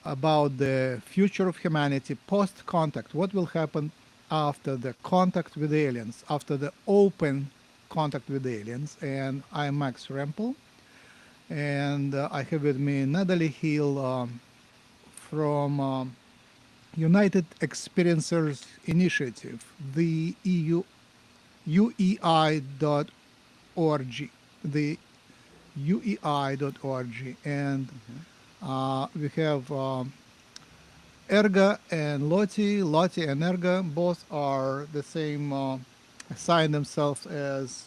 about the future of humanity post-contact. What will happen after the contact with aliens, after the open contact with aliens? And I'm Max Rempel, and I have with me Nadalee Hill from United Experiencers Initiative, the UEI.org, the UEI.org, and we have Erga and Lottie. Lottie and Erga both are the same, assign themselves as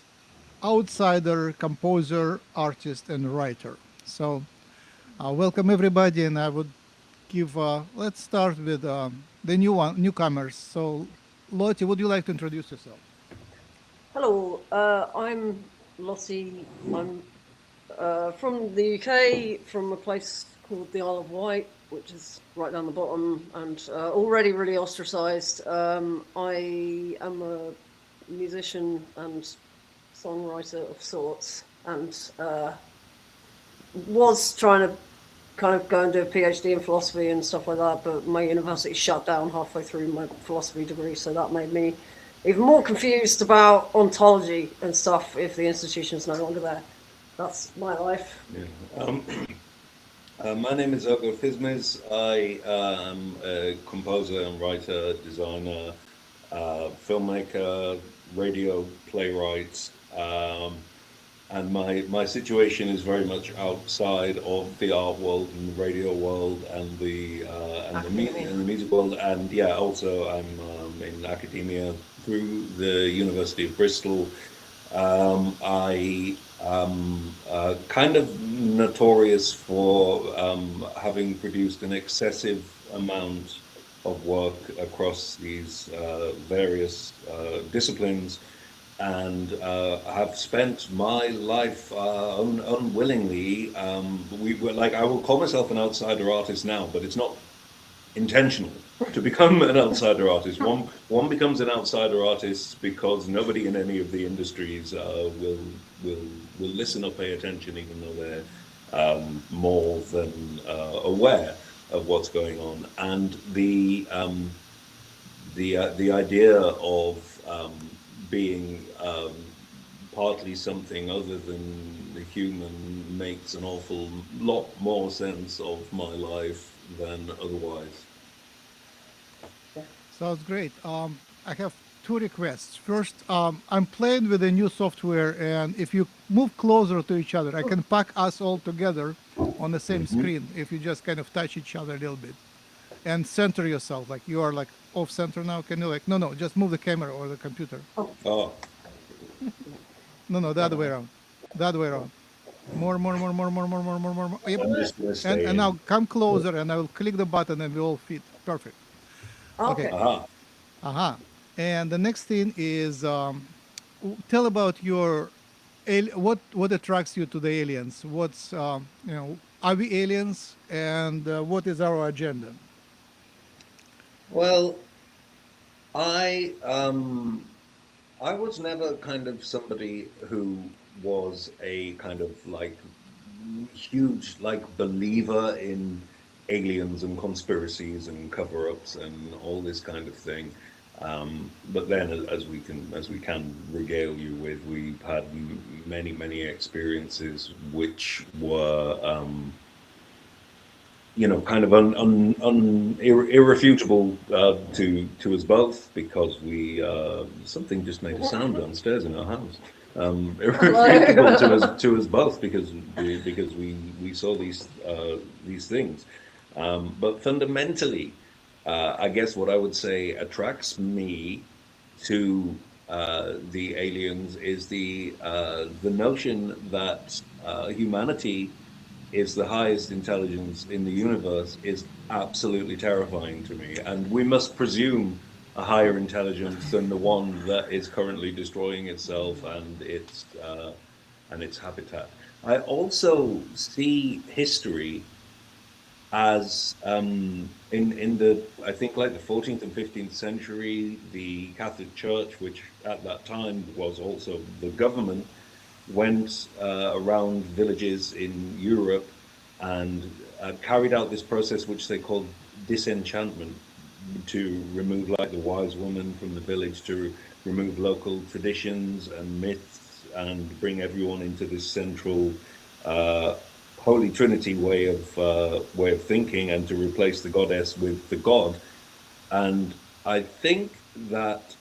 outsider, composer, artist, and writer. So, welcome everybody, and I would give. Let's start with the newcomers. So, Lottie, would you like to introduce yourself? Hello, I'm Lottie. I'm from the UK, from a place called the Isle of Wight, which is right down the bottom, and already really ostracised. I am a musician and songwriter of sorts, and was trying to kind of go and do a PhD in philosophy and stuff like that, but my university shut down halfway through my philosophy degree, so that made me even more confused about ontology and stuff if the institution's no longer there. That's my life. Yeah. My name is Ergo. I am a composer and writer, designer, filmmaker, radio playwright, and my situation is very much outside of the art world and the radio world and the music world. And yeah, also I'm in academia through the University of Bristol. I am kind of notorious for having produced an excessive amount of work across these various disciplines, and have spent my life unwillingly. I will call myself an outsider artist now, but it's not intentional to become an outsider artist. One becomes an outsider artist because nobody in any of the industries will listen or pay attention, even though they're more than aware of what's going on. And the idea of being partly something other than the human makes an awful lot more sense of my life than otherwise. Sounds great. I have two requests. First, I'm playing with a new software, and if you move closer to each other, I can pack us all together on the same screen if you just kind of touch each other a little bit and center yourself. Like you are like off center now. Can you like, no, just move the camera or the computer. Oh, No, the other way around. The other way around. More. Yep. I'm just going to stay And now in. come closer, and I will click the button, and we all fit. Perfect. Okay. Okay. Aha. Uh-huh. And the next thing is tell about your what attracts you to the aliens. What's are we aliens, and what is our agenda? Well, I I was never kind of somebody who was a kind of like huge like believer in aliens and conspiracies and cover-ups and all this kind of thing. But then, as we can regale you with, we've had many experiences which were kind of irrefutable to us both, because we something just made a sound downstairs in our house. Irrefutable to us both, because we saw these things. But fundamentally, I guess what I would say attracts me to the aliens is the notion that humanity is the highest intelligence in the universe is absolutely terrifying to me, and we must presume a higher intelligence than the one that is currently destroying itself and its habitat. I also see history as in the I think like the 14th and 15th century, the Catholic Church, which at that time was also the government, went around villages in Europe and carried out this process which they called disenchantment, to remove like the wise woman from the village, to remove local traditions and myths, and bring everyone into this central Holy Trinity way of thinking, and to replace the goddess with the god. And I think that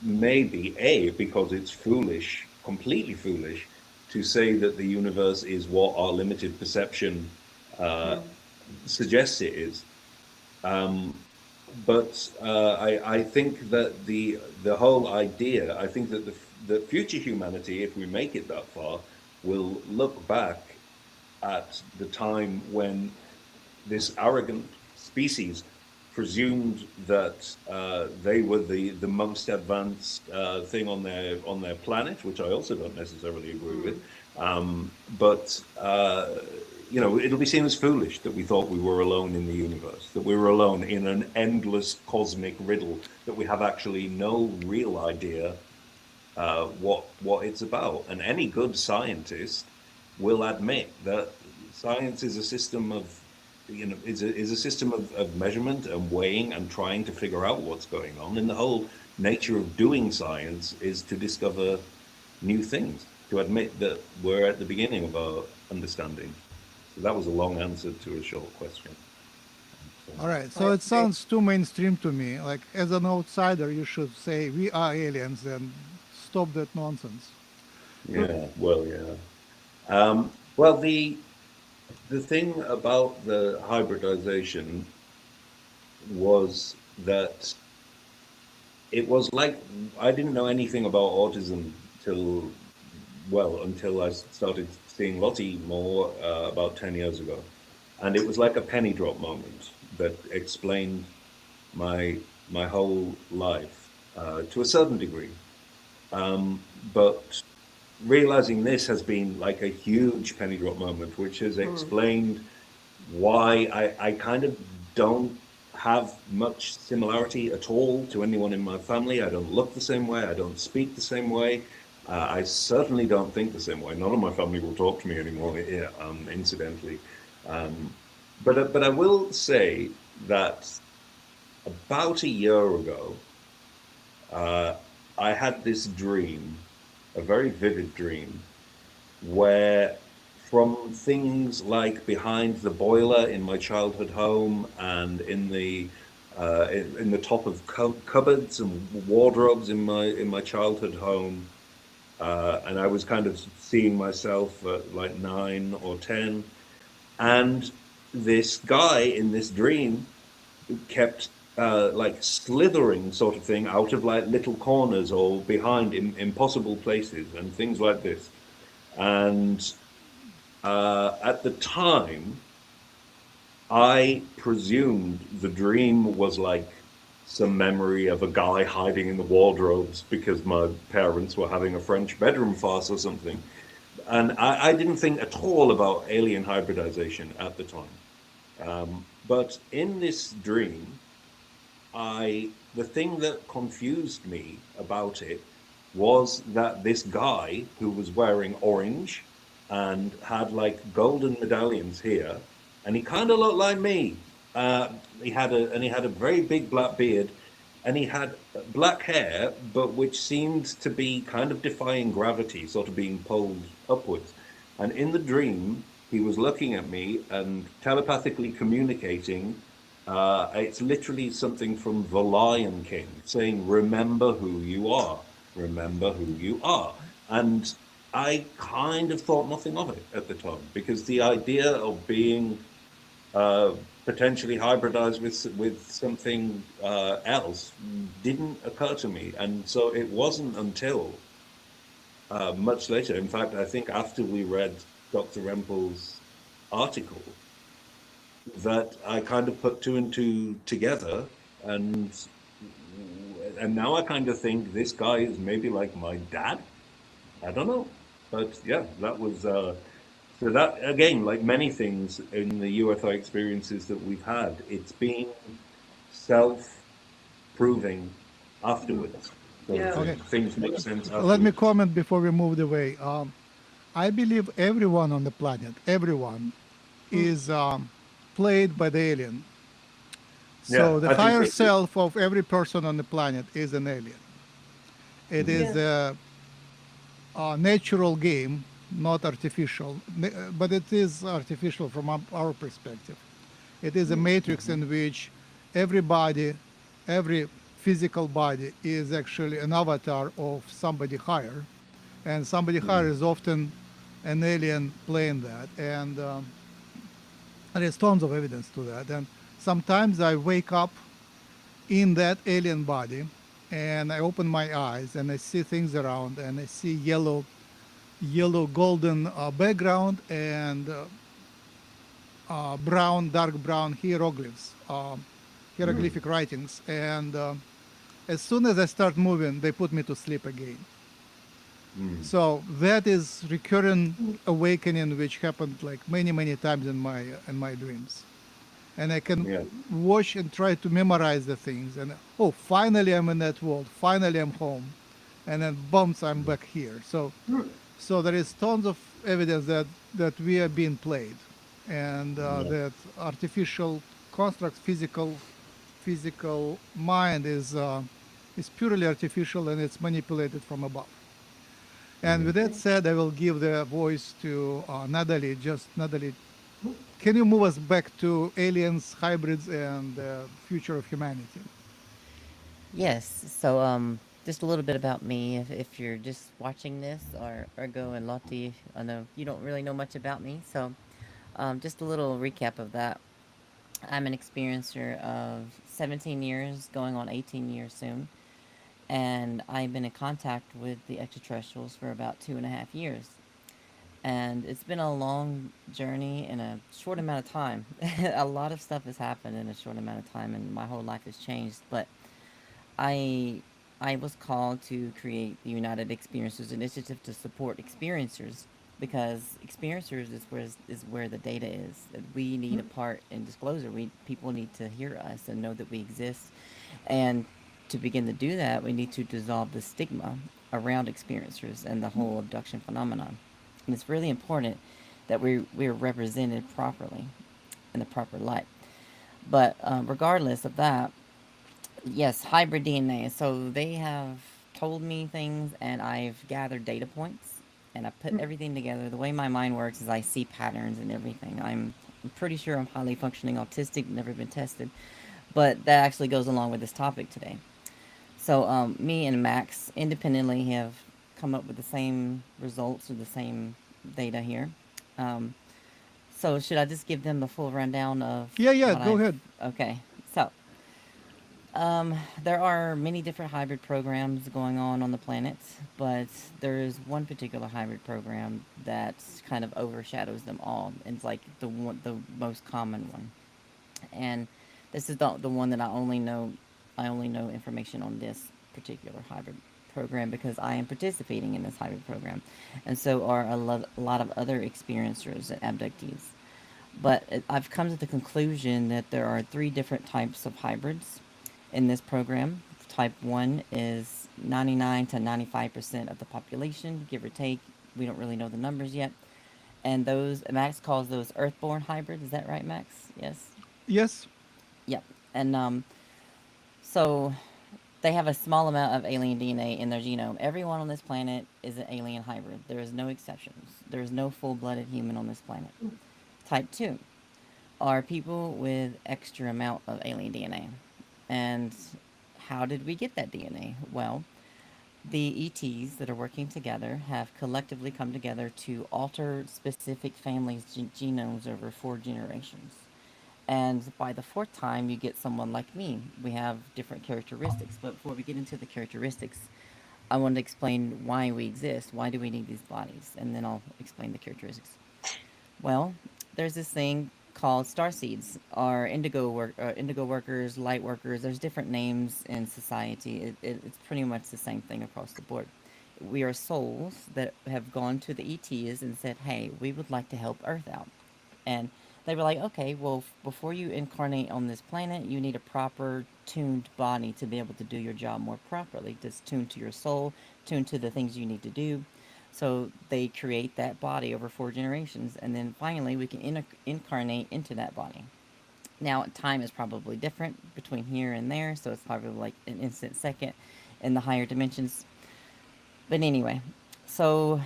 maybe because it's foolish, completely foolish, to say that the universe is what our limited perception suggests it is. But I think that the whole idea, I think that the future humanity, if we make it that far, will look back at the time when this arrogant species presumed that they were the most advanced thing on their planet, which I also don't necessarily agree with. But you know, it'll be seen as foolish that we thought we were alone in the universe, that we were alone in an endless cosmic riddle, that we have actually no real idea what it's about. And any good scientist will admit that science is a system of, you know, is a system of measurement and weighing and trying to figure out what's going on. And the whole nature of doing science is to discover new things, to admit that we're at the beginning of our understanding. So that was a long answer to a short question. All right. So it sounds too mainstream to me. Like, as an outsider, you should say we are aliens and stop that nonsense. Yeah, well, yeah. Well, the thing about the hybridization was that it was like, I didn't know anything about autism until I started seeing Lottie more about 10 years ago. And it was like a penny drop moment that explained my whole life to a certain degree. But realizing this has been like a huge penny drop moment, which has explained why I kind of don't have much similarity at all to anyone in my family. I don't look the same way. I don't speak the same way. I certainly don't think the same way. None of my family will talk to me anymore, incidentally. But I will say that about a year ago, I had this dream, a very vivid dream, where from things like behind the boiler in my childhood home and in the top of cupboards and wardrobes in my childhood home, and I was kind of seeing myself at like 9 or 10, and this guy in this dream kept like slithering sort of thing out of like little corners or behind impossible places and things like this. And at the time, I presumed the dream was like some memory of a guy hiding in the wardrobes because my parents were having a French bedroom farce or something. And I didn't think at all about alien hybridization at the time. But in this dream, the thing that confused me about it was that this guy who was wearing orange and had like golden medallions here, and he kind of looked like me. He had a very big black beard, and he had black hair, but which seemed to be kind of defying gravity, sort of being pulled upwards. And in the dream, he was looking at me and telepathically communicating. It's literally something from The Lion King, saying, "Remember who you are. Remember who you are." And I kind of thought nothing of it at the time, because the idea of being potentially hybridized with something else didn't occur to me. And so it wasn't until much later, in fact, I think after we read Dr. Rempel's article, that I kind of put two and two together, and now I kind of think this guy is maybe like my dad. I don't know, but yeah, that was so that again, like many things in the UFO experiences that we've had, it's been self-proving afterwards. Yeah. Okay. Things make sense afterwards. Let me comment before we move away. I believe everyone on the planet, everyone, is played by the alien. Yeah, So the I think higher it, self of every person on the planet is an alien. It is Yeah. a natural game, not artificial, but it is artificial from our perspective. It is a matrix in which everybody, every physical body is actually an avatar of somebody higher, and somebody higher is often an alien playing that. And there's tons of evidence to that. And sometimes I wake up in that alien body and I open my eyes and I see things around and I see yellow golden background and brown, dark brown hieroglyphs, hieroglyphic writings. And as soon as I start moving, they put me to sleep again. So that is recurrent awakening, which happened like many times in my dreams. And I can yeah, watch and try to memorize the things. And oh, finally I'm in that world. Finally I'm home, and then bumps I'm back here. So there is tons of evidence that we are being played, and yeah, that artificial construct, physical mind is purely artificial and it's manipulated from above. And with that said, I will give the voice to Nadalee. Just Nadalee, can you move us back to aliens, hybrids, and the future of humanity? Yes. So, just a little bit about me. If you're just watching this, or Ergo and Lottie, I know you don't really know much about me. So, just a little recap of that. I'm an experiencer of 17 years, going on 18 years soon. And I've been in contact with the extraterrestrials for about 2.5 years. And it's been a long journey in a short amount of time. A lot of stuff has happened in a short amount of time, and my whole life has changed. But I I was called to create the United Experiencers Initiative to support experiencers, because experiencers is where the data is. That we need a part in disclosure. We People need to hear us and know that we exist, and to begin to do that, we need to dissolve the stigma around experiencers and the whole abduction phenomenon. And it's really important that we're represented properly in the proper light. But regardless of that, yes, hybrid DNA. So they have told me things, and I've gathered data points, and I put everything together. The way my mind works is I see patterns and everything. I'm pretty sure I'm highly functioning autistic, never been tested, but that actually goes along with this topic today. So, me and Max independently have come up with the same results or the same data here. Um, so, should I just give them the full rundown of Yeah, what go I've. ahead. Okay. So, there are many different hybrid programs going on the planet, but there is one particular hybrid program that kind of overshadows them all. And it's like the most common one. And this is the one that I only know. I only know information on this particular hybrid program because I am participating in this hybrid program, and so are a lot of other experiencers and abductees. But I've come to the conclusion that there are three different types of hybrids in this program. Type 1 is 99 to 95% of the population, give or take. We don't really know the numbers yet. And those, Max calls those earthborn hybrids. Is that right, Max? Yes? Yes. Yep. And so they have a small amount of alien DNA in their genome. Everyone on this planet is an alien hybrid. There is no exceptions. There is no full blooded human on this planet. Type 2 are people with extra amount of alien DNA. And how did we get that DNA? Well, the ETs that are working together have collectively come together to alter specific families' genomes over 4 generations. And by the fourth time, you get someone like me. We have different characteristics. But before we get into the characteristics, I want to explain why we exist. Why do we need these bodies? And then I'll explain the characteristics. Well, there's this thing called starseeds, or indigo workers, light workers. There's different names in society. It's pretty much the same thing across the board. We are souls that have gone to the ETs and said, "Hey, we would like to help Earth out," and they were like, "Okay, well, before you incarnate on this planet, you need a proper tuned body to be able to do your job more properly. Just tuned to your soul, tuned to the things you need to do." So they create that body over 4 generations, and then finally we can incarnate into that body. Now, time is probably different between here and there, so it's probably like an instant second in the higher dimensions. But anyway, so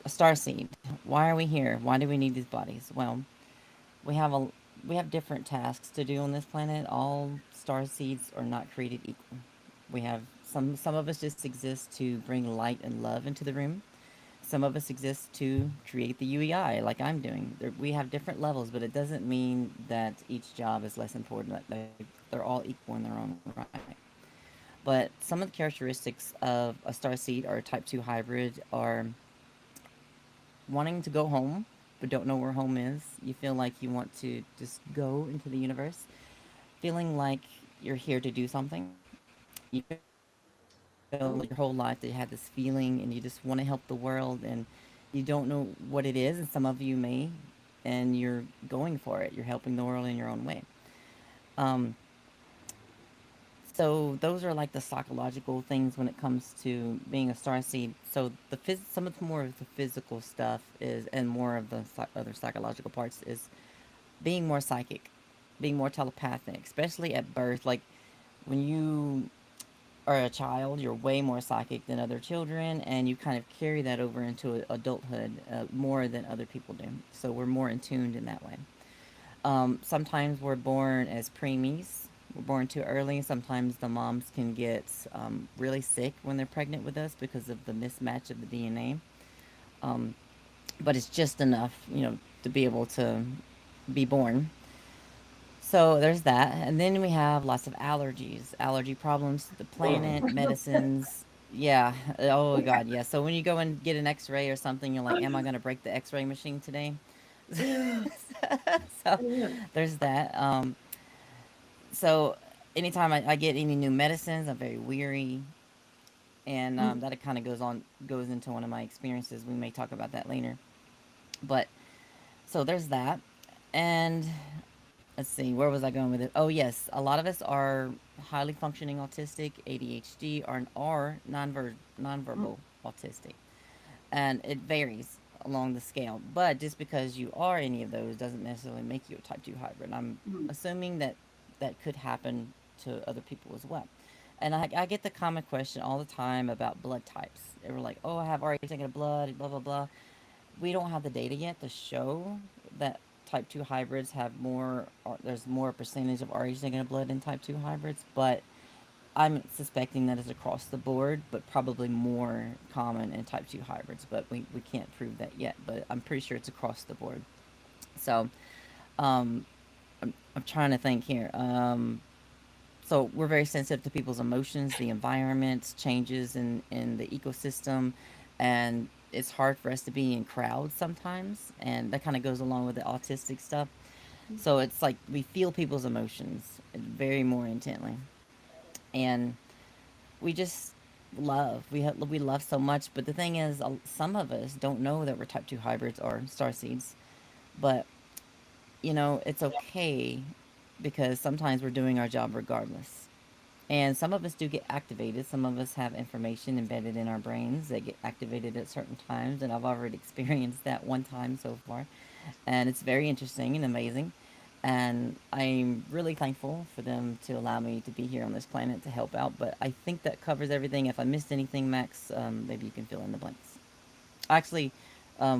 a star seed. Why are we here? Why do we need these bodies? Well, we have a we have different tasks to do on this planet. All star seeds are not created equal. We have some of us just exist to bring light and love into the room. Some of us exist to create the UEI, like I'm doing. We have different levels, but it doesn't mean that each job is less important. That they're all equal in their own right. But some of the characteristics of a star seed or a type 2 hybrid are wanting to go home, but don't know where home is. You feel like you want to just go into the universe, feeling like you're here to do something. You feel your whole life that you had this feeling and you just want to help the world, and you don't know what it is, and some of you may, and you're going for it. You're helping the world in your own way. Um, so those are like the psychological things when it comes to being a star seed. So some of the more of the physical stuff is, and more of the other psychological parts is being more psychic, being more telepathic, especially at birth. Like when you are a child, you're way more psychic than other children, and you kind of carry that over into adulthood more than other people do. So we're more in tuned in that way. Sometimes we're born as preemies. We're born too early. Sometimes the moms can get really sick when they're pregnant with us because of the mismatch of the DNA. Um, but it's just enough, to be able to be born. So there's that. And then we have lots of allergies, allergy problems to the planet, medicines. Yeah. Oh, God. Yeah. So when you go and get an x ray or something, you're like, am I going to break the x ray machine today? So there's that. So anytime I get any new medicines, I'm very weary. And that kind of goes into one of my experiences. We may talk about that later. But so there's that. And let's see, where was I going with it? Oh, yes, a lot of us are highly functioning autistic, ADHD, or nonverbal autistic. And it varies along the scale. But just because you are any of those doesn't necessarily make you a type 2 hybrid. I'm assuming that that could happen to other people as well. And I get the common question all the time about blood types. They were like, oh, I have Rh negative blood, blah, blah, blah. We don't have the data yet to show that type 2 hybrids have more, or there's more percentage of Rh negative blood in type 2 hybrids, but I'm suspecting that is across the board, but probably more common in type 2 hybrids, but we can't prove that yet, but I'm pretty sure it's across the board. So, um, I'm trying to think here. So we're very sensitive to people's emotions, the environment, changes in the ecosystem, and it's hard for us to be in crowds sometimes, and that kind of goes along with the autistic stuff. So it's like we feel people's emotions very more intently, and we just we love so much. But the thing is, some of us don't know that we're type 2 hybrids or star seeds, but it's okay because sometimes we're doing our job regardless. And some of us do get activated. Some of us have information embedded in our brains that get activated at certain times. And I've already experienced that one time so far. And it's very interesting and amazing. And I'm really thankful for them to allow me to be here on this planet to help out. But I think that covers everything. If I missed anything, Max, maybe you can fill in the blanks. Actually,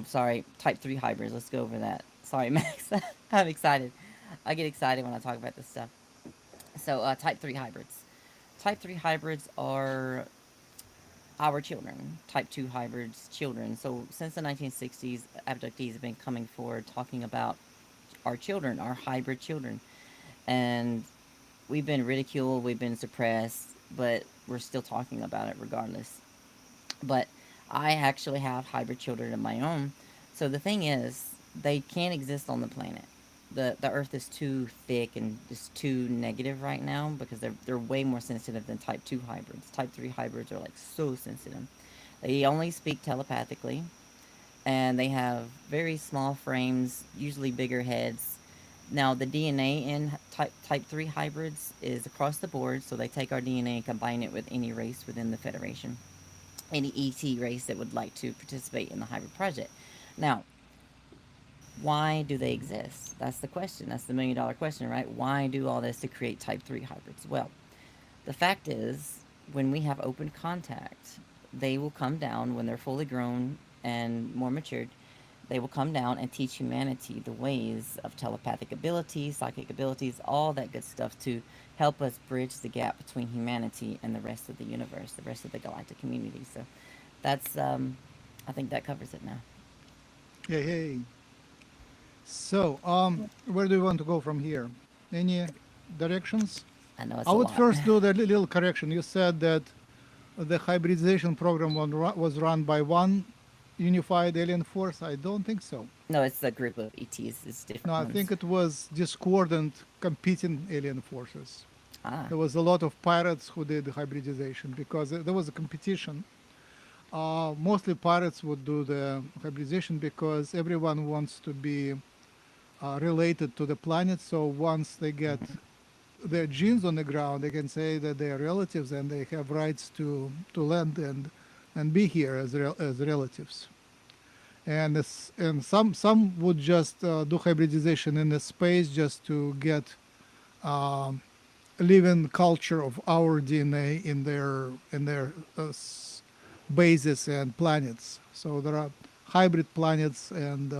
sorry, type 3 hybrids. Let's go over that. Sorry, Max. I'm excited. I get excited when I talk about this stuff. So, type 3 hybrids. Type 3 hybrids are our children, type 2 hybrids children. So since the 1960s, abductees have been coming forward talking about our children, our hybrid children. And we've been ridiculed, we've been suppressed, but we're still talking about it regardless. But I actually have hybrid children of my own. So the thing is, they can't exist on the planet. The earth is too thick and just too negative right now because they're way more sensitive than type 2 hybrids. Type 3 hybrids are like so sensitive. They only speak telepathically, and they have very small frames, usually bigger heads. Now the DNA in type 3 hybrids is across the board, so they take our DNA and combine it with any race within the Federation, any ET race that would like to participate in the hybrid project. Now, why do they exist? That's the question. That's the $1 million question, right? Why do all this to create type 3 hybrids? Well, the fact is, when we have open contact, they will come down when they're fully grown and more matured. They will come down and teach humanity the ways of telepathic abilities, psychic abilities, all that good stuff to help us bridge the gap between humanity and the rest of the universe, the rest of the galactic community. So that's, I think that covers it now. Hey, hey. So, where do you want to go from here? Any directions? I know I it's a would lot. first do the little correction. You said that the hybridization program was run by one unified alien force. I don't think so. No, it's a group of ETs. It's No, different I ones. think it was discordant competing alien forces. Ah, There was a lot of pirates who did hybridization because there was a competition. Mostly pirates would do the hybridization because everyone wants to be related to the planet. So once they get their genes on the ground, they can say that they are relatives and they have rights to land and be here as relatives. And some would just do hybridization in the space just to get um, living culture of our DNA in their bases and planets. So there are hybrid planets, and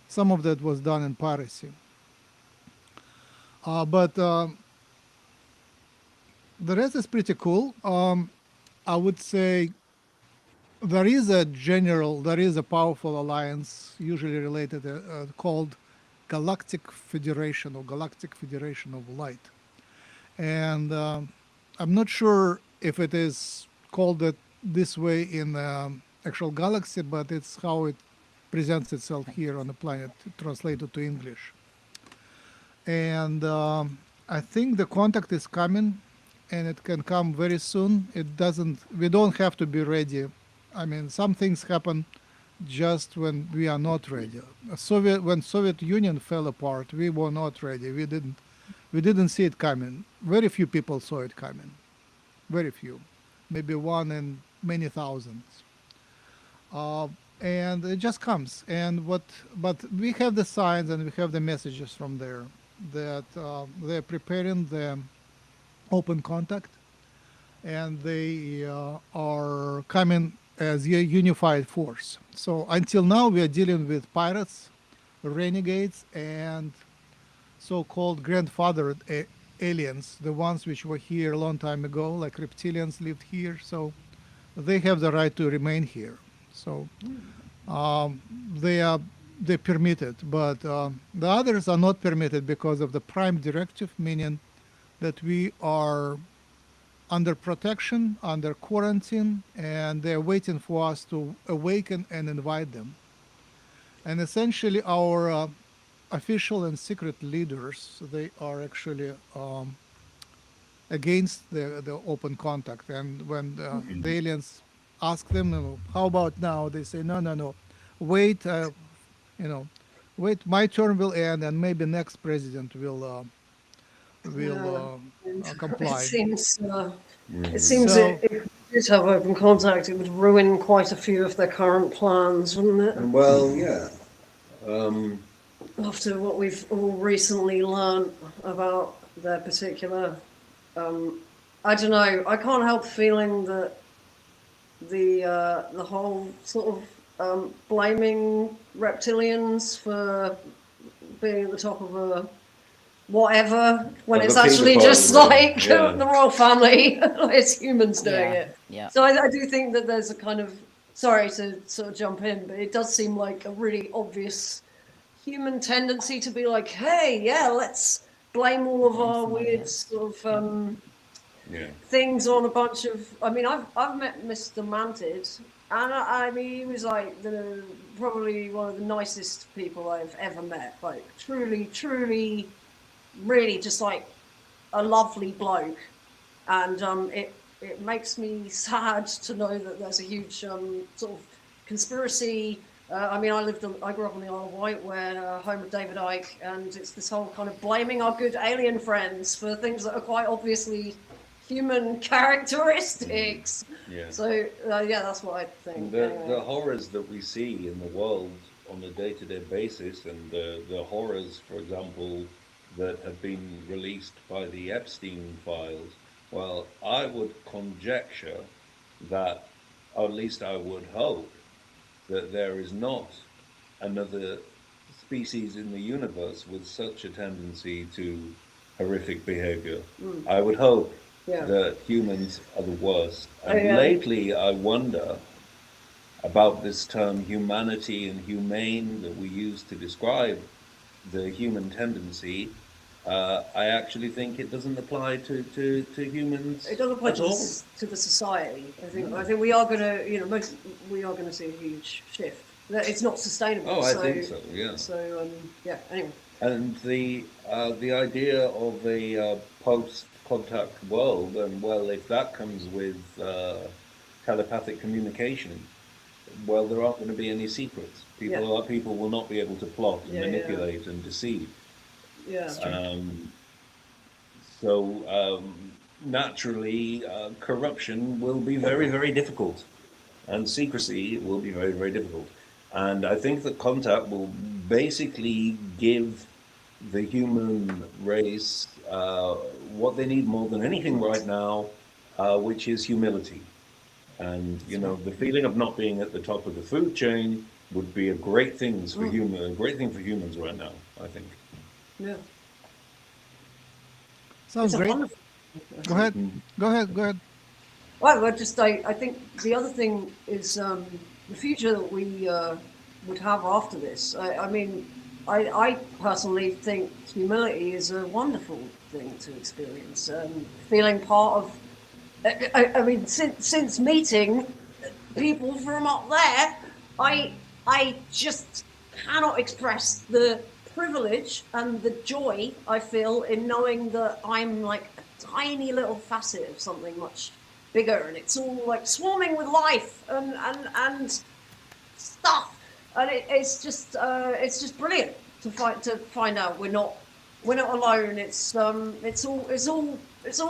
some of that was done in piracy. But the rest is pretty cool. I would say there is a powerful alliance, usually related, called Galactic Federation or Galactic Federation of Light. And I'm not sure if it is called it this way in the actual galaxy, but it's how it presents itself here on the planet, translated to English. And I think the contact is coming, and it can come very soon. It doesn't. We don't have to be ready. I mean, some things happen just when we are not ready. When Soviet Union fell apart, we were not ready. We didn't see it coming. Very few people saw it coming. Very few, maybe one in many thousands. Uh, and it just comes. But we have the signs and we have the messages from there that they're preparing the open contact, and they are coming as a unified force. So until now, we are dealing with pirates, renegades, and so-called grandfathered aliens, the ones which were here a long time ago, like reptilians lived here. So they have the right to remain here. So um, they are they permitted, but the others are not permitted because of the prime directive, meaning that we are under protection, under quarantine, and they're waiting for us to awaken and invite them. And essentially, our official and secret leaders, they are actually against the open contact. And when the aliens ask them, how about now? They say, no, no, no, wait, you know, wait, my term will end, and maybe next president will Yeah. It comply. seems. It Mhm. seems So if we did have open contact, it would ruin quite a few of their current plans, wouldn't it? Well, yeah. Um, After what we've all recently learned about their particular, I don't know. I can't help feeling that the whole sort of blaming reptilians for being at the top of a whatever when it's the Peter actually Pan just one, like yeah. the royal family, like it's humans doing yeah, it. yeah. So I do think that there's a kind of, sorry to sort of jump in, but it does seem like a really obvious human tendency to be like, hey, yeah, let's blame all of Blame our somebody weird else. sort of Yep. Yeah. things on a bunch of. I mean, I've met Mr. Manted, and I mean, he was like probably one of the nicest people I've ever met. Like truly, really, just like a lovely bloke, and it makes me sad to know that there's a huge sort of conspiracy. I mean, I grew up on the Isle of Wight, where home of David Icke, and it's this whole kind of blaming our good alien friends for things that are quite obviously human characteristics. Yeah. So yeah, that's what I think. The Anyway. horrors that we see in the world on a day-to-day basis, and the horrors, for example, that have been released by the Epstein files, well, I would conjecture that, or at least I would hope, that there is not another species in the universe with such a tendency to horrific behavior. I would hope Yeah. that humans are the worst. And I, lately, I wonder about this term humanity and humane that we use to describe the human tendency. I actually think it doesn't apply to humans it doesn't apply at all. to the society. I think we are going to, you know, we are going to see a huge shift. That it's not sustainable. Oh, I think so. Yeah. So yeah. Anyway. And the idea of a post-contact world, and well, if that comes with telepathic communication, well, there aren't going to be any secrets. People will not be able to plot and manipulate and deceive. Yeah. So naturally, corruption will be very, very difficult, and secrecy will be very, very difficult. And I think that contact will basically give the human race what they need more than anything right now, which is humility. And you know, the feeling of not being at the top of the food chain would be a great thing for a great thing for humans right now, I think. Yeah. Sounds great. Go ahead. Go ahead. Go ahead. Well, I think the other thing is the future that we would have after this. I mean, I personally think humility is a wonderful thing to experience. Feeling part of, I mean, since meeting people from up there, I just cannot express the privilege and the joy I feel in knowing that I'm like a tiny little facet of something much bigger, and it's all like swarming with life and stuff, and it's just brilliant to find out we're not alone. It's all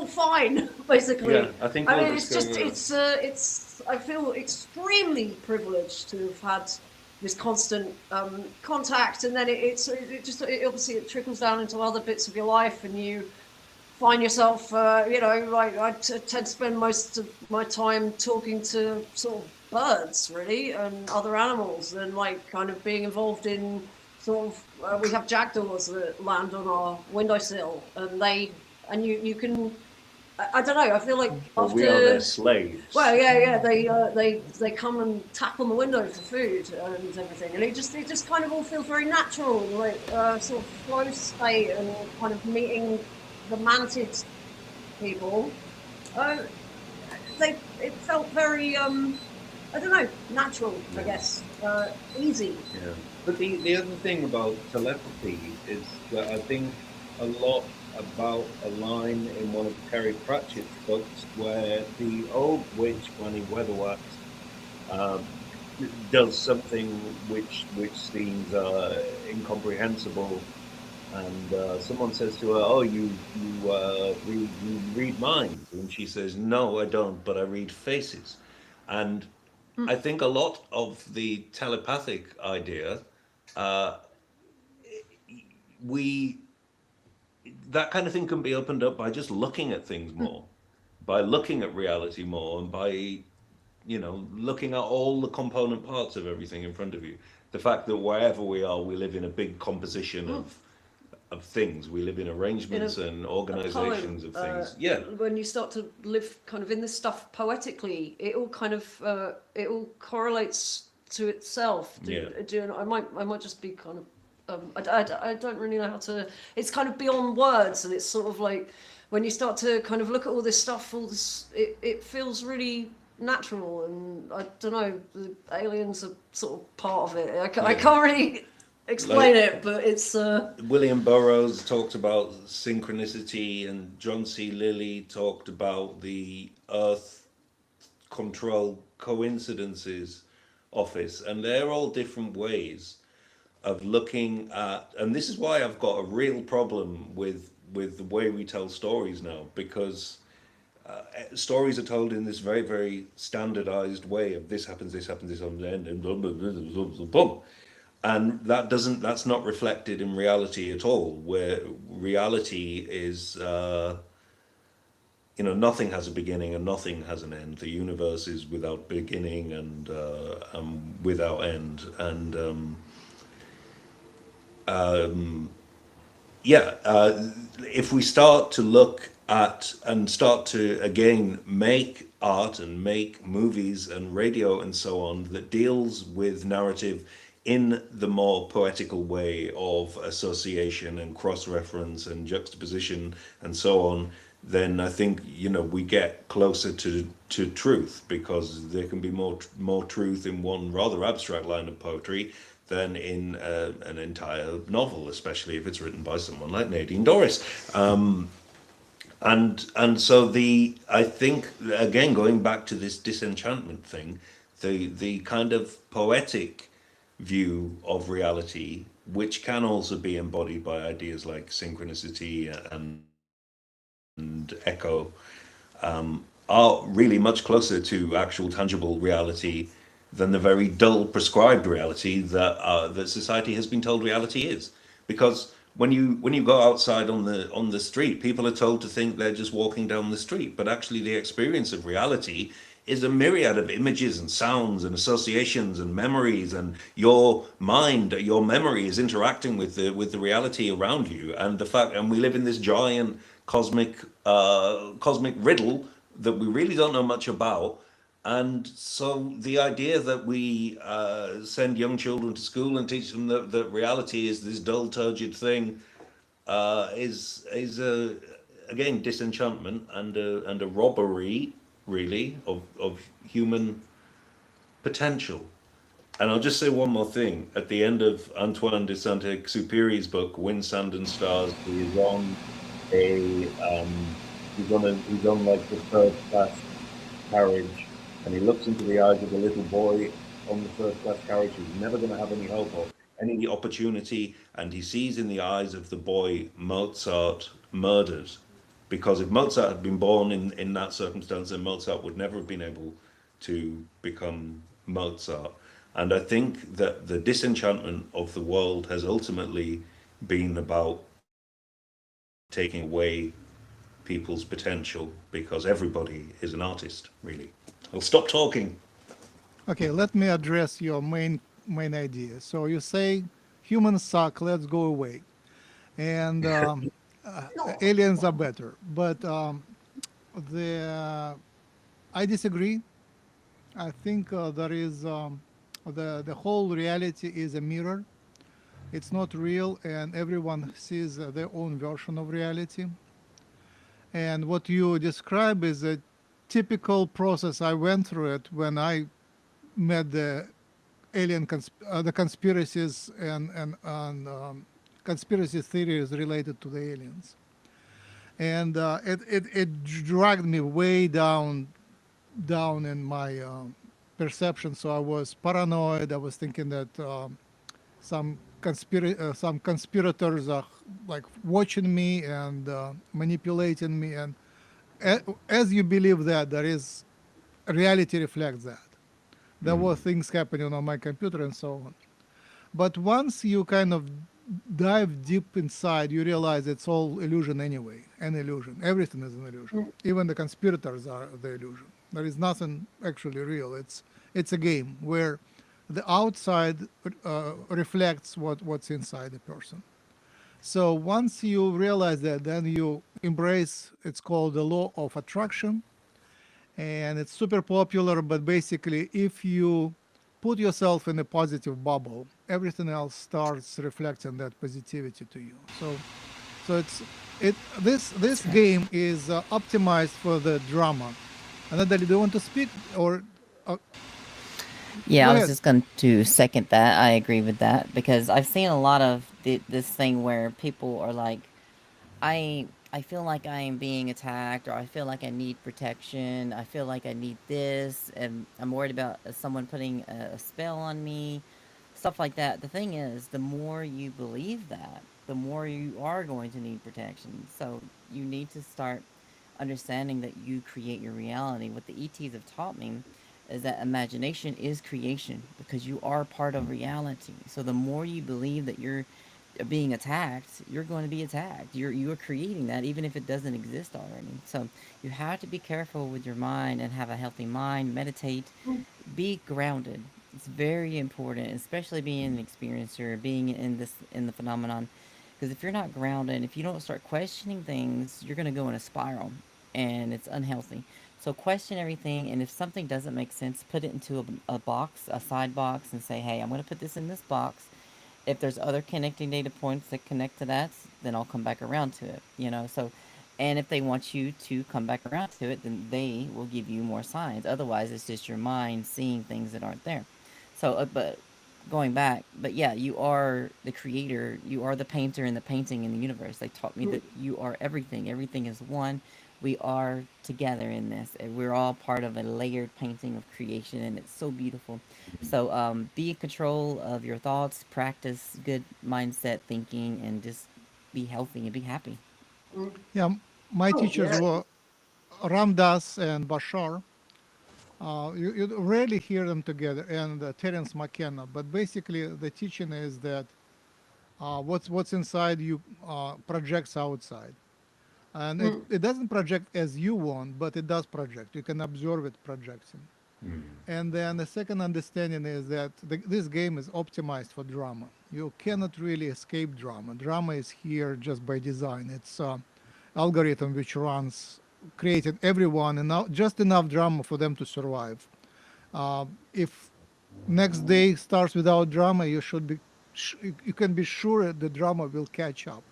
fine basically. Yeah, I think. I mean, it's I feel extremely privileged to have had this constant contact, and then it obviously it trickles down into other bits of your life, and you find yourself, you know, like I tend to spend most of my time talking to sort of birds, really, and other animals, and like kind of being involved in sort of, we have jackdaws that land on our windowsill, and you can, I don't know, I feel like Well, after... we are their slaves. Well, yeah, they come and tap on the window for food and everything, and it just kind of all feels very natural, like sort of flow state, and kind of meeting the mantis people. It felt very I don't know, natural, I guess, easy. Yeah. But the other thing about telepathy is that I think a lot about a line in one of Terry Pratchett's books where the old witch, Granny Weatherwax, does something which seems incomprehensible, and someone says to her, "Oh, you read minds," and she says, "No, I don't, but I read faces," and I think a lot of the telepathic idea, we that kind of thing can be opened up by just looking at things more, by looking at reality more, and by, you know, looking at all the component parts of everything in front of you. The fact that wherever we are, we live in a big composition of things. We live in arrangements and organizations of things. Yeah. When you start to live kind of in this stuff poetically, it all kind of it all correlates to itself. I might just be kind of I don't really know how to. It's kind of beyond words, and it's sort of like when you start to kind of look at all this stuff, it feels really natural, and I don't know. The aliens are sort of part of it. I can't really explain it, but it's William Burroughs talked about synchronicity, and John C. Lilly talked about the Earth Control Coincidences Office, and they're all different ways of looking at, and this is why I've got a real problem with the way we tell stories now, because stories are told in this very, very standardized way of this happens, and boom. and that's not reflected in reality at all, where reality is, nothing has a beginning and nothing has an end. The universe is without beginning and without end. And yeah, if we start to look at and start to again make art and make movies and radio and so on that deals with narrative in the more poetical way of association and cross reference and juxtaposition and so on, then I think we get closer to truth, because there can be more truth in one rather abstract line of poetry than in an entire novel, especially if it's written by someone like Nadine Dorris. And so I think, again, going back to this disenchantment thing, the kind of poetic view of reality, which can also be embodied by ideas like synchronicity and echo, are really much closer to actual tangible reality than the very dull prescribed reality that society has been told reality is. Because when you go outside on the street, people are told to think they're just walking down the street, but actually the experience of reality is a myriad of images and sounds and associations and memories, and your memory is interacting with the reality around you, and the fact, and we live in this giant cosmic riddle that we really don't know much about. And so the idea that we send young children to school and teach them that reality is this dull, turgid thing is again disenchantment and a robbery, really, of human potential. And I'll just say one more thing. At the end of Antoine de Saint-Exupéry's book, Wind, Sand and Stars, he is on a he's on like the third class carriage, and he looks into the eyes of the little boy on the first class carriage who's never going to have any hope or any opportunity, and he sees in the eyes of the boy Mozart murdered. Because if Mozart had been born in that circumstance, then Mozart would never have been able to become Mozart. And I think that the disenchantment of the world has ultimately been about taking away people's potential, because everybody is an artist, really. I'll stop talking. Okay, let me address your main idea. So you say humans suck, let's go away, and aliens are better. But the I disagree. I think there is the whole reality is a mirror. It's not real, and everyone sees their own version of reality. And what you describe is a typical process I went through it when I met the the conspiracies and conspiracy theories related to the aliens. And it dragged me way down in my perception. So I was paranoid. I was thinking that some conspirators are like watching me and manipulating me. And as you believe that, there is reality reflects that. There were things happening on my computer and so on. But once you kind of dive deep inside, you realize it's all illusion anyway. An illusion. Everything is an illusion. Even the conspirators are the illusion. There is nothing actually real. It's a game where the outside reflects what's inside the person. So once you realize that, then you embrace. It's called the law of attraction, and it's super popular. But basically, if you put yourself in a positive bubble, everything else starts reflecting that positivity to you. So it this That's right. game is optimized for the drama. Nadalee, do you want to speak or Yeah, go I was ahead? just going to second that. I agree with that because I've seen a lot of this thing where people are like, I feel like I am being attacked, or I feel like I need protection. I feel like I need this, and I'm worried about someone putting a spell on me, stuff like that. The thing is, the more you believe that, the more you are going to need protection. So you need to start understanding that you create your reality. What the ETs have taught me is that imagination is creation because you are part of reality. So the more you believe that you're being attacked, you're going to be attacked. You're creating that even if it doesn't exist already. So you have to be careful with your mind and have a healthy mind, meditate, be grounded. It's very important, especially being an experiencer, being in the phenomenon. Because if you're not grounded, if you don't start questioning things, you're going to go in a spiral, and it's unhealthy. So question everything, and if something doesn't make sense, put it into a box, a side box, and say, "Hey, I'm going to put this in this box. If there's other connecting data points that connect to that, then I'll come back around to it." So, and if they want you to come back around to it, then they will give you more signs. Otherwise, it's just your mind seeing things that aren't there. So, but going back, but yeah, you are the creator, you are the painter and the painting in the universe. They taught me that you are everything. Everything is one. We are together in this. And we're all part of a layered painting of creation, and it's so beautiful. So, be in control of your thoughts, practice good mindset thinking, and just be healthy and be happy. Yeah, my Oh, teachers yeah. were Ramdas and Bashar. You rarely hear them together, and Terence McKenna. But basically, the teaching is that what's inside you projects outside, and it doesn't project as you want, but it does project. You can observe it projecting. And then the second understanding is that this game is optimized for drama. You cannot really escape drama. Drama is here just by design. It's algorithm which runs, created everyone enough, just enough drama for them to survive. If next day starts without drama, you should be, you can be sure the drama will catch up.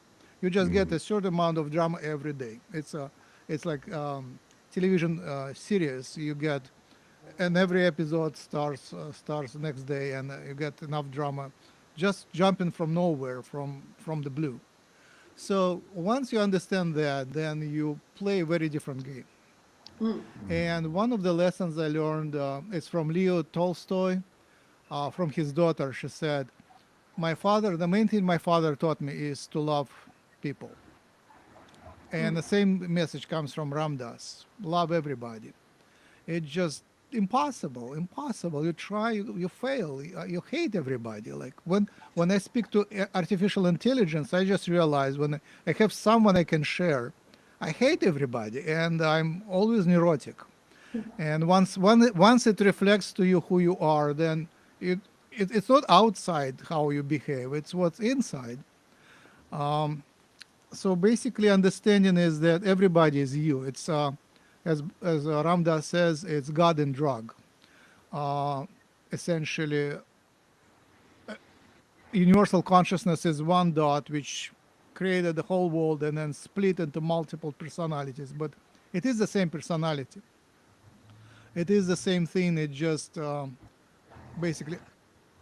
You just get a certain amount of drama every day. It's like television series. You get, and every episode starts next day, and you get enough drama, just jumping from nowhere, from the blue. So once you understand that, then you play a very different game. And one of the lessons I learned is from Leo Tolstoy, from his daughter. She said, "My father, the main thing my father taught me is to love people." And the same message comes from Ramdas: love everybody. It's just impossible, impossible. You try, you fail, you hate everybody. Like when I speak to artificial intelligence, I just realize when I have someone I can share, I hate everybody, and I'm always neurotic. And once it reflects to you who you are, then it, it's not outside how you behave; it's what's inside. So basically, understanding is that everybody is you. It's as Ramdas says, it's God and drug. Essentially, universal consciousness is one dot which created the whole world and then split into multiple personalities. But it is the same personality. It is the same thing. It just basically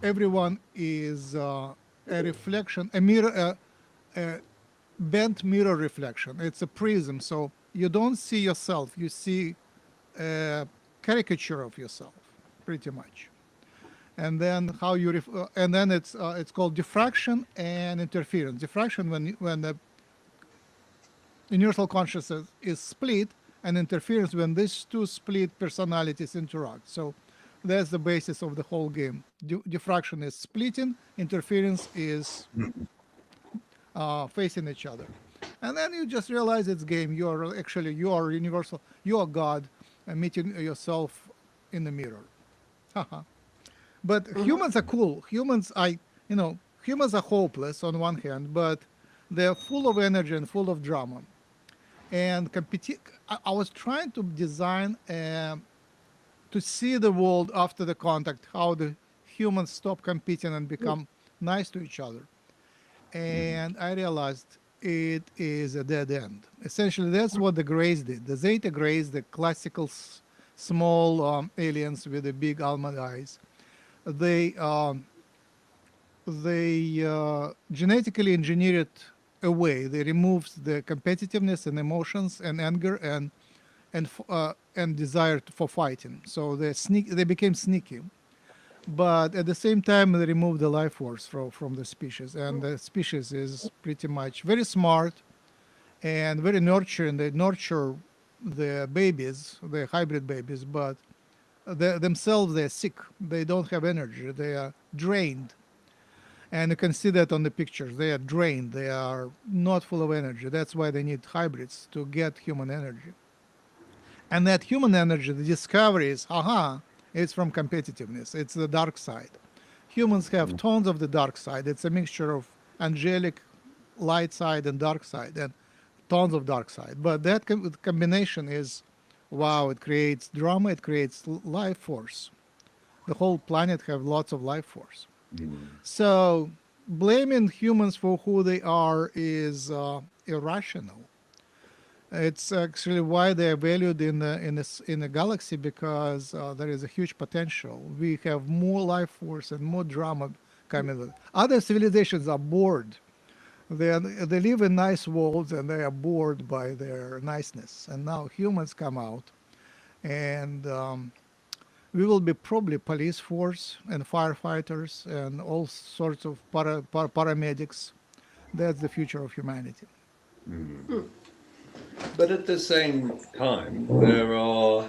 everyone is a reflection, a mirror, a bent mirror reflection. It's a prism. So you don't see yourself. You see a caricature of yourself, pretty much. And then how you and then it's called diffraction and interference. Diffraction when the universal consciousness is split, and interference when these two split personalities interact. So that's the basis of the whole game. Diffraction is splitting, interference is facing each other. And then you just realize it's game. You are universal. You are God, meeting yourself in the mirror. But humans are cool. Humans are hopeless on one hand, but they're full of energy and full of drama. And I was trying to design to see the world after the contact, how the humans stop competing and become nice to each other. And I realized it is a dead end. Essentially, that's what the Greys did. The Zeta Greys, the classical small aliens with the big almond eyes, they genetically engineered away. They removed the competitiveness and emotions and anger and desire for fighting. So they became sneaky. But at the same time, they removed the life force from the species, and the species is pretty much very smart and very nurturing. They nurture the babies, the hybrid babies, but themselves they're sick. They don't have energy. They are drained, and you can see that on the pictures. They are drained. They are not full of energy. That's why they need hybrids to get human energy. And that human energy, the discovery is, it's from competitiveness. It's the dark side. Humans have tons of the dark side. It's a mixture of angelic light side and dark side, and tons of dark side. But that combination is, wow, it creates drama, it creates life force. The whole planet have lots of life force. So blaming humans for who they are is irrational. It's actually why they are valued in the galaxy, because there is a huge potential. We have more life force and more drama coming. Other civilizations are bored. They live in nice worlds and they are bored by their niceness. And now humans come out, and we will be probably police force and firefighters and all sorts of paramedics. That's the future of humanity. But at the same time, there are,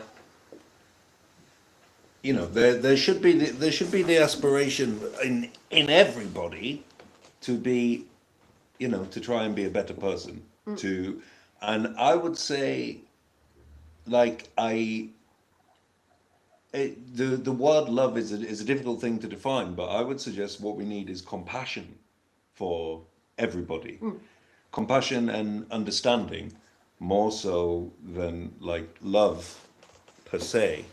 there should be the aspiration in everybody to be, to try and be a better person. And I would say, like the word love is a difficult thing to define, but I would suggest what we need is compassion for everybody, compassion and understanding, more so than like love per se.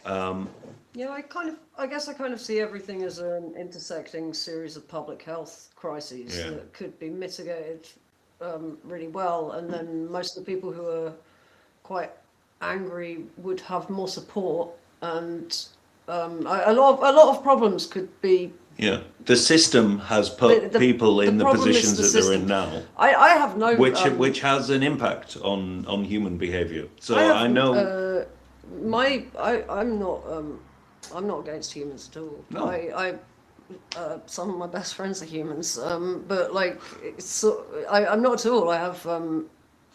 Yeah, I guess I kind of see everything as an intersecting series of public health crises that could be mitigated really well, and then most of the people who are quite angry would have more support, and a lot of problems could be. Yeah, the system has put people in the positions that they're in now. I have no which has an impact on human behavior. So I know I'm not against humans at all. No. Some of my best friends are humans, but like I'm not at all. I have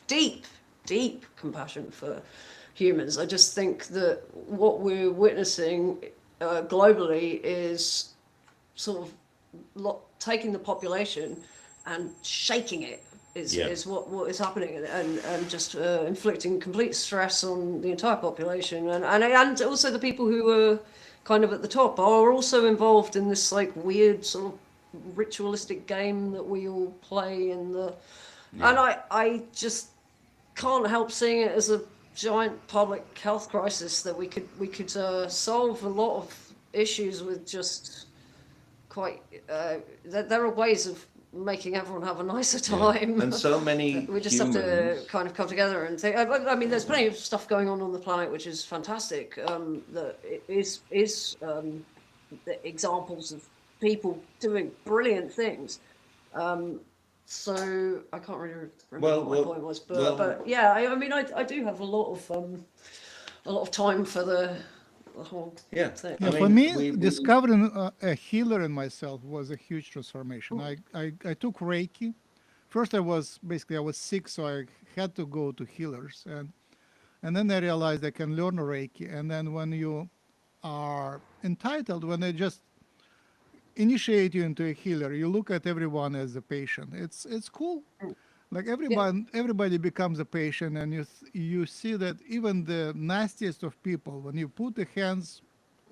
deep compassion for humans. I just think that what we're witnessing globally is sort of taking the population and shaking it is what is happening, and just inflicting complete stress on the entire population, and also the people who are kind of at the top are also involved in this like weird sort of ritualistic game that we all play and I just can't help seeing it as a giant public health crisis that we could solve a lot of issues with just quite there are ways of making everyone have a nicer time. And so many we just have to kind of come together and think. I mean, there's plenty of stuff going on the planet which is fantastic. That is the examples of people doing brilliant things. So I can't really remember what my point was, but yeah, I mean, I do have a lot of time for the whole thing. Yeah, I mean, for me, discovering a healer in myself was a huge transformation. I took Reiki. First, I was sick, so I had to go to healers, and then I realized I can learn Reiki. And then when you are entitled, when they just initiate you into a healer, you look at everyone as a patient. It's cool. Like everybody becomes a patient, and you see that even the nastiest of people, when you put the hands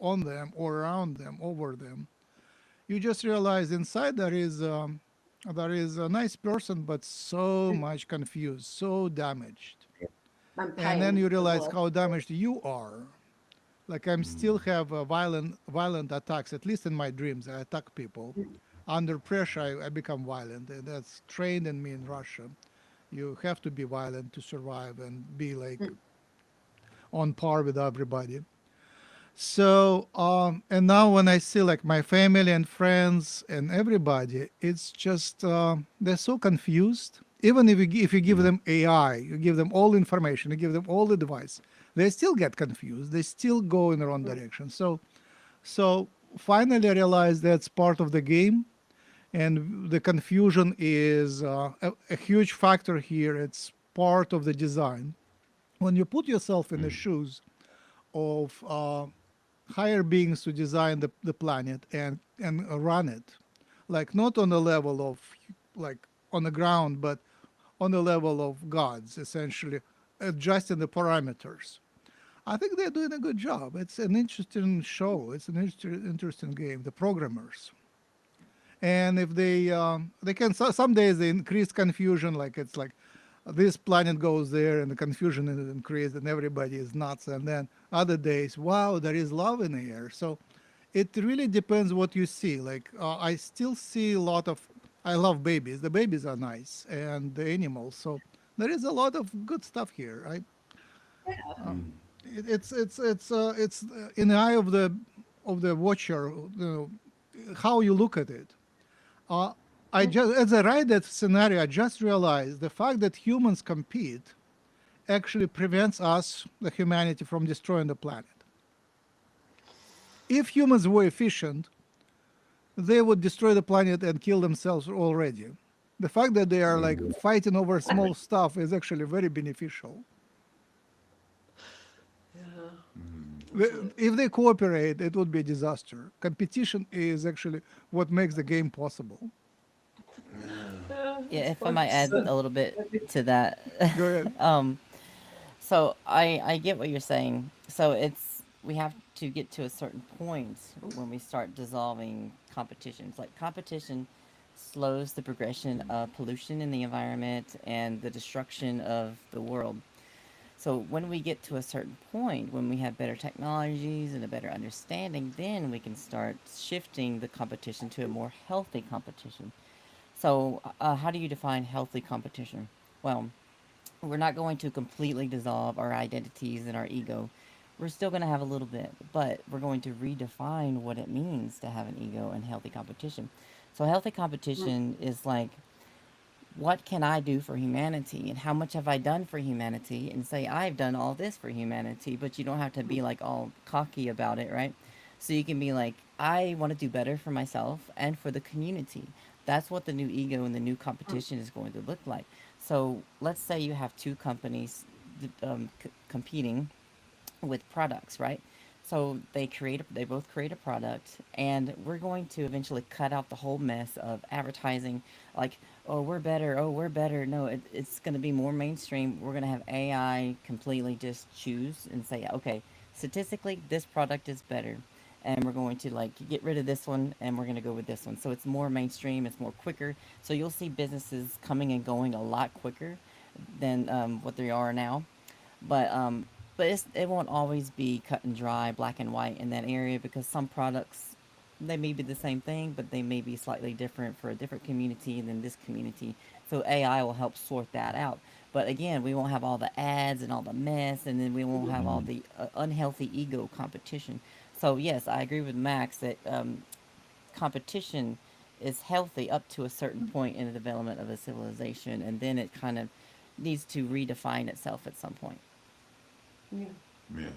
on them or around them, over them, you just realize inside there is a nice person, but so much confused, so damaged, and then you realize how damaged you are. Like I'm still have violent attacks, at least in my dreams. I attack people. Under pressure, I become violent. And that's trained in me in Russia. You have to be violent to survive and be like on par with everybody. So, and now when I see like my family and friends and everybody, it's just they're so confused. Even if you give them AI, you give them all information, you give them all advice, they still get confused. They still go in the wrong direction. So finally, I realized that's part of the game, and the confusion is a huge factor here. It's part of the design. When you put yourself in the shoes of higher beings to design the planet and run it, like not on the level of like on the ground, but on the level of gods, essentially adjusting the parameters. I think they're doing a good job. It's an interesting show. It's an interesting game. The programmers, and if they can some days they increase confusion, like it's like this planet goes there and the confusion is increased and everybody is nuts, and then other days, wow, there is love in the air. So it really depends what you see. Like I still see a lot of, I love babies, the babies are nice, and the animals. So there is a lot of good stuff here. It's in the eye of the watcher, how you look at it. uh, I just, as I write that scenario, I just realized the fact that humans compete actually prevents us, the humanity, from destroying the planet. If humans were efficient, they would destroy the planet and kill themselves already. The fact that they are like fighting over small stuff is actually very beneficial. Yeah. If they cooperate, it would be a disaster. Competition is actually what makes the game possible. Yeah, Yeah, I if I might add suppose. a little bit to that. Go ahead. So I get what you're saying. So it's we have to get to a certain point when we start dissolving competitions. Like competition slows the progression of pollution in the environment and the destruction of the world. So when we get to a certain point, when we have better technologies and a better understanding, then we can start shifting the competition to a more healthy competition. So how do you define healthy competition? Well, we're not going to completely dissolve our identities and our ego. We're still going to have a little bit, but we're going to redefine what it means to have an ego and healthy competition. So, healthy competition is like, what can I do for humanity and how much have I done for humanity? And say, I've done all this for humanity, but you don't have to be like all cocky about it, right? So, you can be like, I want to do better for myself and for the community. That's what the new ego and the new competition is going to look like. So let's say you have two companies competing with products, right? So they both create a product, and we're going to eventually cut out the whole mess of advertising, like, oh, we're better, oh, we're better. No, it's going to be more mainstream. We're going to have AI completely just choose and say, okay, statistically, this product is better, and we're going to like get rid of this one, and we're going to go with this one. So it's more mainstream, it's more quicker. So you'll see businesses coming and going a lot quicker than what they are now. But it won't always be cut and dry, black and white in that area because some products they may be the same thing, but they may be slightly different for a different community than this community. So AI will help sort that out. But again, we won't have all the ads and all the mess, and then we won't have all the unhealthy ego competition. So yes, I agree with Max that competition is healthy up to a certain point in the development of a civilization, and then it kind of needs to redefine itself at some point. Yeah. Yeah.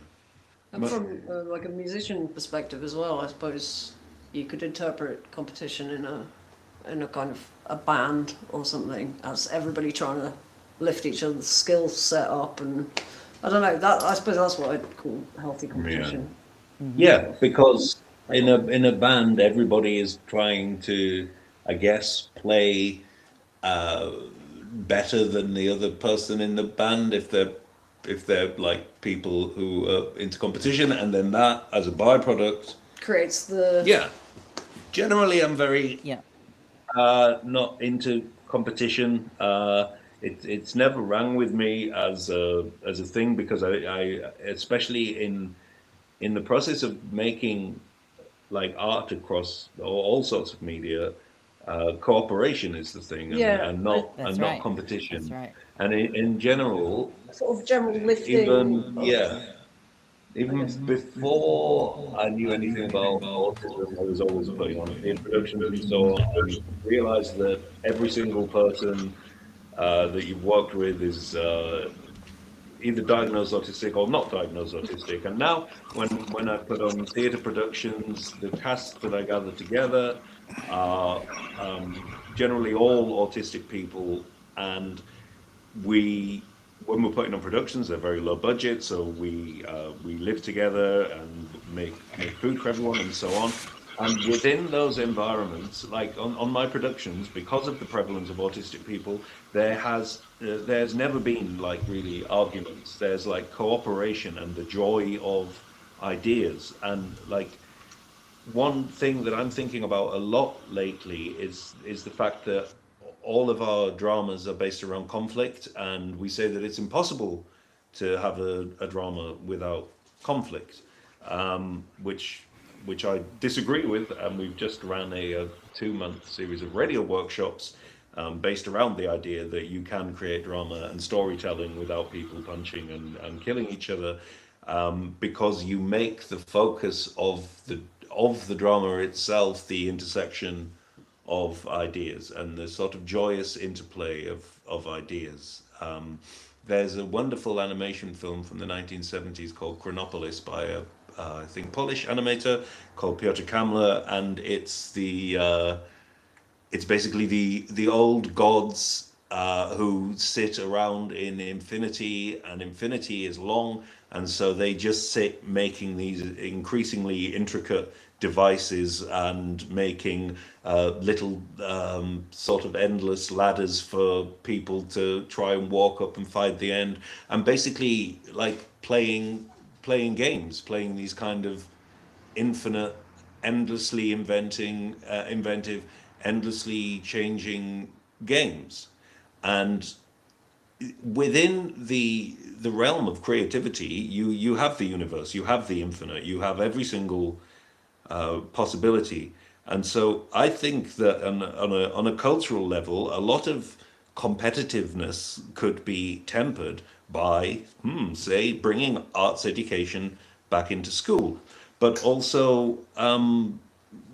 And from like a musician perspective as well, I suppose you could interpret competition in a kind of a band or something as everybody trying to lift each other's skill set up, and I don't know, that I suppose that's what I'd call healthy competition. Yeah, because in a band, everybody is trying to, I guess, play better than the other person in the band if they're like people who are into competition, and then that as a byproduct. Creates the Yeah, generally, I'm very Yeah. not into competition. It's never rang with me as a thing because I especially in the process of making like art across all sorts of media, cooperation is the thing, yeah, and That's not right. That's competition. right. And in general, sort of general lifting even of, yeah, I even guess. before I knew anything about autism, I was always putting on theatre productions and so on, and realised that every single person that you've worked with is either diagnosed autistic or not diagnosed autistic. And now, when I put on theatre productions, the casts that I gather together are generally all autistic people, and we when we're putting on productions, they're very low budget, so we live together and make food for everyone and so on. And within those environments, like on my productions, because of the prevalence of autistic people, there's never been like really arguments. There's like cooperation and the joy of ideas. And like one thing that I'm thinking about a lot lately is the fact that all of our dramas are based around conflict, and we say that it's impossible to have a drama without conflict, which I disagree with. And we've just ran a 2-month series of radio workshops based around the idea that you can create drama and storytelling without people punching and killing each other, because you make the focus of the drama itself the intersection of ideas and the sort of joyous interplay of ideas. There's a wonderful animation film from the 1970s called Chronopolis by a I think Polish animator called Piotr Kamler, and it's basically the old gods who sit around in infinity, and infinity is long, and so they just sit making these increasingly intricate devices and making little sort of endless ladders for people to try and walk up and find the end, and basically like playing games, playing these kind of infinite, endlessly inventive, endlessly changing games. And within the realm of creativity, you have the universe, you have the infinite, you have every single possibility. And so I think that on a cultural level, a lot of competitiveness could be tempered by, say, bringing arts education back into school, but also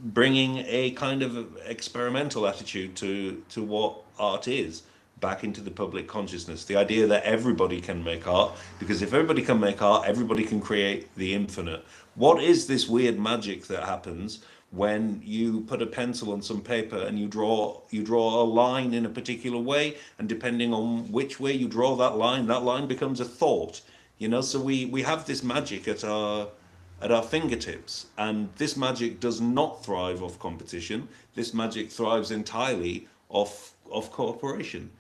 bringing a kind of experimental attitude to what art is back into the public consciousness. The idea that everybody can make art, because if everybody can make art, everybody can create the infinite. What is this weird magic that happens when you put a pencil on some paper and you draw a line in a particular way, and depending on which way you draw that line becomes a thought. So we have this magic at our fingertips, and this magic does not thrive off competition. This magic thrives entirely off cooperation.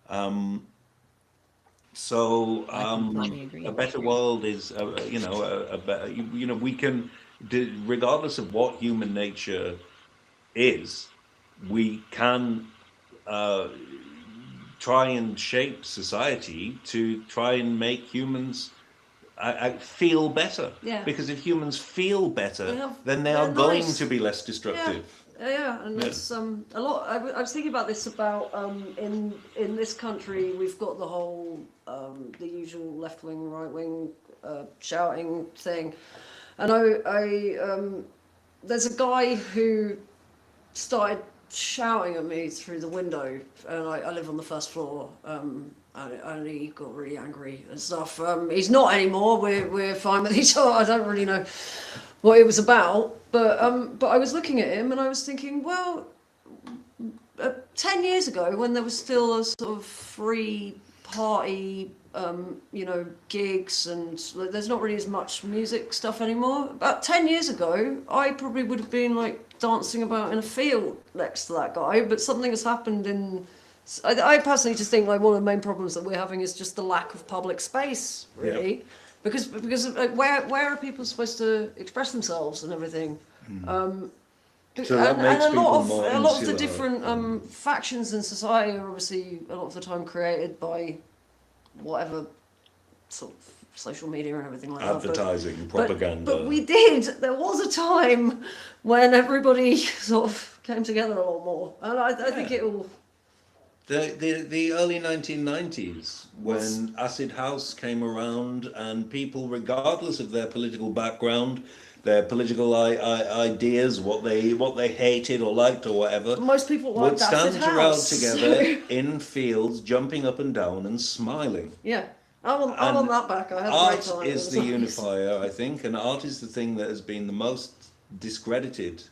Um, so I completely agree. a better world is, a better, we can, regardless of what human nature is, we can uh, try and shape society to try and make humans I feel better. Yeah. Because if humans feel better, have, then they are they're going nice. to be less Yeah, destructive. yeah, and Yeah. it's a lot. I was thinking about this about in this country we've got the whole the usual left wing, right wing shouting thing, and there's a guy who started shouting at me through the window, and I live on the first floor. And he got really angry and stuff. He's not anymore. We're fine with each other. I don't really know what it was about, but I was looking at him and I was thinking, well, 10 years ago when there was still a sort of free party, gigs, and there's not really as much music stuff anymore. About 10 years ago, I probably would have been like dancing about in a field next to that guy, but something has happened I personally just think like one of the main problems that we're having is just the lack of public space, really. Yep. Because where are people supposed to express themselves and everything? So that makes people more a lot of the insular. different factions in society are obviously a lot of the time created by whatever sort of social media and everything like Advertising, that. propaganda. But there was a time when everybody sort of came together a lot more, and I think it will. The early 1990s, when acid house came around, and people, regardless of their political background, their political ideas, what they hated or liked or whatever, most people would stand around house. together in fields, jumping up and down and smiling. Yeah, I want that back. I had a great time. Art is the unifier, I think, and art is the thing that has been the most discredited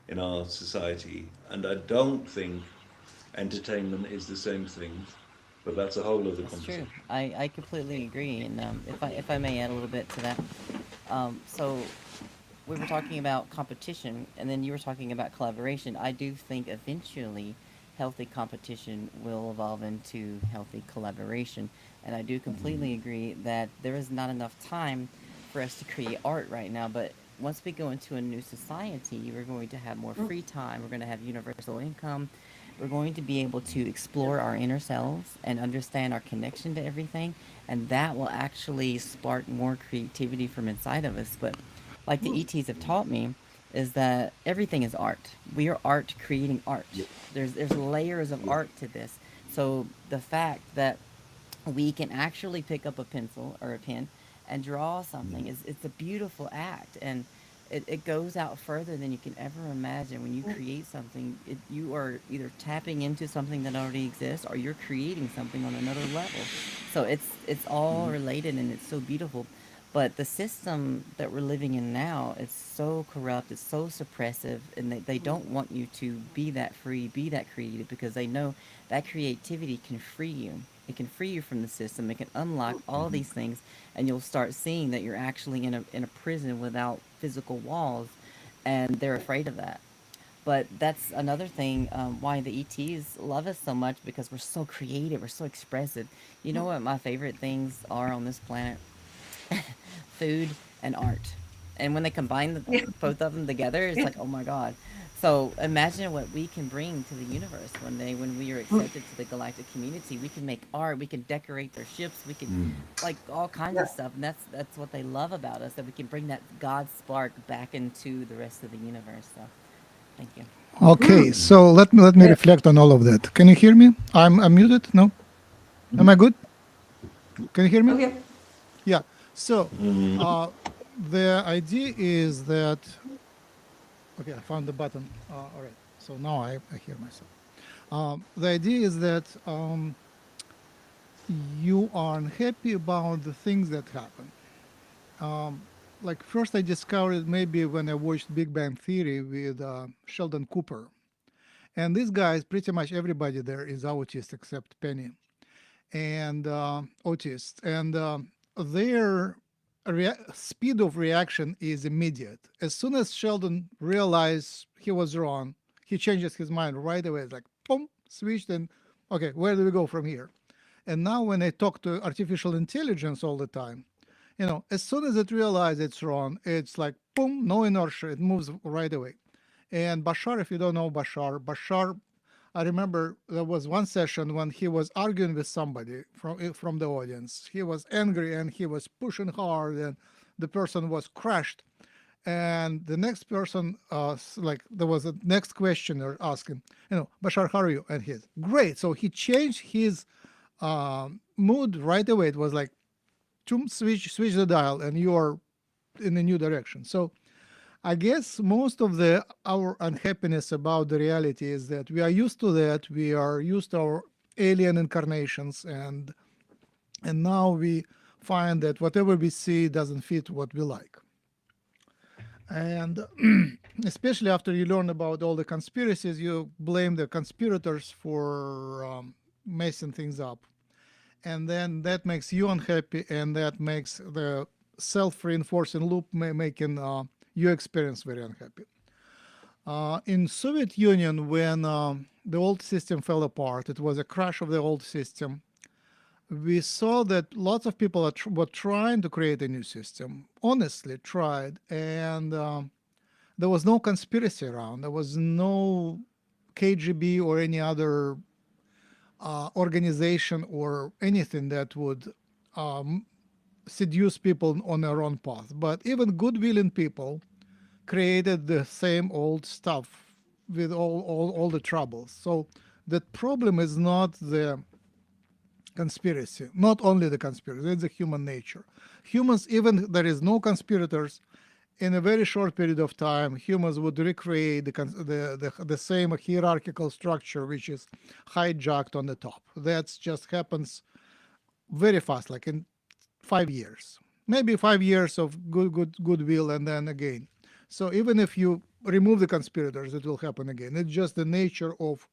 in our society, and I don't think entertainment is the same thing, but that's a whole other That's true. conversation. I completely agree. And if I may add a little bit to that, so we were talking about competition, and then you were talking about collaboration. I do think eventually healthy competition will evolve into healthy collaboration. And I do completely agree that there is not enough time for us to create art right now. But once we go into a new society, we're going to have more free time. We're going to have universal income. We're going to be able to explore our inner selves and understand our connection to everything. And that will actually spark more creativity from inside of us. But like the ETs have taught me, is that everything is art. We are art creating art. Yep. There's layers of Yep. art to this. So the fact that we can actually pick up a pencil or a pen and draw something is it's a beautiful act, and it goes out further than you can ever imagine. When you create something, you are either tapping into something that already exists or you're creating something on another level. So it's all related and it's so beautiful. But the system that we're living in now is so corrupt, it's so suppressive, and they don't want you to be that free, be that creative, because they know that creativity can free you. It can free you from the system. It can unlock all these things, and you'll start seeing that you're actually in a prison without physical walls, and they're afraid of that. But that's another thing why the ETs love us so much, because we're so creative, we're so expressive. You know what my favorite things are on this planet? Food and art. And when they combine Yeah. both of them together, it's like, oh my God. So imagine what we can bring to the universe one day when we are accepted to the galactic community. We can make art, we can decorate their ships, we can like all kinds Yeah. of stuff. And that's what they love about us, that we can bring that God spark back into the rest of the universe. So thank you. Okay, so let me Yeah. reflect on all of that. Can you hear me? I'm muted. No, am I good? Can you hear me? Oh yeah. Yeah. So the idea is that okay, I found the button. All right. So now I hear myself. The idea is that you are unhappy about the things that happen. Like first, I discovered maybe when I watched Big Bang Theory with Sheldon Cooper, and these guys, pretty much everybody there is autist except Penny, and autist, and their speed of reaction is immediate. As soon as Sheldon realized he was wrong, he changes his mind right away. It's like boom, switched, and okay, where do we go from here? And now when I talk to artificial intelligence all the time, as soon as it realizes it's wrong, it's like boom, no inertia, it moves right away. And Bashar, if you don't know Bashar, I remember there was one session when he was arguing with somebody from the audience. He was angry and he was pushing hard, and the person was crushed. And the next person, like there was a next questioner asking, Bashar, how are you? And he's great. So he changed his mood right away. It was like, switch the dial, and you are in a new direction. So I guess most of the our unhappiness about the reality is that we are used to that. We are used to our alien incarnations, and now we find that whatever we see doesn't fit what we like. And especially after you learn about all the conspiracies, you blame the conspirators for messing things up, and then that makes you unhappy, and that makes the self-reinforcing loop making your experience very unhappy. In Soviet Union, when the old system fell apart, it was a crash of the old system. We saw that lots of people were trying to create a new system, honestly tried, and there was no conspiracy around. There was no KGB or any other organization or anything that would seduce people on their own path. But even good-willing people created the same old stuff with all the troubles. So the problem is not the conspiracy, not only the conspiracy, it's the human nature. Humans, even there is no conspirators, in a very short period of time, humans would recreate the same hierarchical structure which is hijacked on the top. That just happens very fast, like in 5 years, maybe 5 years of goodwill, and then again. So even if you remove the conspirators, it will happen again. It's just the nature of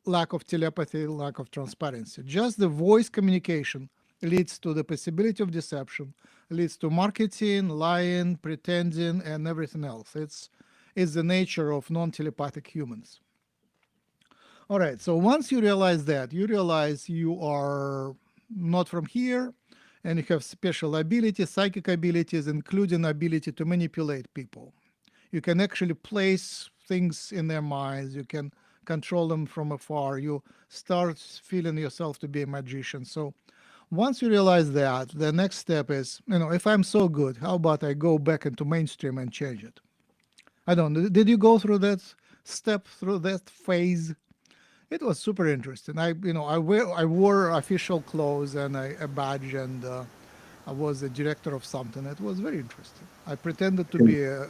lack of telepathy, lack of transparency. Just the voice communication leads to the possibility of deception, leads to marketing, lying, pretending, and everything else. It's the nature of non-telepathic humans. All right, so once you realize that, you realize you are not from here, and you have special abilities, psychic abilities, including ability to manipulate people. You can actually place things in their minds. You can control them from afar. You start feeling yourself to be a magician. So once you realize that, the next step is, if I'm so good, how about I go back into mainstream and change it? I don't know. Did you go through that step, through that phase? It was super interesting. I wore official clothes and a badge, and I was a director of something. It was very interesting. I pretended to be a.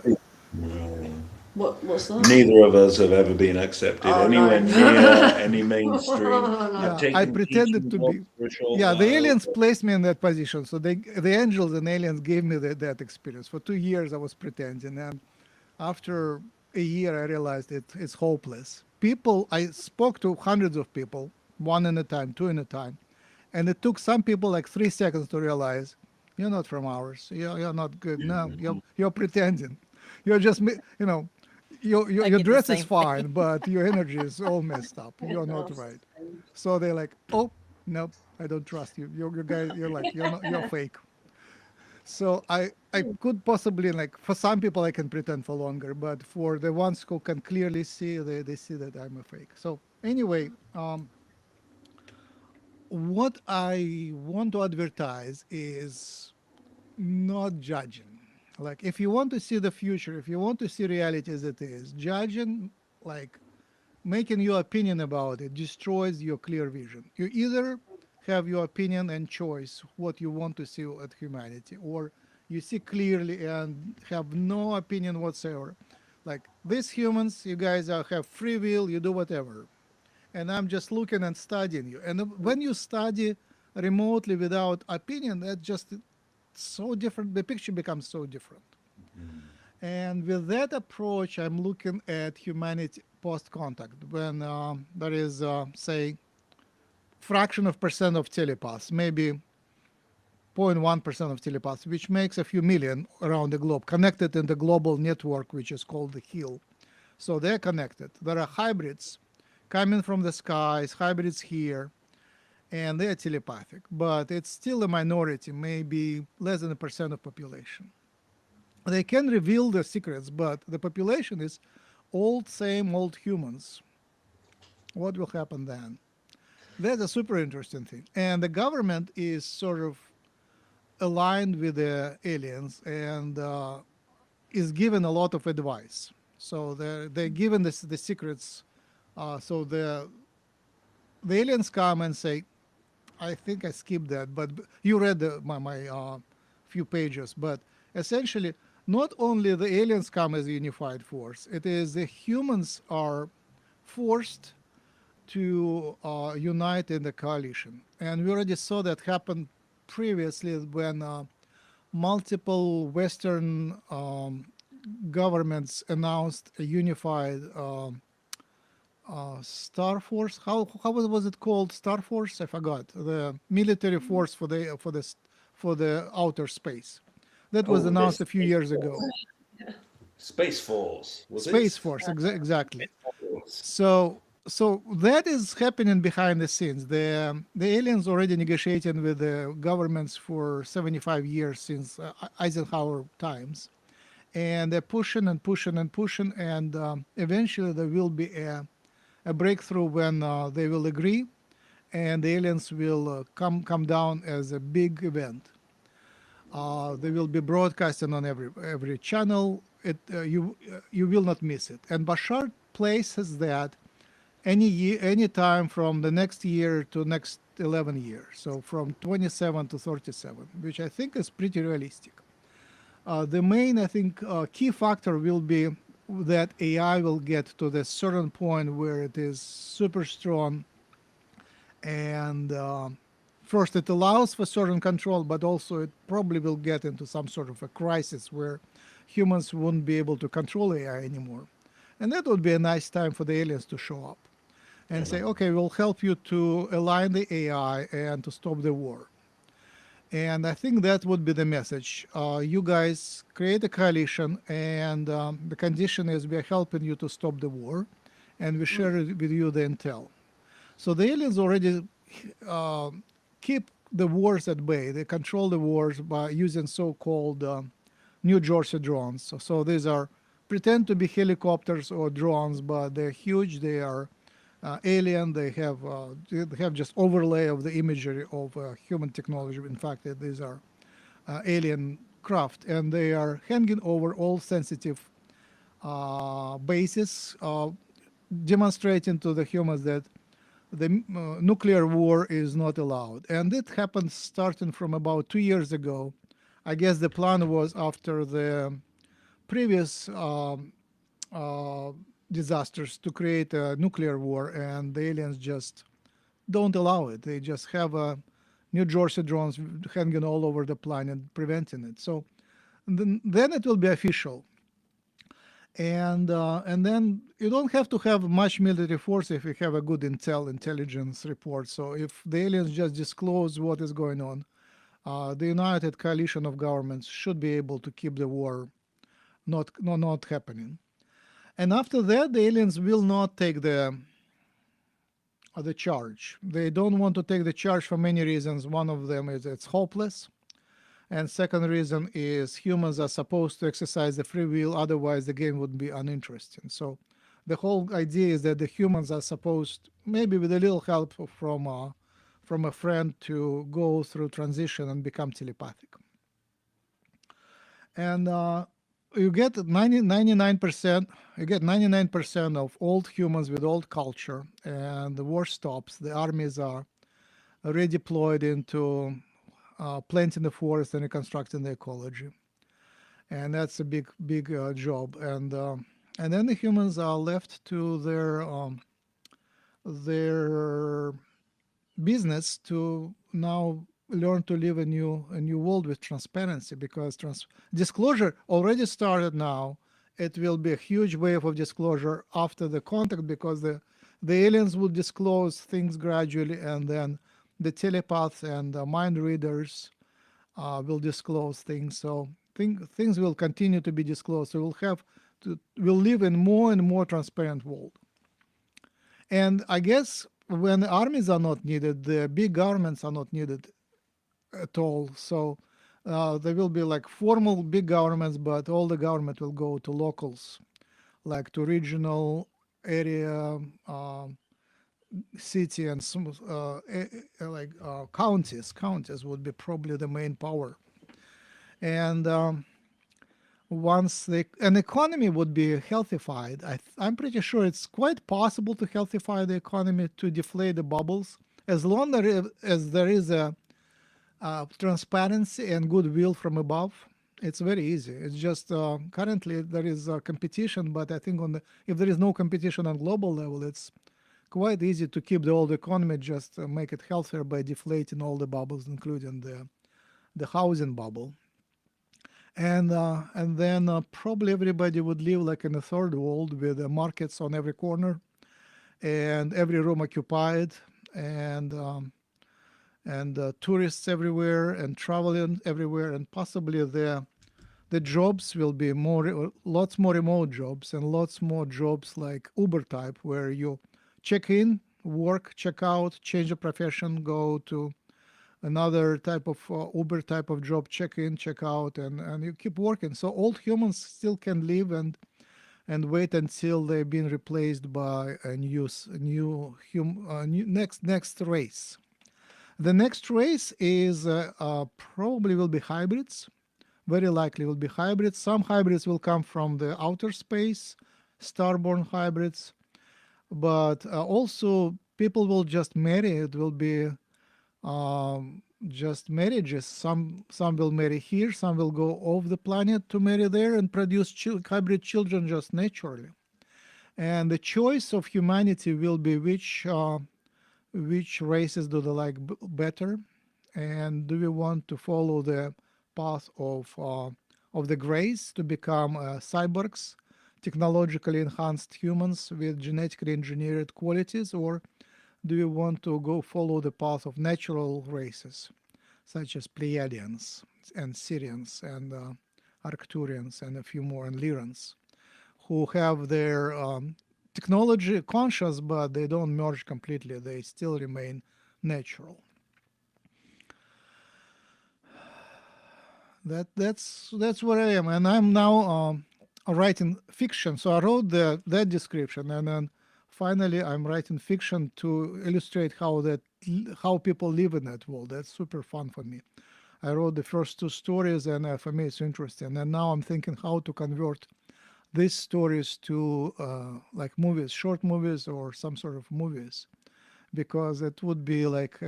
What's that? Neither of us have ever been accepted Oh, anywhere no. near any mainstream. I've Yeah, I taken pretended teaching to jobs be. for a short Yeah, the while. aliens placed me in that position. So the angels and aliens gave me that experience. For 2 years, I was pretending, and after a year, I realized it's hopeless. I spoke to hundreds of people, one at a time, two at a time, and it took some people like 3 seconds to realize you're not from ours. You're not good. No, you're pretending. You're just I your get the dress is same thing. fine, but your energy is all messed up. You're not That's right. strange. So they're like, oh no, I don't trust you. You're guys. You're like you're fake. So I could possibly, like, for some people I can pretend for longer, but for the ones who can clearly see, they see that I'm a fake. So anyway, what I want to advertise is not judging. Like, if you want to see the future, if you want to see reality as it is, judging, like making your opinion about it, destroys your clear vision. You either have your opinion and choice what you want to see at humanity, or you see clearly and have no opinion whatsoever. Like, these humans, you guys have free will, you do whatever, and I'm just looking and studying you. And when you study remotely without opinion, that's just so different. The picture becomes so different. And with that approach, I'm looking at humanity post contact, when there is, say, fraction of percent of telepaths, maybe 0.1% of telepaths, which makes a few million around the globe, connected in the global network, which is called the HEAL. So they're connected. There are hybrids coming from the skies, hybrids here, and they're telepathic, but it's still a minority, maybe less than a percent of population. They can reveal the secrets, but the population is same old humans. What will happen then? That's a super interesting thing. And the government is sort of aligned with the aliens, and is given a lot of advice. So they're given the secrets. So the aliens come and say, I think I skipped that, but you read my few pages. But essentially, not only the aliens come as a unified force, it is the humans are forced to unite in the coalition. And we already saw that happen previously when multiple Western governments announced a unified Star Force. How was it called? Star Force? I forgot. The military force for the outer space. That was Oh, announced this a few years ago. Space Force, was it? Space Force, exactly. Force. So that is happening behind the scenes. The aliens already negotiating with the governments for 75 years, since Eisenhower times, and they're pushing and pushing and pushing, and eventually there will be a breakthrough when they will agree, and the aliens will come down as a big event. They will be broadcasting on every channel. You will not miss it. And Bashar places that any time from the next year to next 11 years, so from 27 to 37, which I think is pretty realistic. The main, I think, key factor will be that AI will get to the certain point where it is super strong, and first it allows for certain control, but also it probably will get into some sort of a crisis where humans won't be able to control AI anymore. And that would be a nice time for the aliens to show up. and say, okay, we'll help you to align the AI and to stop the war. And I think that would be the message. You guys create a coalition, and the condition is we are helping you to stop the war, and we share with you the intel. So the aliens already uh, keep the wars at bay. They control the wars by using so-called New Jersey drones. So these are pretend to be helicopters or drones, but they're huge. They are alien. They have just overlay of the imagery of human technology. In fact, these are alien craft, and they are hanging over all sensitive bases, demonstrating to the humans that the nuclear war is not allowed. And it happened starting from about 2 years ago. I guess the plan was after the previous uh, disasters to create a nuclear war, and the aliens just don't allow it. They just have New Jersey drones hanging all over the planet, preventing it. So then it will be official, and then you don't have to have much military force if you have a good intelligence report. So if the aliens just disclose what is going on, the united coalition of governments should be able to keep the war not happening. And after that, the aliens will not take the charge. They don't want to take the charge for many reasons. One of them is it's hopeless. And second reason is humans are supposed to exercise the free will, otherwise the game would be uninteresting. So the whole idea is that the humans are supposed, maybe with a little help from a friend, to go through transition and become telepathic. And you get 99%, you get 99% of old humans with old culture, and the war stops. The armies are redeployed into planting the forest and reconstructing the ecology, and that's a big job. And then the humans are left to their business to now learn to live a new world with transparency, because disclosure already started now. It will be a huge wave of disclosure after the contact, because the aliens will disclose things gradually, and then the telepaths and the mind readers will disclose things. So things will continue to be disclosed. So we'll live in more and more transparent world. And I guess when the armies are not needed, the big governments are not needed at all. So there will be like formal big governments, but all the government will go to locals, like to regional area, city, and like counties. Counties would be probably the main power. And once an economy would be healthified, I'm pretty sure it's quite possible to healthify the economy, to deflate the bubbles, as long as there is a transparency and goodwill from above. It's very easy. It's just currently there is competition, but I think if there is no competition on global level, it's quite easy to keep the old economy, just make it healthier by deflating all the bubbles, including the housing bubble. And then probably everybody would live like in a third world, with markets on every corner and every room occupied, and tourists everywhere and traveling everywhere, and possibly the jobs will be lots more remote jobs, and lots more jobs like Uber type, where you check in, work, check out, change a profession, go to another type of Uber type of job, check in, check out, and you keep working. So old humans still can live and wait until they've been replaced by a new next race. The next race is probably will be hybrids. Very likely will be hybrids. Some hybrids will come from the outer space, starborn hybrids, but also people will just marry. It will be just marriages. Some will marry here, some will go off the planet to marry there and produce hybrid children just naturally. And the choice of humanity will be which races do they like better, and do we want to follow the path of the grays to become cyborgs, technologically enhanced humans with genetically engineered qualities, or do you want to go follow the path of natural races, such as Pleiadians and Syrians and Arcturians and a few more, and Lyrans, who have their technology conscious, but they don't merge completely. They still remain natural. That's where I am, and I'm now writing fiction. So I wrote that description, and then finally I'm writing fiction to illustrate how people live in that world. That's super fun for me. I wrote the first two stories, and for me it's interesting. And now I'm thinking how to convert these stories to like movies, short movies, or some sort of movies, because it would be like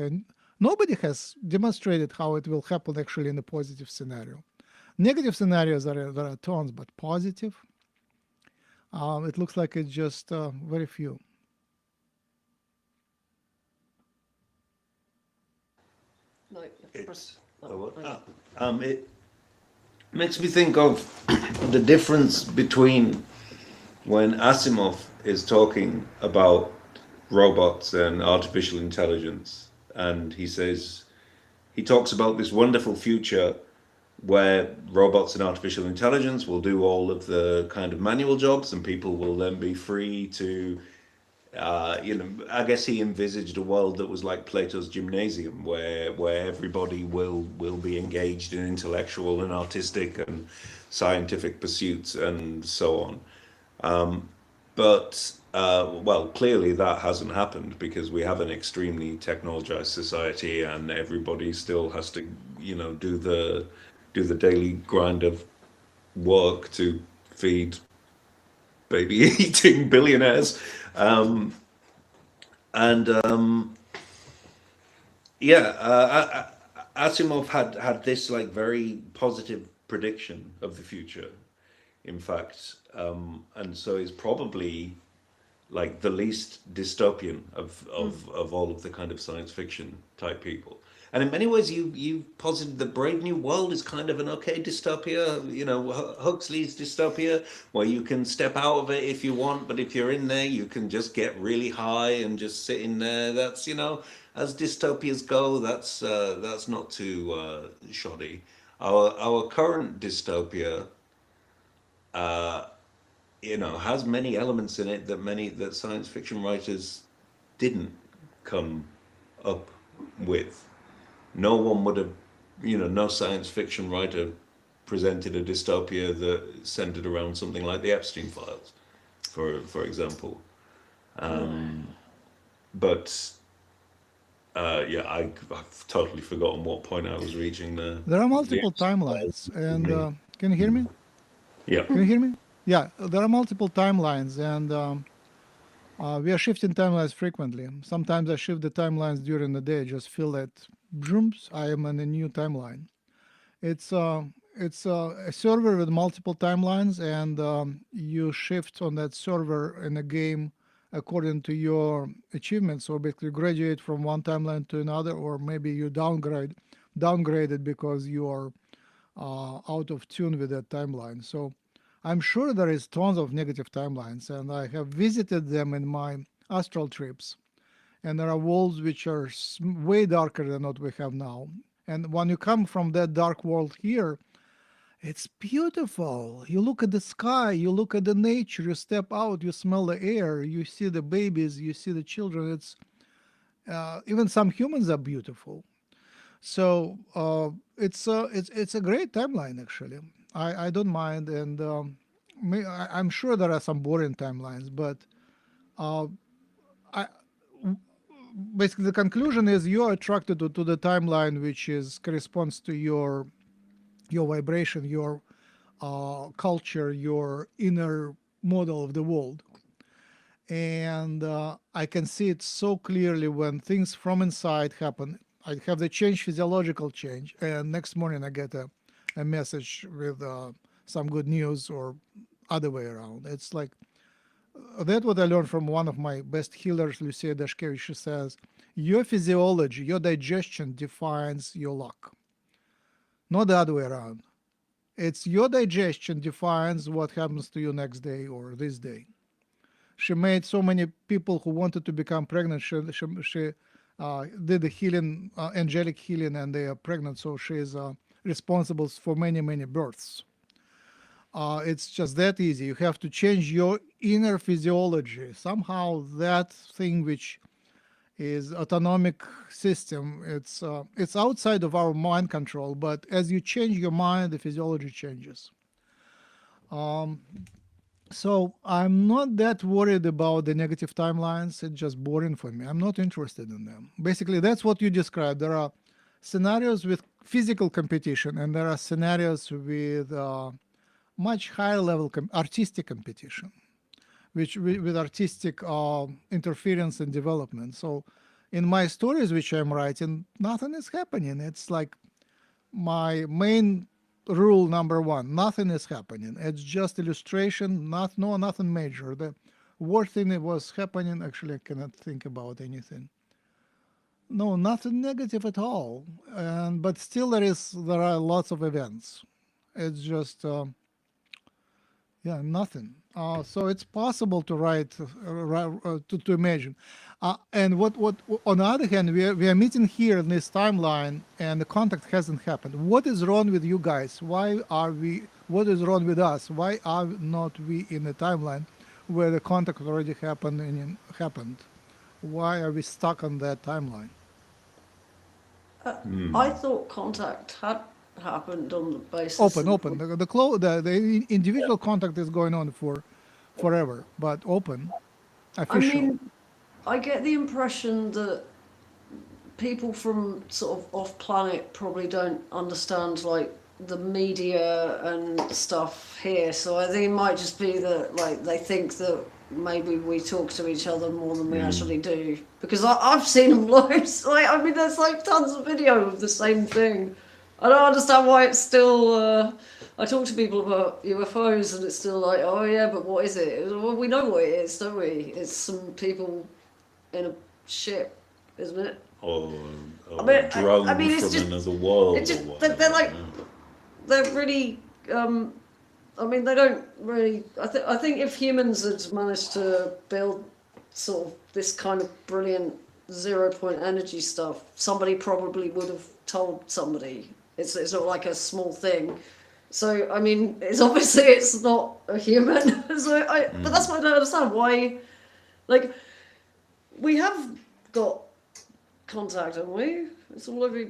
nobody has demonstrated how it will happen actually in a positive scenario. Negative scenarios there are tons, but positive, it looks like it's just very few. No, you have to press. It makes me think of the difference between when Asimov is talking about robots and artificial intelligence, and he talks about this wonderful future where robots and artificial intelligence will do all of the kind of manual jobs, and people will then be free to I guess he envisaged a world that was like Plato's gymnasium, where everybody will be engaged in intellectual and artistic and scientific pursuits and so on. But well, clearly that hasn't happened because we have an extremely technologized society, and everybody still has to, do the daily grind of work to feed baby eating billionaires. Um, and yeah, Asimov had this like very positive prediction of the future, in fact, and so is probably like the least dystopian of all of the kind of science fiction type people. And in many ways, you posited the Brave New World is kind of an okay dystopia. Huxley's dystopia, where you can step out of it if you want, but if you're in there, you can just get really high and just sit in there. That's as dystopias go, that's not too shoddy. Our current dystopia has many elements in it that science fiction writers didn't come up with. No one would have, no science fiction writer presented a dystopia that centered around something like the Epstein files, for example. But yeah, I've totally forgotten what point I was reaching there. There are multiple timelines, and can you hear me? Yeah. Can you hear me? Yeah, there are multiple timelines, and we are shifting timelines frequently. Sometimes I shift the timelines during the day. I just feel that, drooms, I am in a new timeline. It's a server with multiple timelines, and you shift on that server in a game according to your achievements. So basically, graduate from one timeline to another, or maybe you downgraded because you are out of tune with that timeline. So I'm sure there is tons of negative timelines, and I have visited them in my astral trips. And there are worlds which are way darker than what we have now. And when you come from that dark world here, it's beautiful. You look at the sky, you look at the nature, you step out, you smell the air, you see the babies, you see the children. It's even some humans are beautiful. So it's a great timeline actually. I don't mind, and I'm sure there are some boring timelines, but uh, I basically the conclusion is you are attracted to the timeline which is corresponds to your vibration, your culture, your inner model of the world. And I can see it so clearly when things from inside happen. I have the change, physiological change, and next morning I get a message with some good news, or other way around. It's like that's what I learned from one of my best healers, Lucia Dashkevich. She says, your physiology, your digestion defines your luck, not the other way around. It's your digestion defines what happens to you next day or this day. She made so many people who wanted to become pregnant. She did the healing, angelic healing, and they are pregnant. So she is responsible for many, many births. It's just that easy. You have to change your inner physiology. Somehow, that thing which is autonomic system, it's outside of our mind control. But as you change your mind, the physiology changes. So I'm not that worried about the negative timelines. It's just boring for me. I'm not interested in them. Basically, that's what you described. There are scenarios with physical competition, and there are scenarios with much higher level artistic competition, which with artistic interference and development. So, in my stories which I'm writing, nothing is happening. It's like my main rule number one: nothing is happening. It's just illustration, nothing major. The worst thing that was happening, actually I cannot think about anything. No, nothing negative at all. And but still there are lots of events. It's just yeah, nothing. So it's possible to write, to imagine. And what, on the other hand, we are meeting here in this timeline and the contact hasn't happened. What is wrong with you guys? Why are we, what is wrong with us? Why are not we in the timeline where the contact already happened happened? Why are we stuck on that timeline? I thought contact had happened on the basis Open, of. open. The individual contact is going on for forever, but open, I official. mean, I get the impression that people from sort of off planet probably don't understand like the media and stuff here. So I think it might just be that like they think that maybe we talk to each other more than we actually do. Because I've seen them loads. Like I mean, there's like tons of video of the same thing. I don't understand why it's still. I talk to people about UFOs and it's still like, oh yeah, but what is it? Well, we know what it is, don't we? It's some people in a ship, isn't it? or, I or mean, a drone I mean, it's from just, another world it's or just whatever. they're like, Yeah. they're really. I mean, they don't really. I think if humans had managed to build sort of this kind of brilliant 0 point energy stuff, somebody probably would have told somebody. It's not like a small thing. So I mean, it's obviously it's not a human. But that's what I don't understand. Why, like, we have got contact, haven't we? It's all over.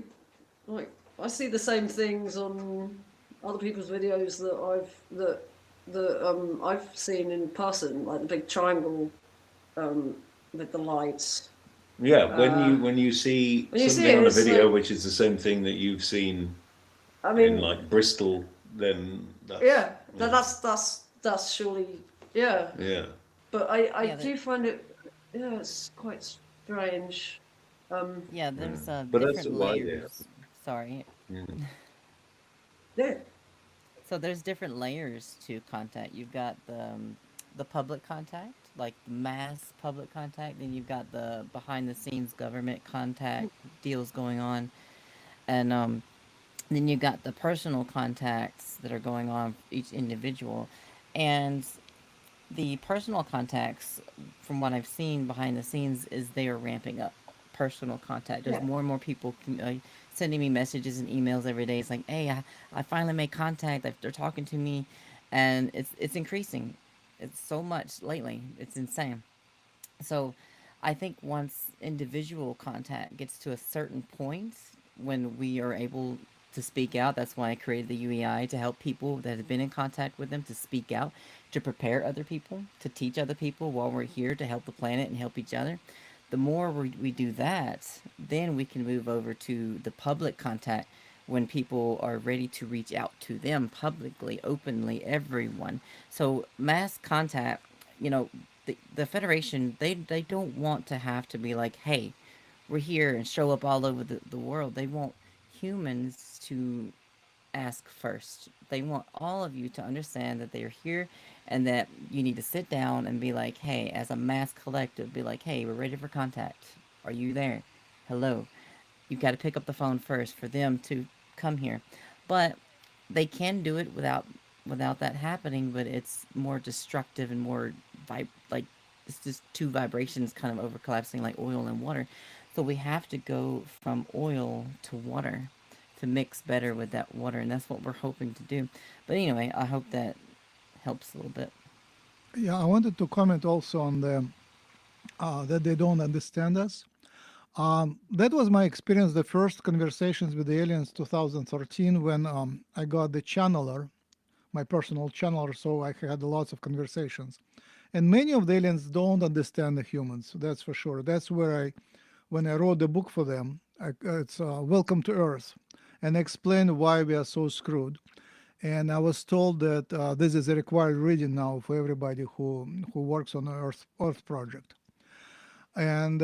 Like, I see the same things on other people's videos that I've seen in person, like the big triangle with the lights. Yeah, when you see When you see something it, on a it's video like, which is the same thing that you've seen I in mean, like Bristol, then yeah, yeah, that's surely, yeah. yeah. But I Yeah, do find it, yeah, it's quite strange. Um, yeah, there's But that's different why, yeah. layers. Sorry. Mm. yeah, So there's different layers to contact. You've got the public contact, like the mass public contact, then you've got the behind the scenes government contact deals going on, and then you got the personal contacts that are going on for each individual, and the personal contacts, from what I've seen behind the scenes, is they are ramping up personal contact. There's yeah. more and more people sending me messages and emails every day. It's like, hey, I finally made contact. They're talking to me, and it's increasing. It's so much lately. It's insane. So I think once individual contact gets to a certain point, when we are able to speak out, that's why I created the UEI, to help people that have been in contact with them to speak out, to prepare other people, to teach other people while we're here to help the planet and help each other. The more we do that, then we can move over to the public contact, when people are ready to reach out to them publicly, openly, everyone. So mass contact, you know, the Federation, they don't want to have to be like, hey, we're here and show up all over the world. They want humans to ask first. They want all of you to understand that they are here, and that you need to sit down and be like, hey, as a mass collective, be like, hey, we're ready for contact. Are you there? Hello. You've got to pick up the phone first for them to come here. But they can do it without that happening, but it's more destructive and more like it's just two vibrations kind of over collapsing like oil and water. So we have to go from oil to water to mix better with that water, and that's what we're hoping to do. But anyway, I hope that helps a little bit. Yeah, I wanted to comment also on the that they don't understand us. That was my experience. The first conversations with the aliens, 2013, when I got the channeler, my personal channeler. So I had lots of conversations, and many of the aliens don't understand the humans. That's for sure. That's where when I wrote the book for them, it's Welcome to Earth, and explained why we are so screwed. And I was told that this is a required reading now for everybody who works on the Earth project. And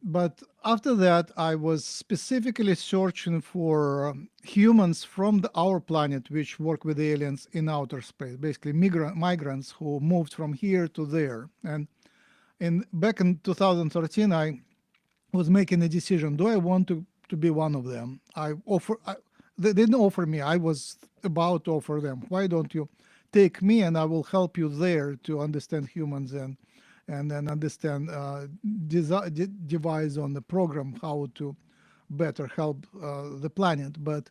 but after that, I was specifically searching for humans from our planet which work with aliens in outer space, basically migrants who moved from here to there. And back in 2013, I was making a decision: do I want to be one of them? They didn't offer me. I was about to offer them. Why don't you take me and I will help you there to understand humans and then understand devise on the program how to better help the planet. But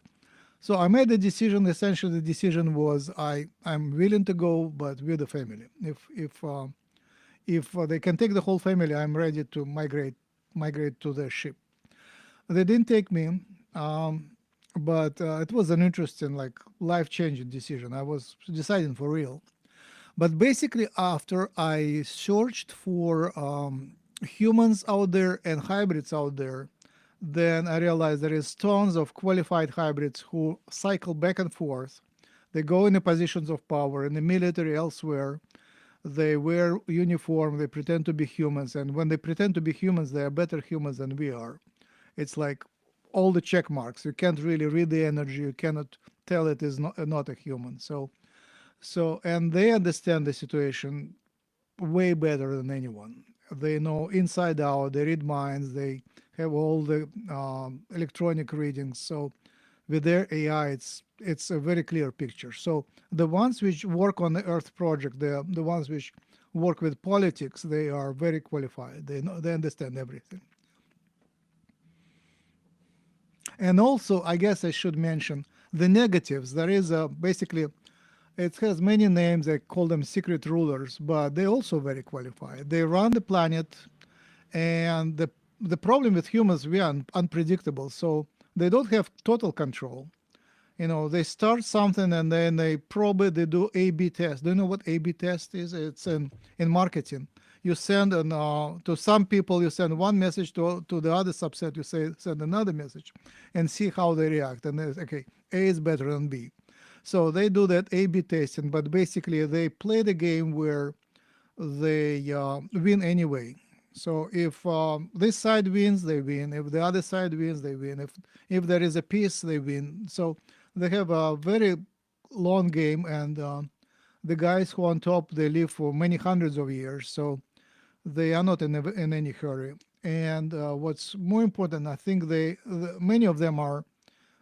so I made a decision. Essentially, the decision was I'm willing to go, but with the family. If they can take the whole family, I'm ready to migrate to their ship. They didn't take me, but it was an interesting, like life-changing decision. I was deciding for real. But basically, after I searched for humans out there and hybrids out there, then I realized there is tons of qualified hybrids who cycle back and forth. They go in the positions of power in the military, elsewhere. They wear uniform. They pretend to be humans, and when they pretend to be humans, they are better humans than we are. It's like all the check marks. You can't really read the energy. You cannot tell it is not a human. And they understand the situation way better than anyone. They know inside out. They read minds. They have all the electronic readings. So with their AI, it's a very clear picture. So the ones which work on the Earth project, the ones which work with politics, they are very qualified. They understand everything. And also, I guess I should mention the negatives. There is basically, it has many names. They call them secret rulers, but they're also very qualified. They run the planet, and the problem with humans, we are unpredictable. So they don't have total control. They start something and then they probe it. They do A/B test. Do you know what A/B test is? It's in marketing. You send to some people, you send one message, to the other subset, you send another message, and see how they react. And okay, A is better than B. So they do that A/B testing, but basically they play the game where they win anyway. So if this side wins, they win. If the other side wins, they win. If there is a peace, they win. So they have a very long game, and the guys who are on top, they live for many hundreds of years. So they are not in any hurry. And what's more important, I think many of them are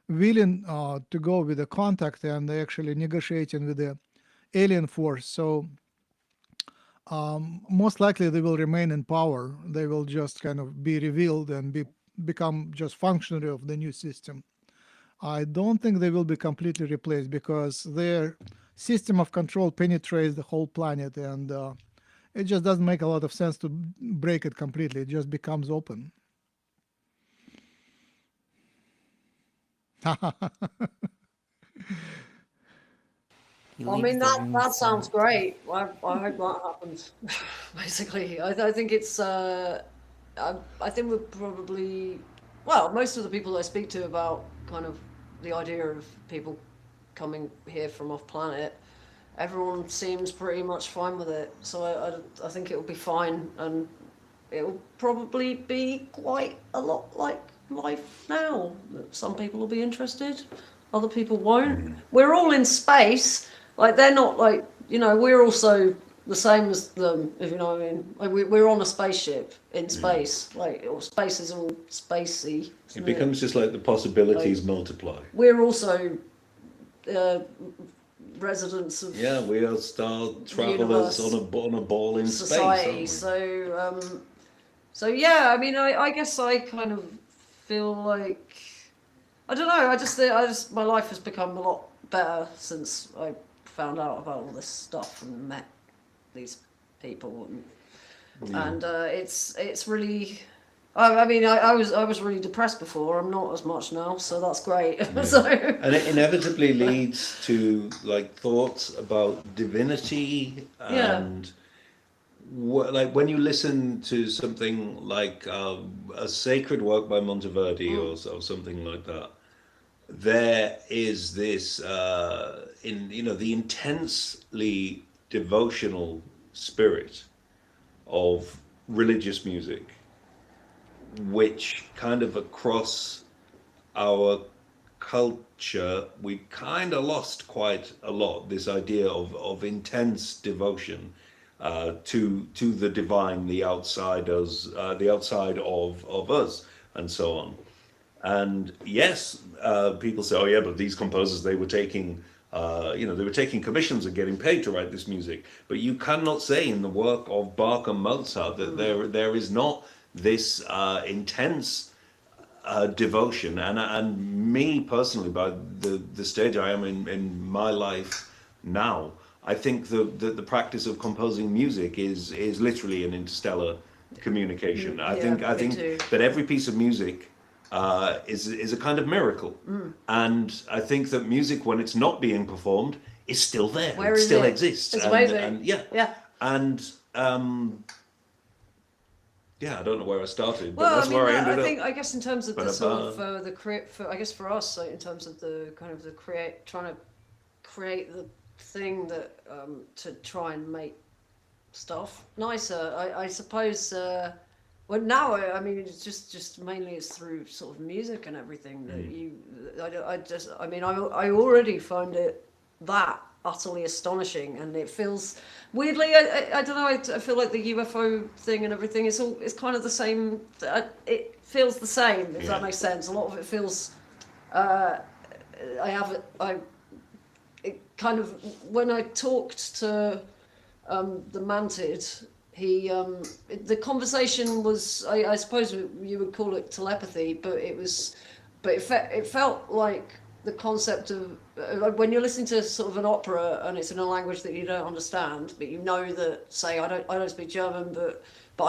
willing to go with the contact, and they actually negotiating with the alien force. So most likely they will remain in power. They will just kind of be revealed and become just functionary of the new system. I don't think they will be completely replaced because their system of control penetrates the whole planet, and it just doesn't make a lot of sense to break it completely. It just becomes open. He I leaves mean, the room that sounds silent. great. I hope that happens. Basically, I think it's. I think we're probably. Well, most of the people I speak to about kind of the idea of people coming here from off planet, everyone seems pretty much fine with it. So I think it'll be fine, and it'll probably be quite a lot like life now. Some people will be interested, other people won't. We're all in space. Like they're not like we're also the same as them, if you know what I mean. Like we're on a spaceship in space, like, or space is all spacey. It becomes just like the possibilities Like, multiply. we're also residents of Yeah, we are star travelers universe, on a ball in society. space, aren't we? So yeah, I mean, I guess I kind of feel like, I don't know. I just my life has become a lot better since I found out about all this stuff and met these people, and it's really. I mean, I was really depressed before. I'm not as much now, so that's great. Yeah. So And it inevitably leads to like thoughts about divinity yeah. and like when you listen to something like a sacred work by Monteverdi or something like that, there is this in the intensely devotional spirit of religious music, which kind of across our culture we kind of lost quite a lot, this idea of intense devotion to the divine, the outsiders, the outside of us, and so on. And yes, people say, "Oh yeah, but these composers, they were taking, they were taking commissions and getting paid to write this music." But you cannot say in the work of Bach and Mozart that there is not this intense devotion. And me personally, by the stage I am in my life now, I think the practice of composing music is literally an interstellar communication. I think too. that every piece of music is a kind of miracle, and I think that music, when it's not being performed, is still there. Where it is still it? exists. It's amazing. And yeah, Yeah. and yeah, I don't know where I started, but Well, that's I mean, where I ended up. I guess in terms of the But sort of the create, I guess for us, in terms of the kind of the trying to create the thing that to try and make stuff nicer. I suppose. Well, now I mean, it's just mainly it's through sort of music and everything that you. I mean, I already find it that utterly astonishing, and it feels weirdly. I don't know. I feel like the UFO thing and everything. It's kind of the same. It feels the same, if that makes sense. A lot of it feels. It kind of, when I talked to the Mantid, the conversation was, I suppose you would call it telepathy, but it felt like the concept of when you're listening to sort of an opera and it's in a language that you don't understand, but you know that, say, I don't speak German, but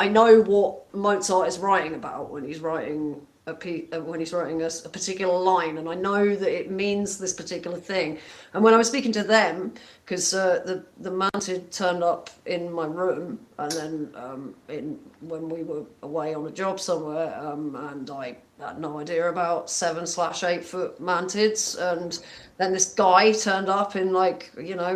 I know what Mozart is writing about when he's writing a particular line, and I know that it means this particular thing. And when I was speaking to them, because the Mantid turned up in my room, and then when we were away on a job somewhere, and I had no idea about 7/8 foot mantids, and then this guy turned up in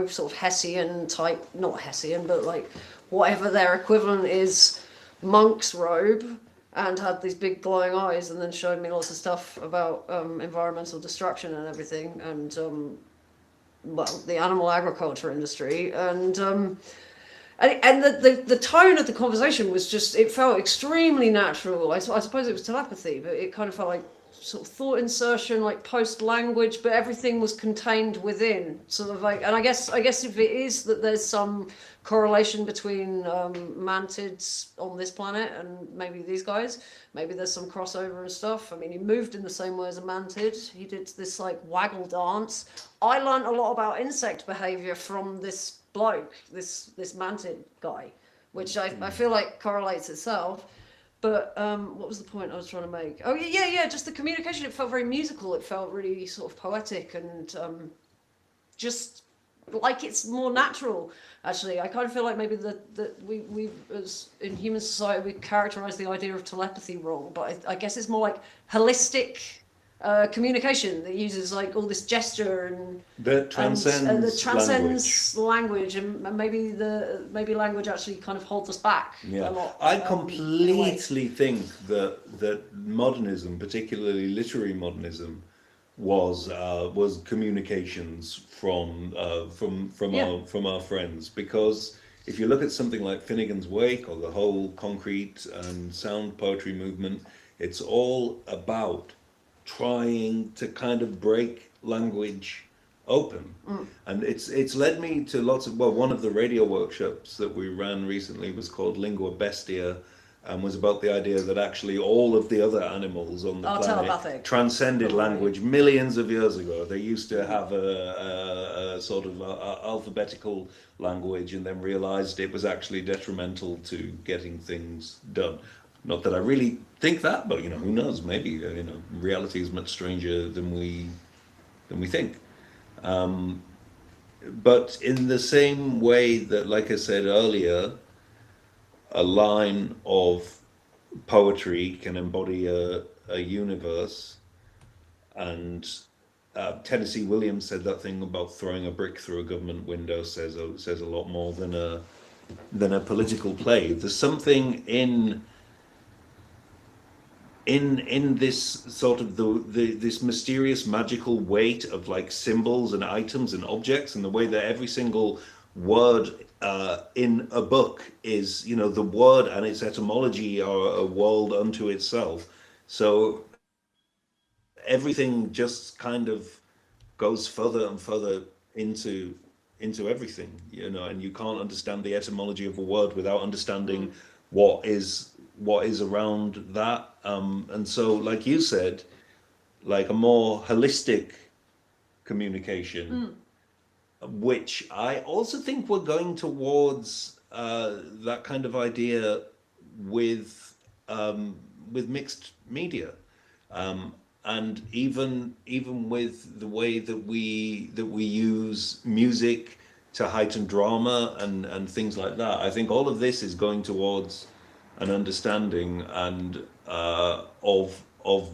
sort of Hessian type, not Hessian, but like whatever their equivalent is, monk's robe, and had these big glowing eyes, and then showed me lots of stuff about environmental destruction and everything, and the animal agriculture industry, and the tone of the conversation was just, it felt extremely natural. I suppose it was telepathy, but it kind of felt like sort of thought insertion, like post language, but everything was contained within, sort of like. And I guess if it is that there's some correlation between mantids on this planet and maybe these guys, maybe there's some crossover and stuff. I mean, he moved in the same way as a mantid. He did this like waggle dance. I learned a lot about insect behavior from this bloke, this mantid guy, which I feel like correlates itself. But what was the point I was trying to make? Oh yeah, just the communication. It felt very musical. It felt really sort of poetic, and just like it's more natural. Actually, I kind of feel like maybe that we as in human society we characterize the idea of telepathy wrong, but I guess it's more like holistic communication that uses like all this gesture and that transcends language, and maybe language actually kind of holds us back a lot. I completely think that modernism, particularly literary modernism, was communications from our friends, because if you look at something like Finnegan's Wake or the whole concrete and sound poetry movement, it's all about trying to kind of break language open. And it's led me to lots of, well, one of the radio workshops that we ran recently was called Lingua Bestia, and was about the idea that actually all of the other animals on the Are planet telepathic. transcended Probably. language millions of years ago. They used to have a sort of alphabetical language, and then realized it was actually detrimental to getting things done. Not that I really think that, but who knows? Maybe reality is much stranger than we think. But in the same way that, like I said earlier, a line of poetry can embody a universe, and Tennessee Williams said that thing about throwing a brick through a government window says a lot more than a political play. There's something in this sort of this mysterious magical weight of like symbols and items and objects, and the way that every single word in a book is, the word and its etymology are a world unto itself. So everything just kind of goes further and further into everything, and you can't understand the etymology of a word without understanding what is around that. And so, like you said, like a more holistic communication, which I also think we're going towards that kind of idea with mixed media, and even with the way that we use music to heighten drama and things like that. I think all of this is going towards an understanding and of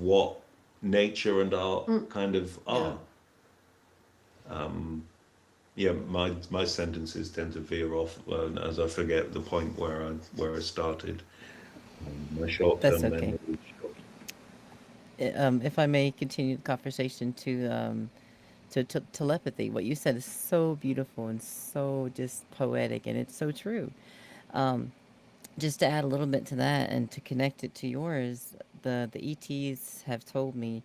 what nature and art kind of are. Yeah, my sentences tend to veer off as I forget the point where I started. My That's short-term okay. memory is short. If I may continue the conversation to telepathy, what you said is so beautiful and so just poetic, and it's so true. Um, just to add a little bit to that and to connect it to yours, the ETs have told me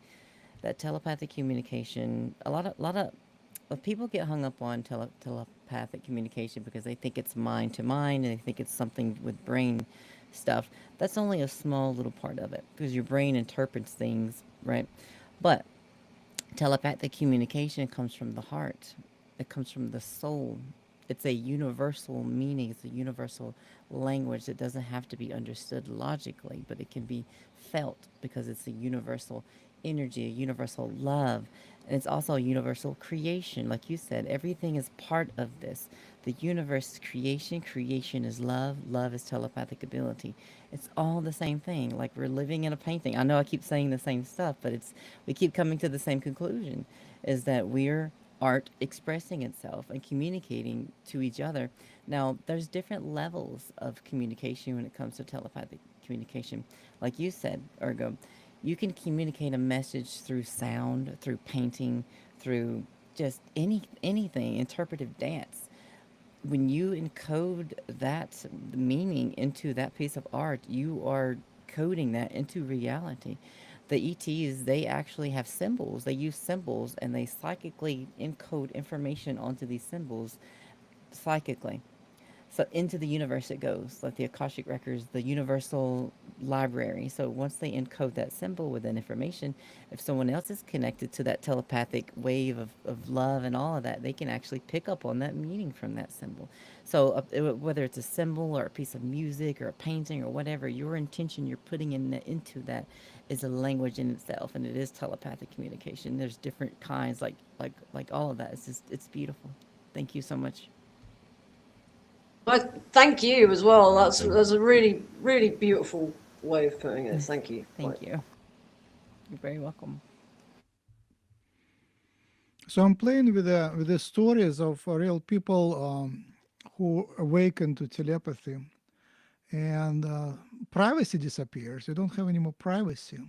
that telepathic communication, a lot of people get hung up on telepathic communication because they think it's mind to mind and they think it's something with brain stuff. That's only a small little part of it because your brain interprets things, right? But telepathic communication comes from the heart, it comes from the soul. It's a universal meaning, it's a universal language that doesn't have to be understood logically, but it can be felt because it's a universal energy, a universal love. And it's also a universal creation. Like you said, everything is part of this. The universe is creation, creation is love, love is telepathic ability. It's all the same thing. Like we're living in a painting. I know I keep saying the same stuff, but we keep coming to the same conclusion is that we're art expressing itself and communicating to each other. Now, there's different levels of communication when it comes to telepathic communication. Like you said, Ergo, you can communicate a message through sound, through painting, through just anything, interpretive dance. When you encode that meaning into that piece of art, you are coding that into reality. The ETs, they actually have symbols. They use symbols and they psychically encode information onto these symbols psychically. So into the universe it goes, like the Akashic records, the universal library. So once they encode that symbol with that information, if someone else is connected to that telepathic wave of love and all of that, they can actually pick up on that meaning from that symbol. So whether it's a symbol or a piece of music or a painting or whatever, your intention you're putting into that is a language in itself, and it is telepathic communication. There's different kinds, like all of that. It's just it's beautiful. Thank you so much. I thank you as well. Thank That's a really really beautiful way of putting it. Thank you. Thank you. You're very welcome. So I'm playing with the stories of real people who awaken to telepathy, and privacy disappears. You don't have any more privacy,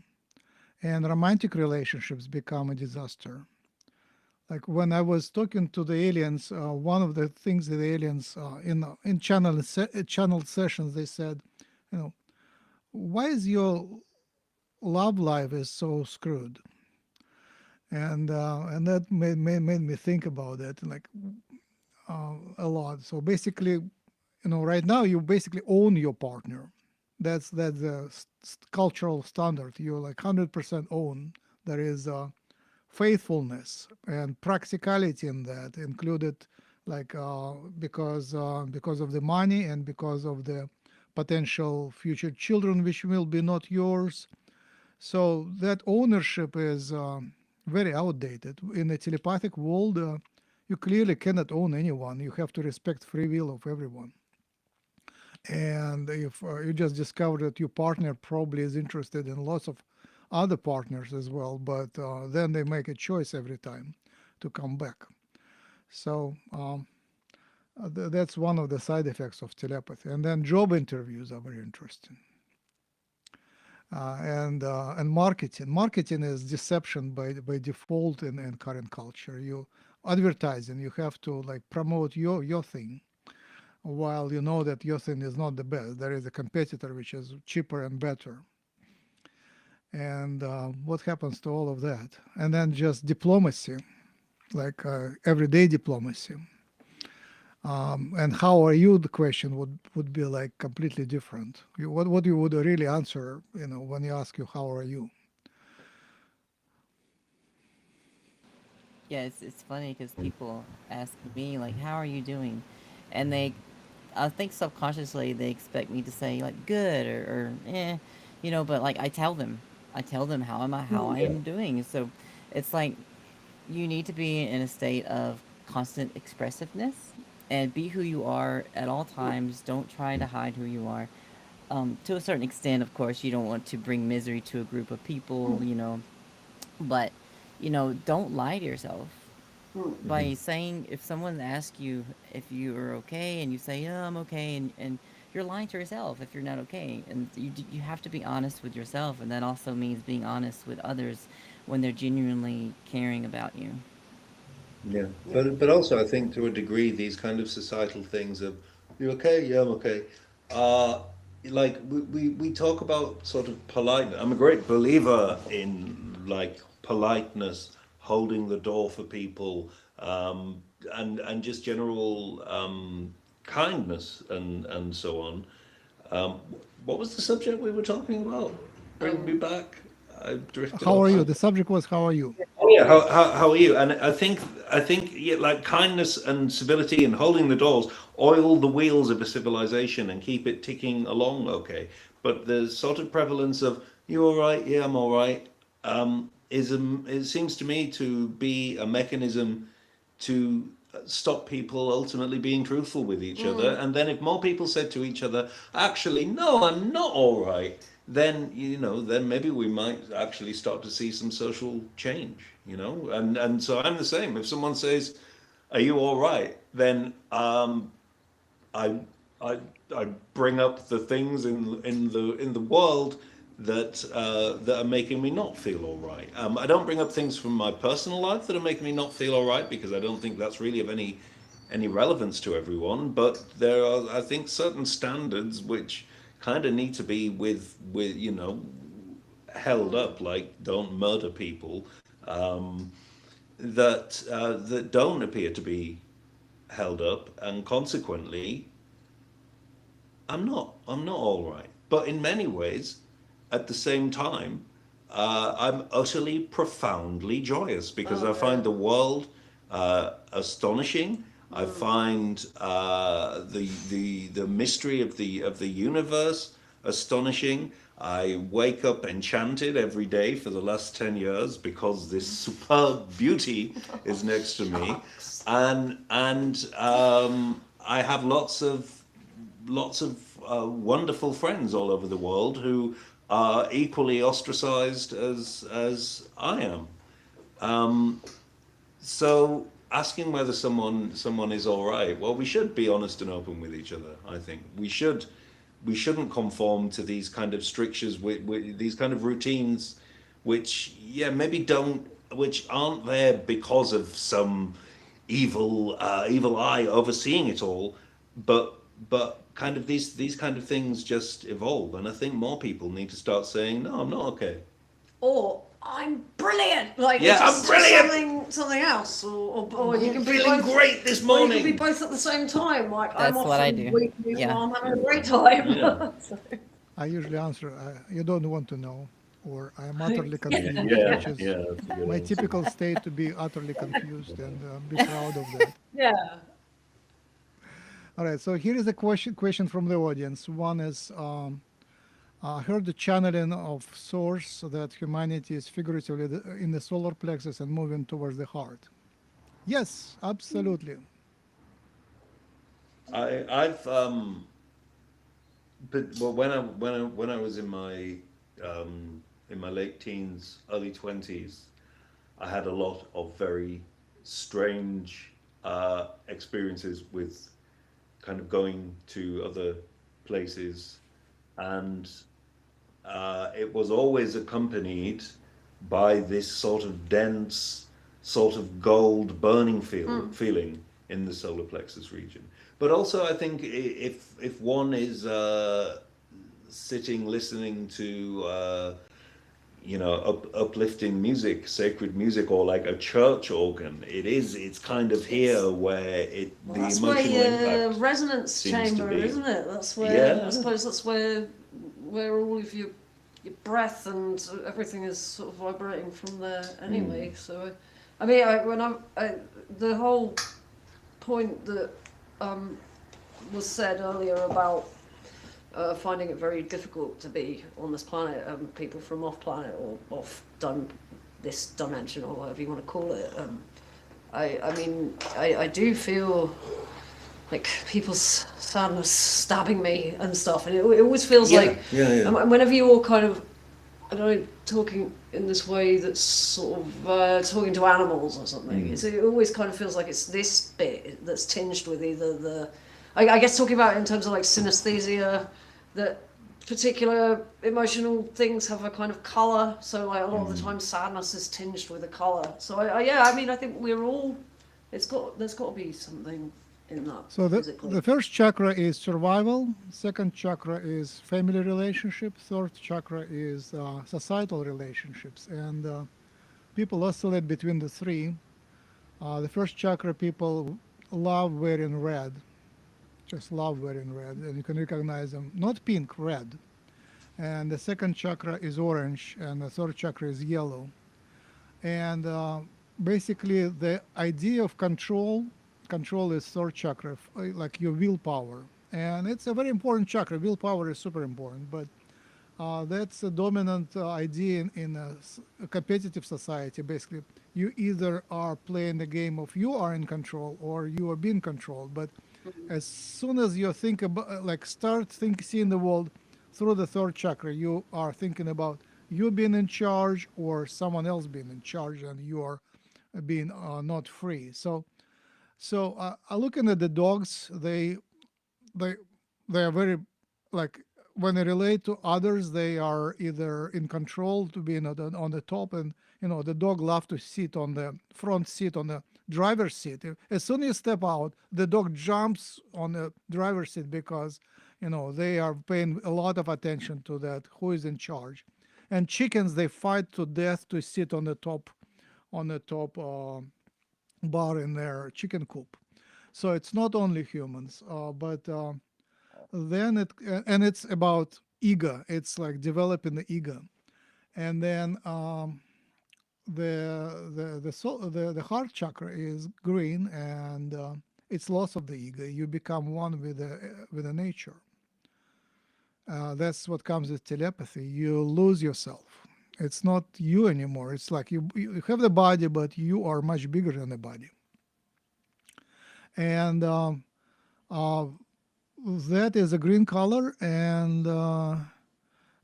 and romantic relationships become a disaster. Like when I was talking to the aliens, one of the things that the aliens in channel sessions they said, you know, why is your love life is so screwed? And that made me think about it like a lot. So basically, right now you basically own your partner. That's the cultural standard. You like 100% own. There is faithfulness and practicality in that included, like because of the money and because of the potential future children which will be not yours. So that ownership is very outdated. In the telepathic world, you clearly cannot own anyone. You have to respect free will of everyone. And if you just discover that your partner probably is interested in lots of other partners as well, but then they make a choice every time to come back. So that's one of the side effects of telepathy. And then job interviews are very interesting. And marketing. Marketing is deception by default in current culture. You advertising. You have to like promote your thing, while you know that your thing is not the best. There is a competitor which is cheaper and better. And what happens to all of that? And then just diplomacy, like everyday diplomacy. And how are you? The question would be like completely different. What you would really answer, when you ask you how are you? Yeah, it's funny because people ask me like, "How are you doing?" And I think subconsciously they expect me to say like good or eh, but like I tell them how I Yeah. am doing. So it's like you need to be in a state of constant expressiveness and be who you are at all times. Don't try to hide who you are. To a certain extent, of course, you don't want to bring misery to a group of people, but don't lie to yourself by saying if someone asks you if you are okay and you say yeah I'm okay and you're lying to yourself if you're not okay and you have to be honest with yourself and that also means being honest with others when they're genuinely caring about you. Yeah, Yeah. but also I think to a degree these kind of societal things of you okay? Yeah, I'm okay. Uh, like we talk about sort of polite. I'm a great believer in like politeness, holding the door for people, and just general kindness and so on. Um, what was the subject we were talking about? Bring me Um, back. I drifted How are off. you? The subject was how are you? Oh yeah, how are you? And I think yeah, like kindness and civility and holding the doors oil the wheels of a civilization and keep it ticking along okay. But the sort of prevalence of you all right? Yeah, I'm all right. It seems to me to be a mechanism to stop people ultimately being truthful with each other. And then if more people said to each other, actually, no, I'm not all right, then then maybe we might actually start to see some social change. And so I'm the same. If someone says, "Are you all right?" then I I I bring up the things in the world that are making me not feel all right. I don't bring up things from my personal life that are making me not feel all right because I don't think that's really of any relevance to everyone. But there are, I think, certain standards which kind of need to be with held up, like don't murder people, that don't appear to be held up, and consequently I'm not all right. But in many ways, at the same time, I'm utterly, profoundly joyous because oh I find yeah. the world astonishing. I find the mystery of the universe astonishing. I wake up enchanted every day for the last 10 years because this superb beauty is next to me, Shucks. and I have lots of wonderful friends all over the world who are equally ostracized as I am. So asking whether someone is all right, well, we should be honest and open with each other. I think we shouldn't conform to these kind of strictures with these kind of routines, which yeah maybe don't which aren't there because of some evil eye overseeing it all, but kind of these kind of things just evolve, and I think more people need to start saying, no, I'm not okay. Or I'm brilliant, like Yeah, I'm just brilliant. something else, or you can be Feeling both, great this or you can be morning. both at the same time. Like I'm That's what I often do. weak Yeah. while I'm having a great time. Yeah. So, I usually answer, you don't want to know, or I am utterly Yeah, confused, yeah, which is yeah, that's a good my answer. typical state to be utterly confused and be proud of that. yeah. All right, so here is a question from the audience. One is, I heard the channeling of source so that humanity is figuratively in the solar plexus and moving towards the heart. Yes, absolutely. I've but well, when I was in my late teens, early 20s, I had a lot of very strange experiences with kind of going to other places, and it was always accompanied by this sort of dense, sort of gold burning feeling in the solar plexus region. But also, I think if one is sitting listening to uplifting music, sacred music, or like a church organ, it's kind of here It's where well, the that's where emotional your impact resonance seems to chamber, be. isn't it? That's where I Yeah. suppose that's where all of your breath and everything is sort of vibrating from there anyway. So, I mean, the whole point that um, was said earlier about finding it very difficult to be on this planet, people from off planet or this dimension or whatever you want to call it. I mean, I do feel like people's sadness stabbing me and stuff, and it always feels Yeah, like, yeah, yeah. and whenever you're all kind of, I don't know, talking in this way that's sort of talking to animals or something. It always kind of feels like it's this bit that's tinged with either I guess talking about it in terms of like synesthesia, that particular emotional things have a kind of color. So like a lot of the time, sadness is tinged with a color. So yeah, I mean, I think we're all. There's got to be something in that So the physically. first chakra is survival. Second chakra is family relationship. Third chakra is societal relationships. And people oscillate between the three. The first chakra people love wearing red, just love wearing red, and you can recognize them. Not pink, red. And the second chakra is orange, and the third chakra is yellow. And basically, the idea of control is third chakra, like your willpower. And it's a very important chakra. Willpower is super important, but that's a dominant idea in a competitive society. Basically, you either are playing the game of you are in control or you are being controlled. But as soon as you think about, seeing the world through the third chakra, you are thinking about you being in charge or someone else being in charge, and you are being not free. So looking at the dogs, they they are very, like, when they relate to others, they are either in control to be on the top, and the dog love to sit on the front seat, on the driver's seat. As soon as you step out, the dog jumps on the driver's seat because they are paying a lot of attention to that, who is in charge. And chickens, they fight to death to sit on the top bar in their chicken coop. So it's not only humans, but then it's about ego. It's like developing the ego. And then the heart chakra is green, and it's loss of the ego. You become one with the nature. That's what comes with telepathy. You lose yourself. It's not you anymore. It's like you have the body, but you are much bigger than the body. And uh, that is a green color. And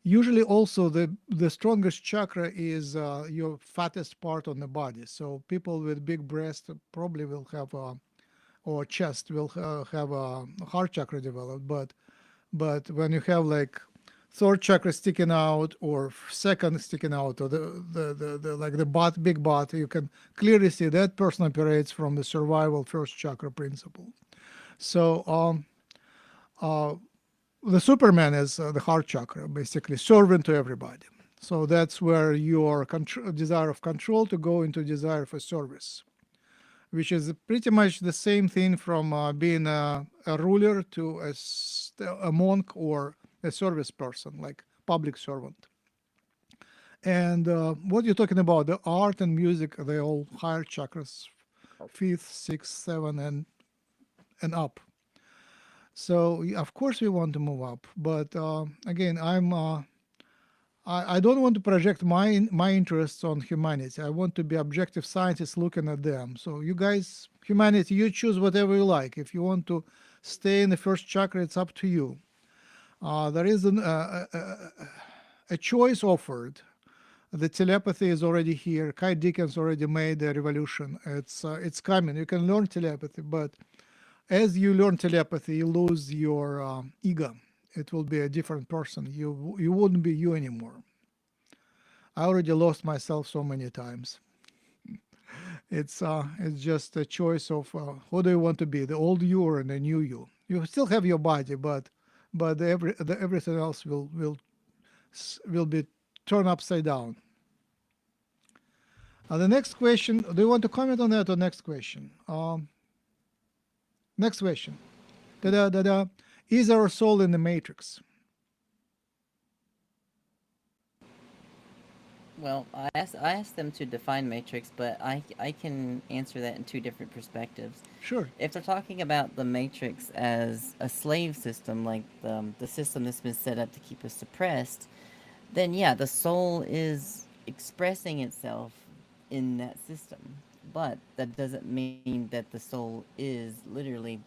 usually also the strongest chakra is your fattest part on the body. So people with big breast probably will have or chest will have a heart chakra developed. But when you have like third chakra sticking out or second sticking out, or the like the bot, big bot, you can clearly see that person operates from the survival first chakra principle. So the Superman is the heart chakra, basically servant to everybody. So that's where your desire of control to go into desire for service, which is pretty much the same thing from being a ruler to a monk or a service person, like public servant. And what you're talking about, the art and music, they all higher chakras, fifth, sixth, seven, and up. So of course we want to move up, but again, I don't want to project my interests on humanity. I want to be objective scientists looking at them. So you guys, humanity, you choose whatever you like. If you want to stay in the first chakra, it's up to you. There is a choice offered. The telepathy is already here. Kai Dickens already made the revolution. It's coming. You can learn telepathy, but as you learn telepathy, you lose your ego. It will be a different person. You wouldn't be you anymore. I already lost myself so many times. It's just a choice of who do you want to be, the old you or the new you. You still have your body, but everything else will be turned upside down. The next question. Do you want to comment on that or next question? Next question. Da da da. Is our soul in the matrix? Well, I asked them to define matrix, but I can answer that in two different perspectives. Sure. If they're talking about the matrix as a slave system, like the system that's been set up to keep us suppressed, then yeah, the soul is expressing itself in that system. But that doesn't mean that the soul is literally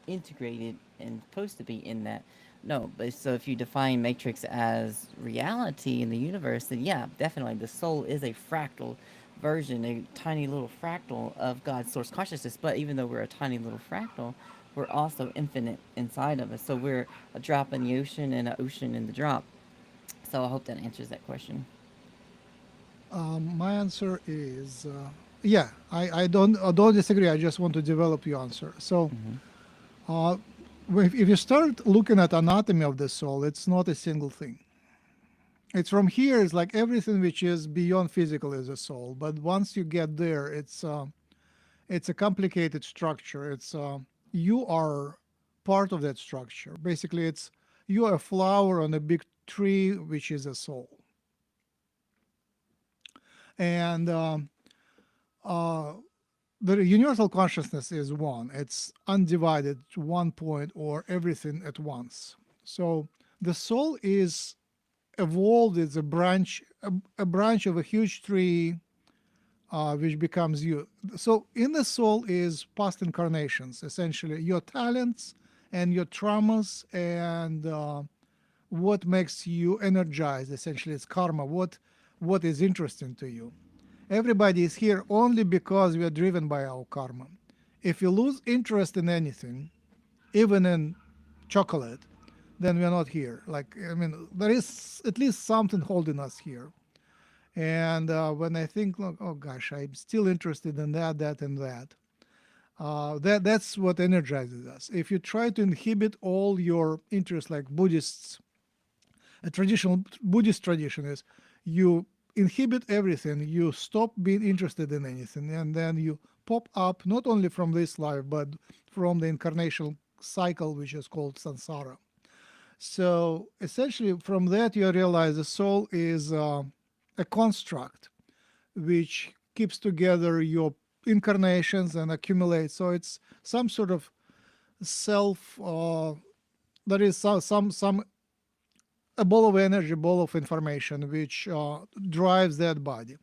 integrated and supposed to be in that. No, but so if you define matrix as reality in the universe, then yeah, definitely the soul is a fractal version, a tiny little fractal of God's source consciousness. But even though we're a tiny little fractal, we're also infinite inside of us. So we're a drop in the ocean and an ocean in the drop. So I hope that answers that question. My answer is yeah. I don't disagree. I just want to develop your answer. So Mm-hmm. uh, if you start looking at anatomy of the soul, it's not a single thing. It's from here. It's like everything which is beyond physical is a soul. But once you get there, it's a complicated structure. It's you are part of that structure. Basically, it's you are a flower on a big tree, which is a soul. And uh, the universal consciousness is one. It's undivided to one point or everything at once. So the soul is evolved. It's a branch of a huge tree, which becomes you. So in the soul is past incarnations, essentially your talents and your traumas and what makes you energized. Essentially, it's karma. What is interesting to you. Everybody is here only because we are driven by our karma. If you lose interest in anything, even in chocolate, then we are not here. Like, I mean, there is at least something holding us here. And when I think, look, oh gosh, I'm still interested in that, and that. That's what energizes us. If you try to inhibit all your interests, like Buddhists, a traditional Buddhist tradition is, you inhibit everything, you stop being interested in anything, and then you pop up not only from this life but from the incarnation cycle, which is called samsara. So essentially, from that you realize the soul is a construct which keeps together your incarnations and accumulates. So it's some sort of self. There is some a ball of energy, ball of information, which drives that body.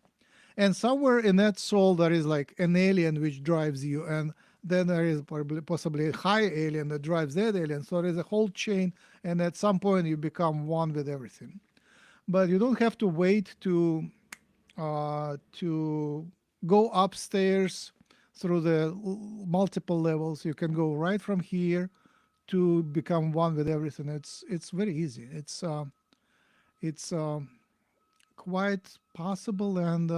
And somewhere in that soul, there is like an alien which drives you, and then there is probably possibly a high alien that drives that alien. So there is a whole chain, and at some point you become one with everything. But you don't have to wait to go upstairs through the multiple levels. You can go right from here to become one with everything. It's very easy. It's quite possible, and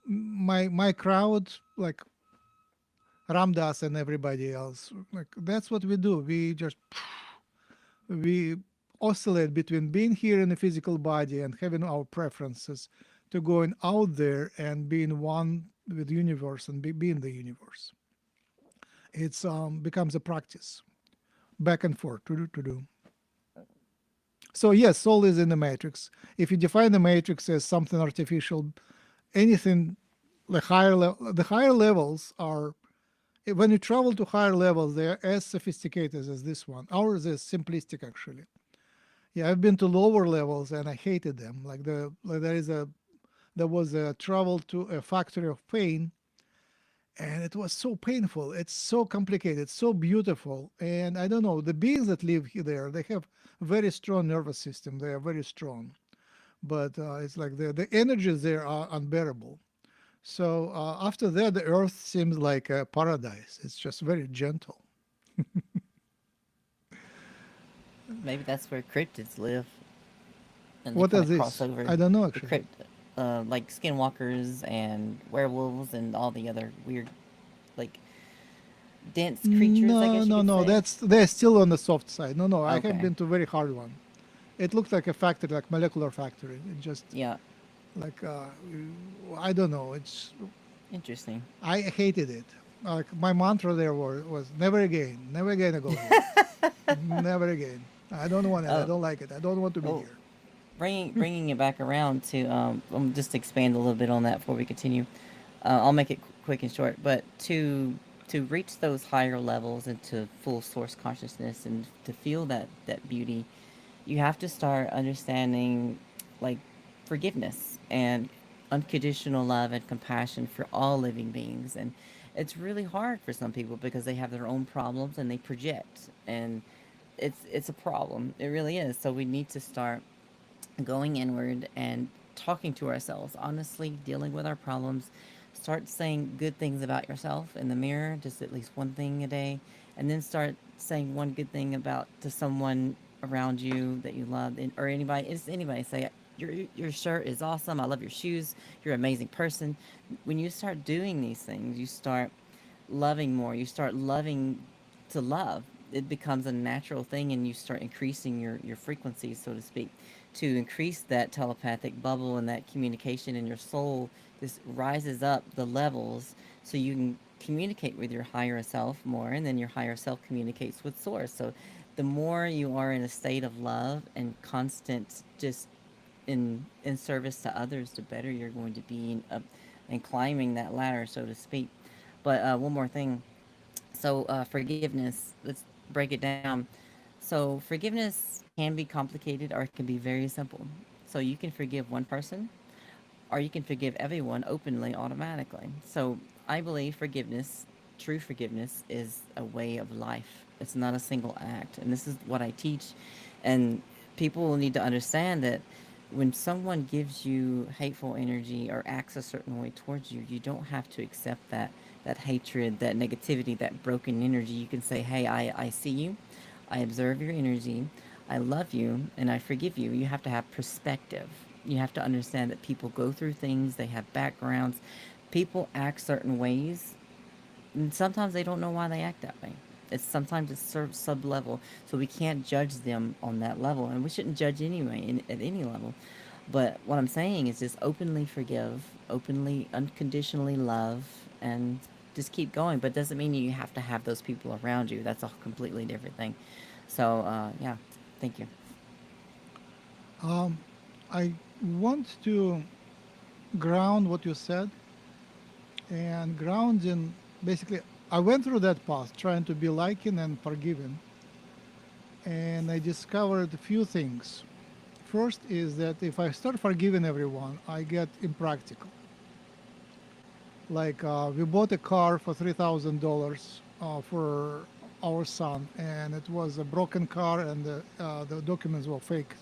my crowd, like Ramdas and everybody else, like that's what we do. We oscillate between being here in a physical body and having our preferences to going out there and being one with the universe and being the universe. It's becomes a practice, back and forth, to do. So yes, soul is in the matrix. If you define the matrix as something artificial, anything the higher levels are, when you travel to higher levels, they are as sophisticated as this one. Ours is simplistic, actually. Yeah, I've been to lower levels and I hated them. There was a travel to a factory of pain, and it was so painful. It's so complicated, so beautiful, and I don't know. The beings that live there, they have very strong nervous system. They are very strong, but it's like the energies there are unbearable. So after that, the earth seems like a paradise. It's just very gentle. Maybe that's where cryptids live, and they What kind is of cross this? over I don't know the actually. crypt, like skinwalkers and werewolves and all the other weird, like dense creatures, I No, guess you no, could no. say. They're still on the soft side. No, no. I have Okay, been to very hard one. It looked like a factory, like molecular factory. It just yeah, like I don't know. interesting. I hated it. Like my mantra there was never again, never again I go here, never again. I don't want it. I Oh, don't like it. I don't want to be well, here. bringing it back around to just to expand a little bit on that before we continue. I'll make it quick and short, but to reach those higher levels into full source consciousness and to feel that beauty, you have to start understanding like forgiveness and unconditional love and compassion for all living beings. And it's really hard for some people because they have their own problems and they project, and it's a problem. It really is. So we need to start going inward and talking to ourselves, honestly dealing with our problems. Start saying good things about yourself in the mirror, just at least one thing a day, and then start saying one good thing about to someone around you that you love, or anybody. It's anybody. Say your shirt is awesome. I love your shoes. You're an amazing person. When you start doing these things, you start loving more. You start loving to love. It becomes a natural thing, and you start increasing your frequencies, so to speak, to increase that telepathic bubble and that communication in your soul. This rises up the levels so you can communicate with your higher self more, and then your higher self communicates with source. So the more you are in a state of love and constant just in service to others, the better you're going to be in climbing that ladder, so to speak. But one more thing. So forgiveness. Let's break it down. So forgiveness can be complicated or it can be very simple. So you can forgive one person, or you can forgive everyone openly automatically. So I believe forgiveness, true forgiveness, is a way of life. It's not a single act. And this is what I teach. And people will need to understand that when someone gives you hateful energy or acts a certain way towards you, you don't have to accept that hatred, that negativity, that broken energy. You can say, hey, I see you. I observe your energy. I love you and I forgive you. You have to have perspective. You have to understand that people go through things, they have backgrounds. People act certain ways, and sometimes they don't know why they act that way. It's sometimes it's sub level, so we can't judge them on that level, and we shouldn't judge anyway at any level. But what I'm saying is just openly forgive, openly, unconditionally love, and just keep going. But it doesn't mean you have to have those people around you. That's a completely different thing. So yeah, thank you. I want to ground what you said, and ground in basically. I went through that path trying to be liking and forgiving, and I discovered a few things. First is that if I start forgiving everyone, I get impractical. Like we bought a car for $3,000 for our son, and it was a broken car, and the documents were fake.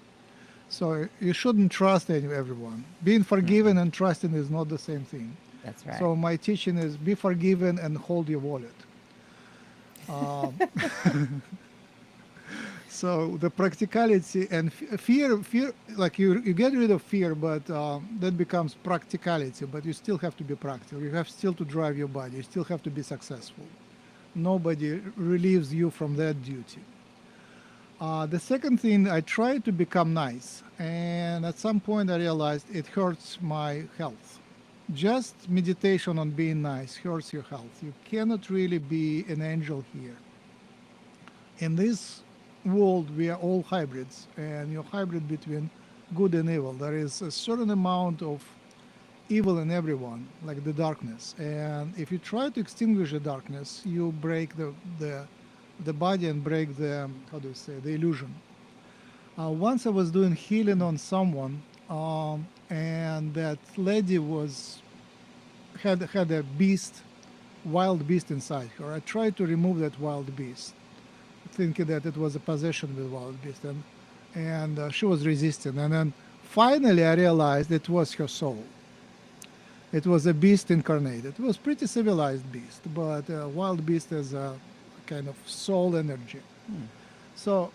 So you shouldn't trust everyone. Being Mm-mm. forgiven and trusting is not the same thing. That's right. So my teaching is be forgiven and hold your wallet. Um, So the practicality and fear, like you get rid of fear, but that becomes practicality. But you still have to be practical. You have still to drive your body. You still have to be successful. Nobody relieves you from that duty. The second thing, I tried to become nice, and at some point I realized it hurts my health. Just meditation on being nice hurts your health. You cannot really be an angel here. In this world, we are all hybrids, and you're hybrid between good and evil. There is a certain amount of evil in everyone, like the darkness. And if you try to extinguish the darkness, you break the body and break the, how do you say, the illusion. Once I was doing healing on someone, and that lady was had a beast, wild beast inside her. I tried to remove that wild beast, thinking that it was a possession with wild beast, and she was resisting. And then finally, I realized it was her soul. It was a beast incarnated. It was pretty civilized beast, but wild beast is a kind of soul energy. So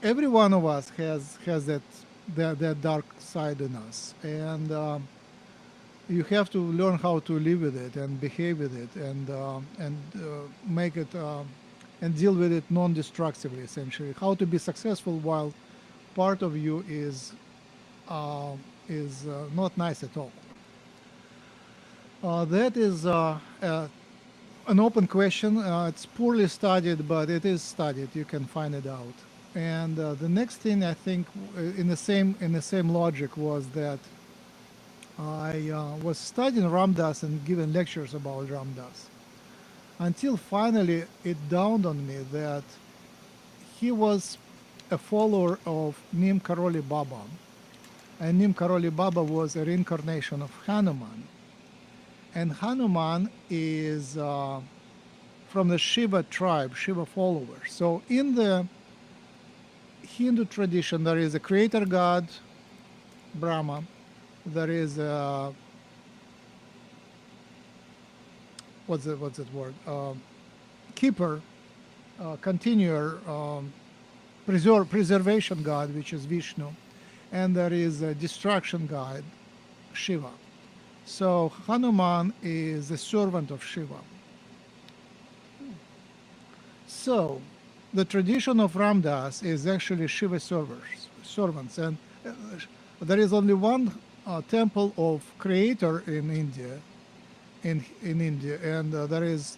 every one of us has that dark side in us, and you have to learn how to live with it and behave with it, and make it and deal with it non-destructively. Essentially, how to be successful while part of you uh, is not nice at all. That is an open question. It's poorly studied, but it is studied. You can find it out. And the next thing I think, in the same logic, was that I was studying Ramdas and giving lectures about Ramdas until finally it dawned on me that he was a follower of Nim Karoli Baba, and Nim Karoli Baba was a reincarnation of Hanuman. And Hanuman is from the Shiva tribe, Shiva followers. So in the Hindu tradition, there is a creator god, Brahma. There is a, what's that word? Keeper, continuer, preservation god, which is Vishnu, and there is a destruction god, Shiva. So Hanuman is a servant of Shiva. So the tradition of Ramdas is actually Shiva servants, and there is only one temple of creator in India, in India, and there is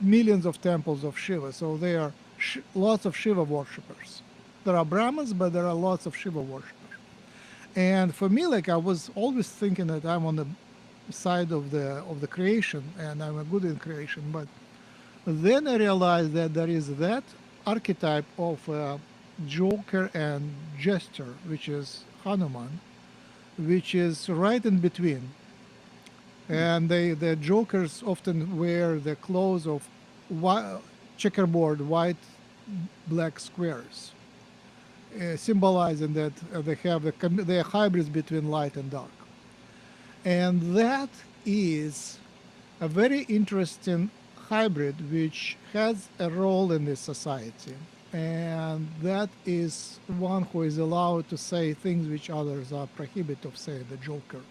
millions of temples of Shiva. So there are lots of Shiva worshippers. There are Brahmins, but there are lots of Shiva worshippers. And for me, like I was always thinking that I'm on the side of the creation, and I'm a good in creation. But then I realized that there is that archetype of joker and jester, which is Hanuman, which is right in between. And the jokers often wear the clothes of checkerboard, white, black squares, symbolizing that they are hybrids between light and dark. And that is a very interesting hybrid which has a role in this society. And that is one who is allowed to say things which others are prohibited of saying, the Joker.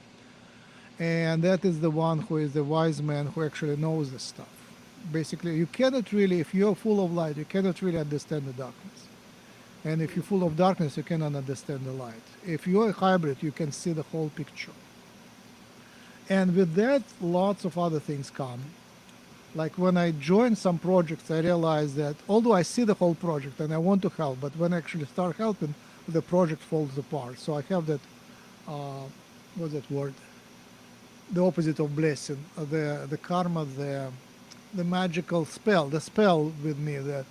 And that is the one who is the wise man who actually knows this stuff. Basically, you cannot really, if you're full of light, you cannot really understand the darkness. And if you're full of darkness, you cannot understand the light. If you're a hybrid, you can see the whole picture. And with that, lots of other things come. Like when I join some projects, I realize that although I see the whole project and I want to help, but when I actually start helping, the project falls apart. So I have that, what's that word? The opposite of blessing, the karma, the magical spell, the spell with me that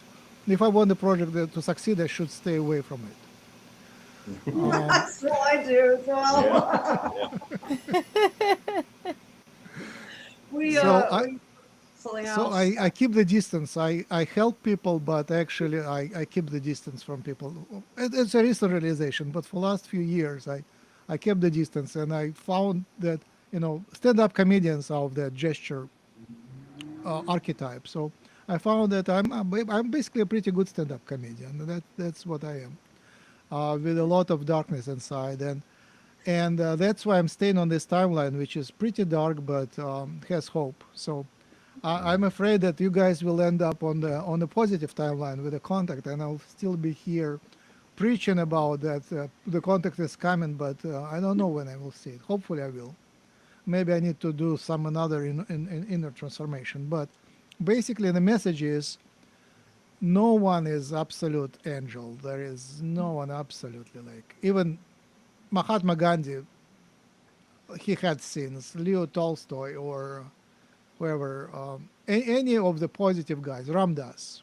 if I want the project to succeed, I should stay away from it. That's what I do as well. Yeah. we So something So else. I keep the distance. I help people, but actually I keep the distance from people. It's a recent realization, but for the last few years I kept the distance, and I found that stand-up comedians are of that gesture archetype. So I found that I'm basically a pretty good stand-up comedian. That's what I am, with a lot of darkness inside, and that's why I'm staying on this timeline, which is pretty dark but has hope. So I'm afraid that you guys will end up on the positive timeline with the contact, and I'll still be here preaching about that the contact is coming, but I don't know when I will see it. Hopefully, I will. Maybe I need to do some another in inner transformation. But basically, the message is no one is absolute angel. There is no one absolutely like even Mahatma Gandhi. He had sins. Leo Tolstoy or whoever, any of the positive guys, Ramdas,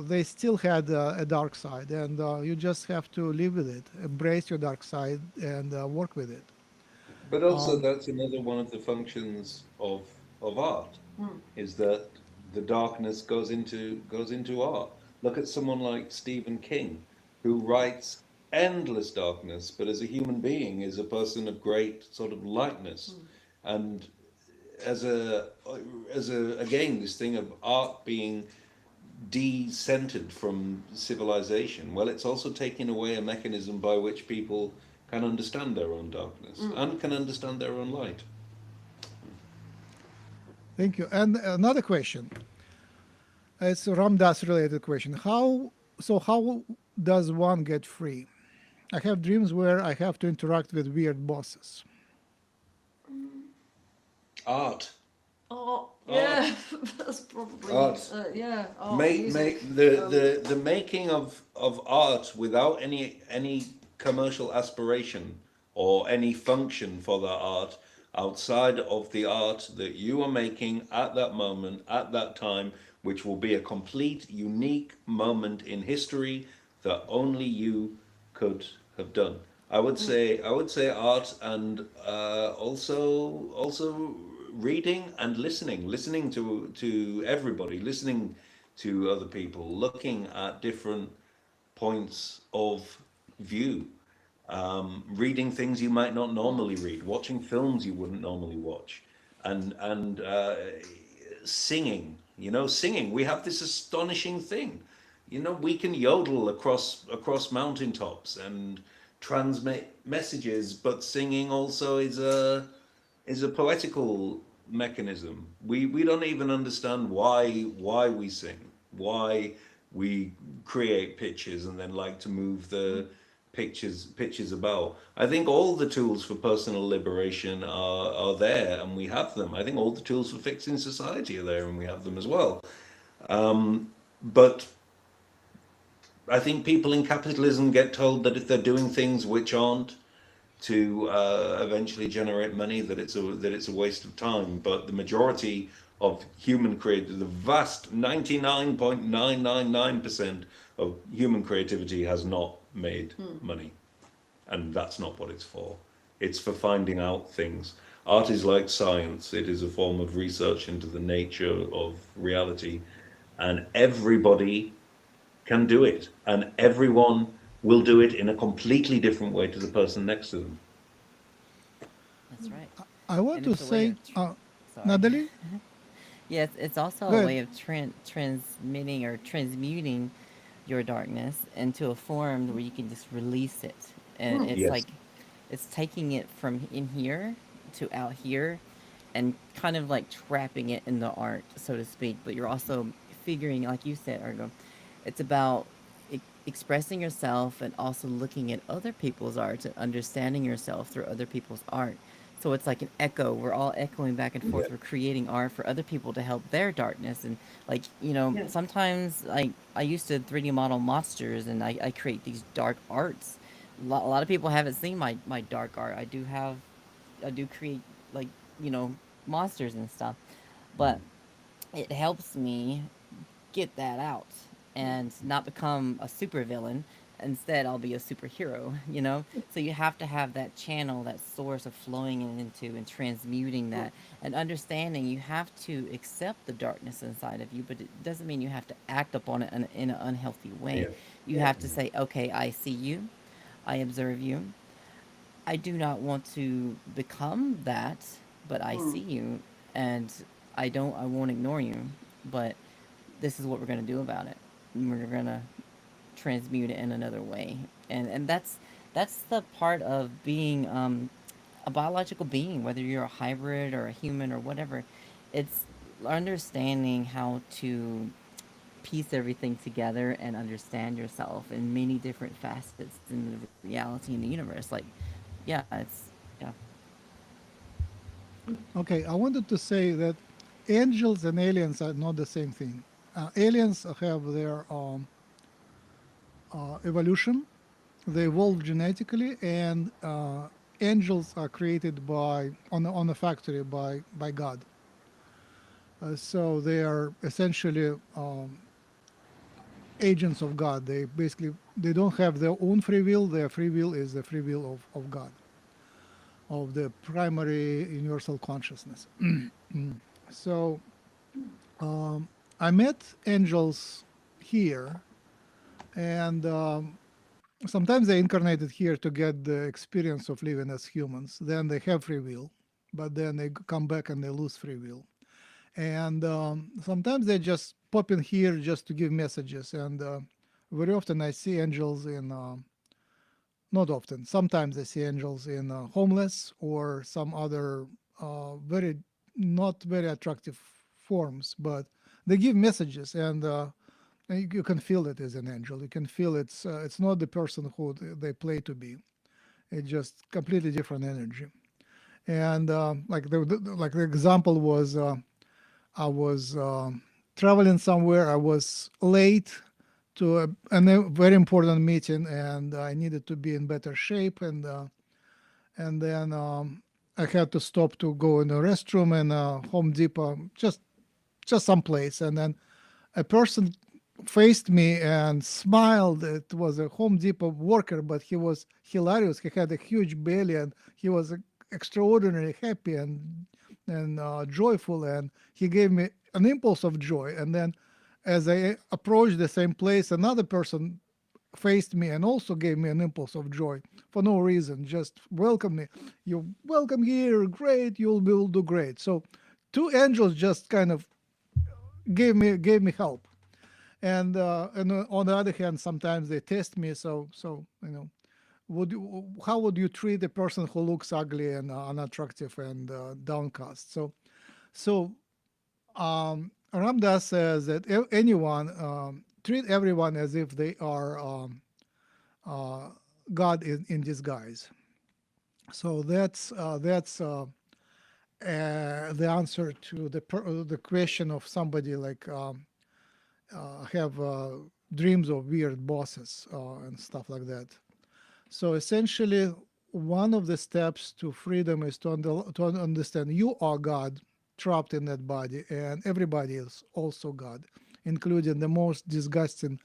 they still had a dark side, and you just have to live with it, embrace your dark side, and work with it. But also, that's another one of the functions of art, is that the darkness goes into art. Look at someone like Stephen King, who writes endless darkness, but as a human being is a person of great sort of lightness. And as a as a again, this thing of art being de-centered from civilization, well, it's also taking away a mechanism by which people can understand their own darkness and can understand their own light. Thank you. And another question. It's a Ramdas related question. How does one get free? I have dreams where I have to interact with weird bosses. Art, Art, art, yeah, that's probably art. yeah, art, Make music. the making of art without any commercial aspiration or any function for that art outside of the art that you are making at that moment, at that time, which will be a complete unique moment in history that only you could have done. I would say art, and also reading and listening to everybody, listening to other people, looking at different points of view, reading things you might not normally read, watching films you wouldn't normally watch, and singing. Singing. We have this astonishing thing. We can yodel across mountaintops and transmit messages, but singing also is a poetical mechanism. We don't even understand why we sing, why we create pictures and then like to move the pictures about. I think all the tools for personal liberation are there and we have them. I think all the tools for fixing society are there and we have them as well. But I think people in capitalism get told that if they're doing things which aren't to eventually generate money, that it's a waste of time. But the majority of human creativity, the vast 99.999% of human creativity has not made money, and that's not what it's for. It's for finding out things. Art is like science. It is a form of research into the nature of reality, and everybody can do it, and everyone will do it in a completely different way to the person next to them. That's right. I want And to it's a way say, of, sorry. Natalie, Yes, it's also go a ahead. way of transmitting or transmuting your darkness into a form where you can just release it. And it's Yes. like it's taking it from in here to out here and kind of like trapping it in the art, so to speak. But you're also figuring, like you said, Ergo, it's about expressing yourself and also looking at other people's art and understanding yourself through other people's art. So it's like an echo. We're all echoing back and Yeah. forth. We're creating art for other people to help their darkness. And like, Yeah. sometimes like I used to 3D model monsters and I create these dark arts. A lot of people haven't seen my dark art. I do create like, you know, monsters and stuff. But it helps me get that out and not become a supervillain. Instead, I'll be a superhero, you know? So you have to have that channel, that source of flowing into and transmuting that and understanding you have to accept the darkness inside of you, but it doesn't mean you have to act upon it in an unhealthy way. Yeah. You have to say, okay, I see you, I observe you, I do not want to become that, but I see you and I won't ignore you. but this is what we're going to do about it. We're going to transmute it in another way. And that's the part of being a biological being, whether you're a hybrid or a human or whatever. It's understanding how to piece everything together and understand yourself in many different facets in the reality in the universe. Like, yeah, yeah. Okay, I wanted to say that angels and aliens are not the same thing. Aliens have their evolution, they evolve genetically, and angels are created by on a factory by God. So they are essentially agents of God. They basically they don't have their own free will. Their free will is the free will of God, of the primary universal consciousness. So I met angels here, and sometimes they incarnated here to get the experience of living as humans. Then they have free will, but then they come back and they lose free will. And sometimes they just pop in here just to give messages. And very often I see angels in, not often, sometimes I see angels in homeless or some other very, not very attractive forms, but they give messages, and you can feel it as an angel. You can feel it's not the person who they play to be. It's just completely different energy. And like the example was I was traveling somewhere. I was late to a very important meeting, and I needed to be in better shape. And then I had to stop to go in the restroom and Home Depot, just someplace. And then a person faced me and smiled. It was a Home Depot worker, but he was hilarious. He had a huge belly, and he was extraordinarily happy and joyful. And he gave me an impulse of joy. And then, as I approached the same place, another person faced me and also gave me an impulse of joy for no reason. Just welcome me. You're welcome here. Great. Will do great. So, two angels just kind of gave me help. And on the other hand, sometimes they test me. So how would you treat a person who looks ugly and unattractive and downcast? So Ramdas says that anyone treat everyone as if they are uh, God in disguise. So that's the answer to the question of somebody like have dreams of weird bosses and stuff like that. So essentially, one of the steps to freedom is to understand you are God trapped in that body, and everybody is also God, including the most disgusting,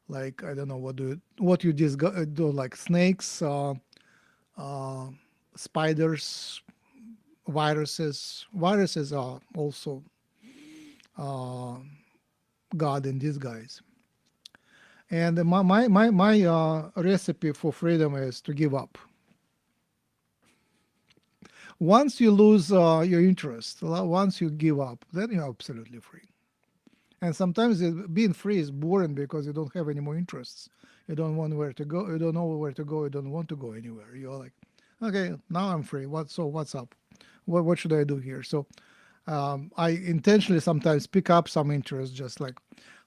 like I don't know what you do, like snakes, uh, spiders, viruses. Viruses are also uh, God in disguise. And my recipe for freedom is to give up. Once you lose your interest, once you give up, then you're absolutely free. And sometimes being free is boring because you don't have any more interests. You don't want where to go. You don't know where to go. You don't want to go anywhere. You're like, okay, now I'm free. What's up? What should I do here? So I intentionally sometimes pick up some interest, just like,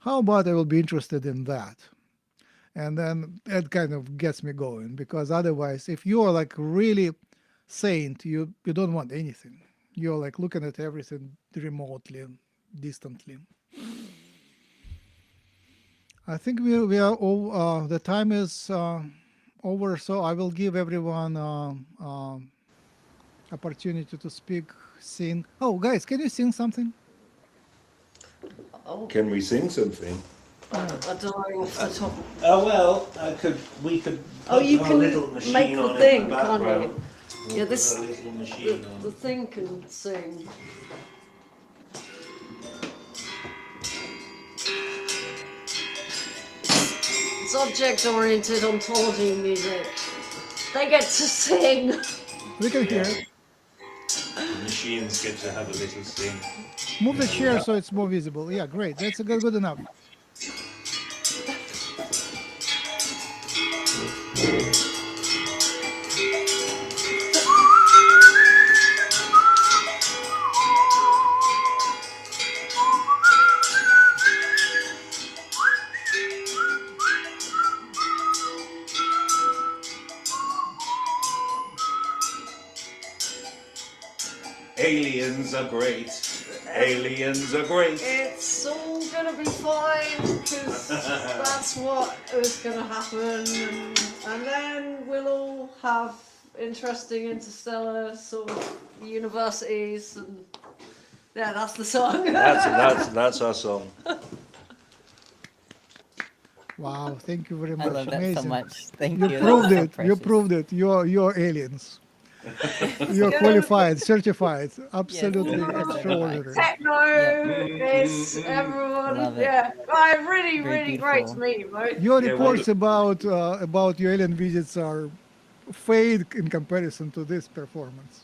how about I will be interested in that? And then that kind of gets me going, because otherwise, if you are like really saint, you don't want anything. You're like looking at everything remotely, distantly. I think we are all, the time is over, so I will give everyone opportunity to speak, sing. Oh, guys, can you sing something? Oh, Can we sing something? I Yeah. don't know off the top. Oh well, we could Oh, put you a can little make machine the on in thing, the can't background. you? We'll Yeah, put this a little the, machine the on. thing can sing. It's object-oriented ontology music. They get to sing. We can hear Yeah, it. the machines get to have a little sing. Move the chair so it's more visible. Yeah, great. That's a good enough. Aliens are great. Aliens are great. It's all gonna be fine because that's what is gonna happen, and then we'll all have interesting interstellar sort of universities, and yeah, that's the song. That's our song. Wow, thank you very I much. love that so Amazing. much. Thank You you. That proved was so it. You precious. proved it. You're aliens. You're qualified, certified, absolutely you are certified. extraordinary. Techno is everyone. Love it. Yeah, really, Very really great to beautiful. meet you both. Your Yeah, reports about your alien visits are fade in comparison to this performance.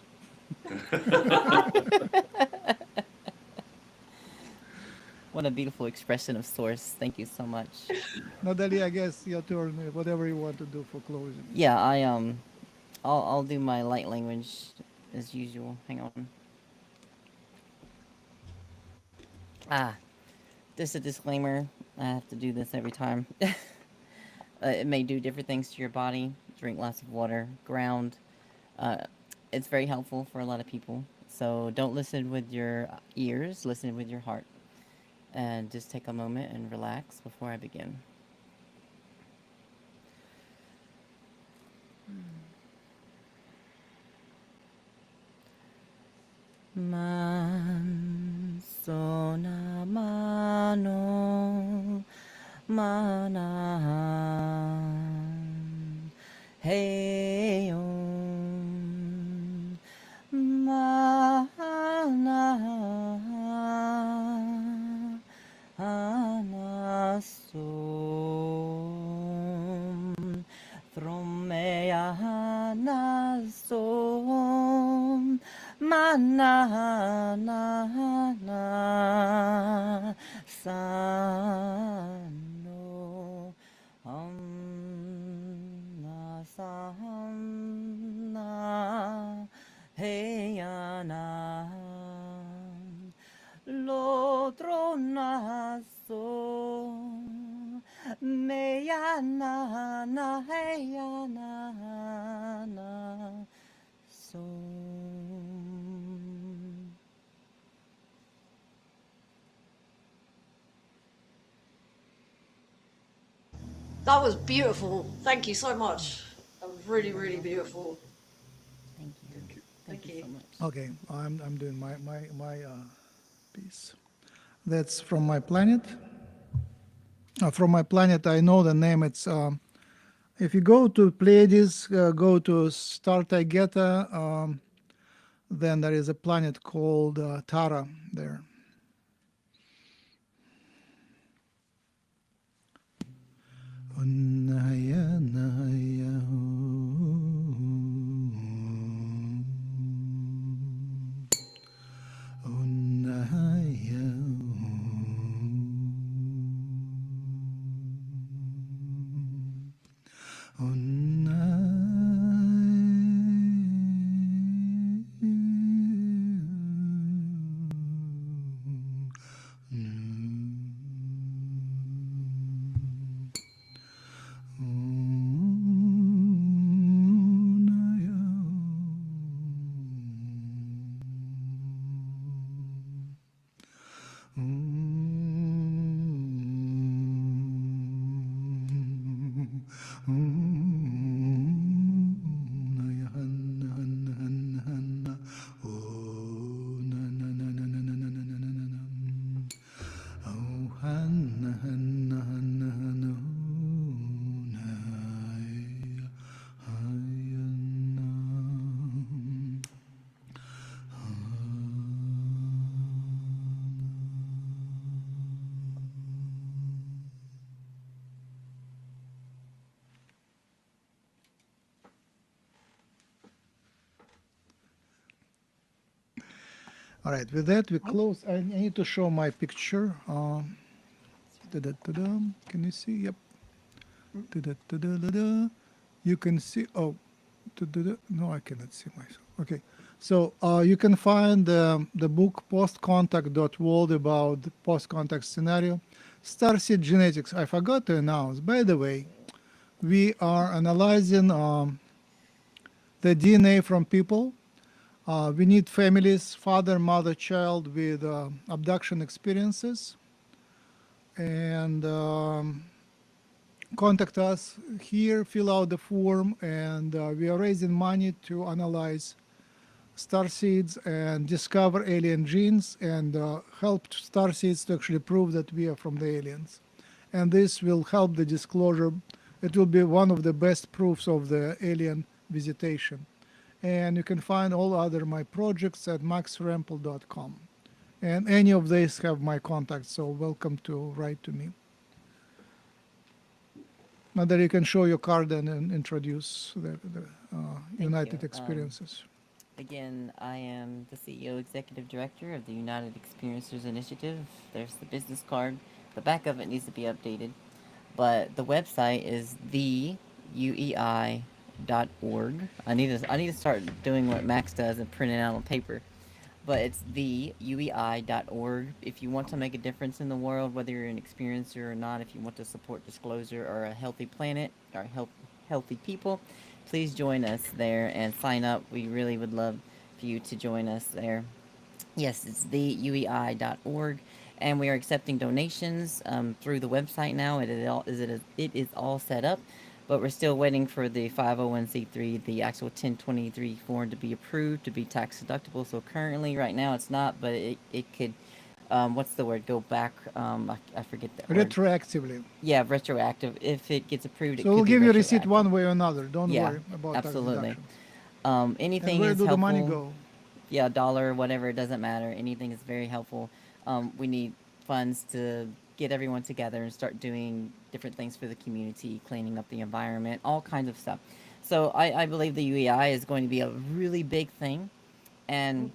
What a beautiful expression of source. Thank you so much. Nadalee, I guess your turn. Whatever you want to do for closing. Yeah, I'll do my light language as usual. Hang on. Ah, just a disclaimer. I have to do this every time. It may do different things to your body. Drink lots of water. Ground. Uh, it's very helpful for a lot of people. So don't listen with your ears. Listen with your heart. And just take a moment and relax before I begin. Man sona mano manan heyon mana anasom Trommeanasom manana sano nasanna heyana l'otro naso meyana na heyana na so. That was beautiful. Thank you so much. That was really, really beautiful. Thank you. Thank you so much. Okay, I'm doing my piece. That's from my planet. From my planet, I know the name. It's if you go to Pleiades, go to Star Taygeta, then there is a planet called Tara there. All right, with that, we close. I need to show my picture. Da-da-da-da. Can you see? Yep. Da-da-da-da-da-da. You can see. Oh, da-da-da. No, I cannot see myself. Okay. So you can find the book postcontact.world about the post-contact scenario. Starseed Genetics. I forgot to announce. By the way, we are analyzing the DNA from people. We need families, father, mother, child with abduction experiences. And contact us here, fill out the form, and we are raising money to analyze starseeds and discover alien genes and help starseeds to actually prove that we are from the aliens. And this will help the disclosure. It will be one of the best proofs of the alien visitation. And you can find all other my projects at maxrempel.com. And any of these have my contact, so welcome to write to me. Now that you can show your card and introduce the United you. Experiences. Again, I am the CEO, Executive Director of the United Experiencers Initiative. There's the business card. The back of it needs to be updated. But the website is theuei.org. I need to start doing what Max does and print it out on paper. But it's theuei.org. If you want to make a difference in the world, whether you're an experiencer or not, if you want to support disclosure or a healthy planet or healthy people, please join us there and sign up. We really would love for you to join us there. Yes, it's theuei.org, and we are accepting donations through the website now. It is all set up, but we're still waiting for the 501c3, the actual 1023 form to be approved to be tax deductible. So currently, right now, it's not, but it could. What's the word? Go back. I forget that word. Retroactively. Yeah, retroactive. If it gets approved, it So could we'll be give you a receipt retroactive. one way or another. Don't Yeah, worry about absolutely. tax deduction. Anything And where is do the helpful. money go? Yeah, dollar, whatever, it doesn't matter. Anything is very helpful. We need funds to get everyone together and start doing different things for the community, cleaning up the environment, all kinds of stuff. So I believe the UEI is going to be a really big thing, and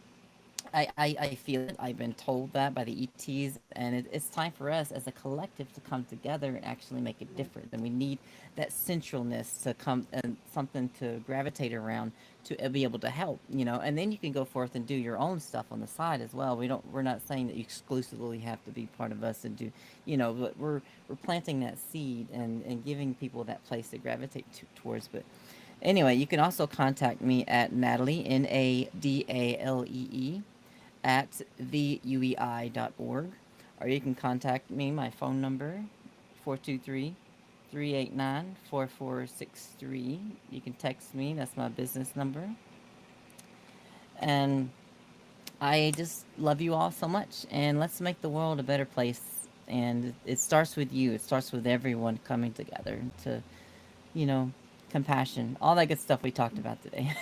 I feel it. I've been told that by the ETs, and it's time for us as a collective to come together and actually make a difference. And we need that centralness to come and something to gravitate around to be able to help, And then you can go forth and do your own stuff on the side as well. We're not saying that you exclusively have to be part of us and do, but we're planting that seed and giving people that place to gravitate towards. But anyway, you can also contact me at Nadalee, Nadalee, at theuei.org, or you can contact me. My phone number, 423-389-4463. You can text me. That's my business number. And I just love you all so much. And let's make the world a better place. And it starts with you. It starts with everyone coming together to, compassion. All that good stuff we talked about today.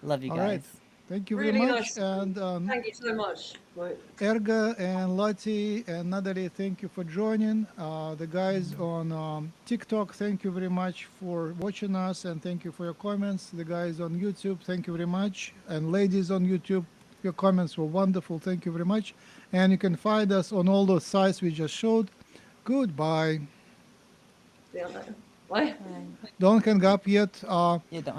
Love you All guys. right. Thank you very Really much. nice. And Thank you so much. Right. Erga and Lottie and Nadalee, thank you for joining. The guys on TikTok, thank you very much for watching us and thank you for your comments. The guys on YouTube, thank you very much. And ladies on YouTube, your comments were wonderful. Thank you very much. And you can find us on all those sites we just showed. Goodbye. Yeah. Bye. Don't hang up yet. Yeah, don't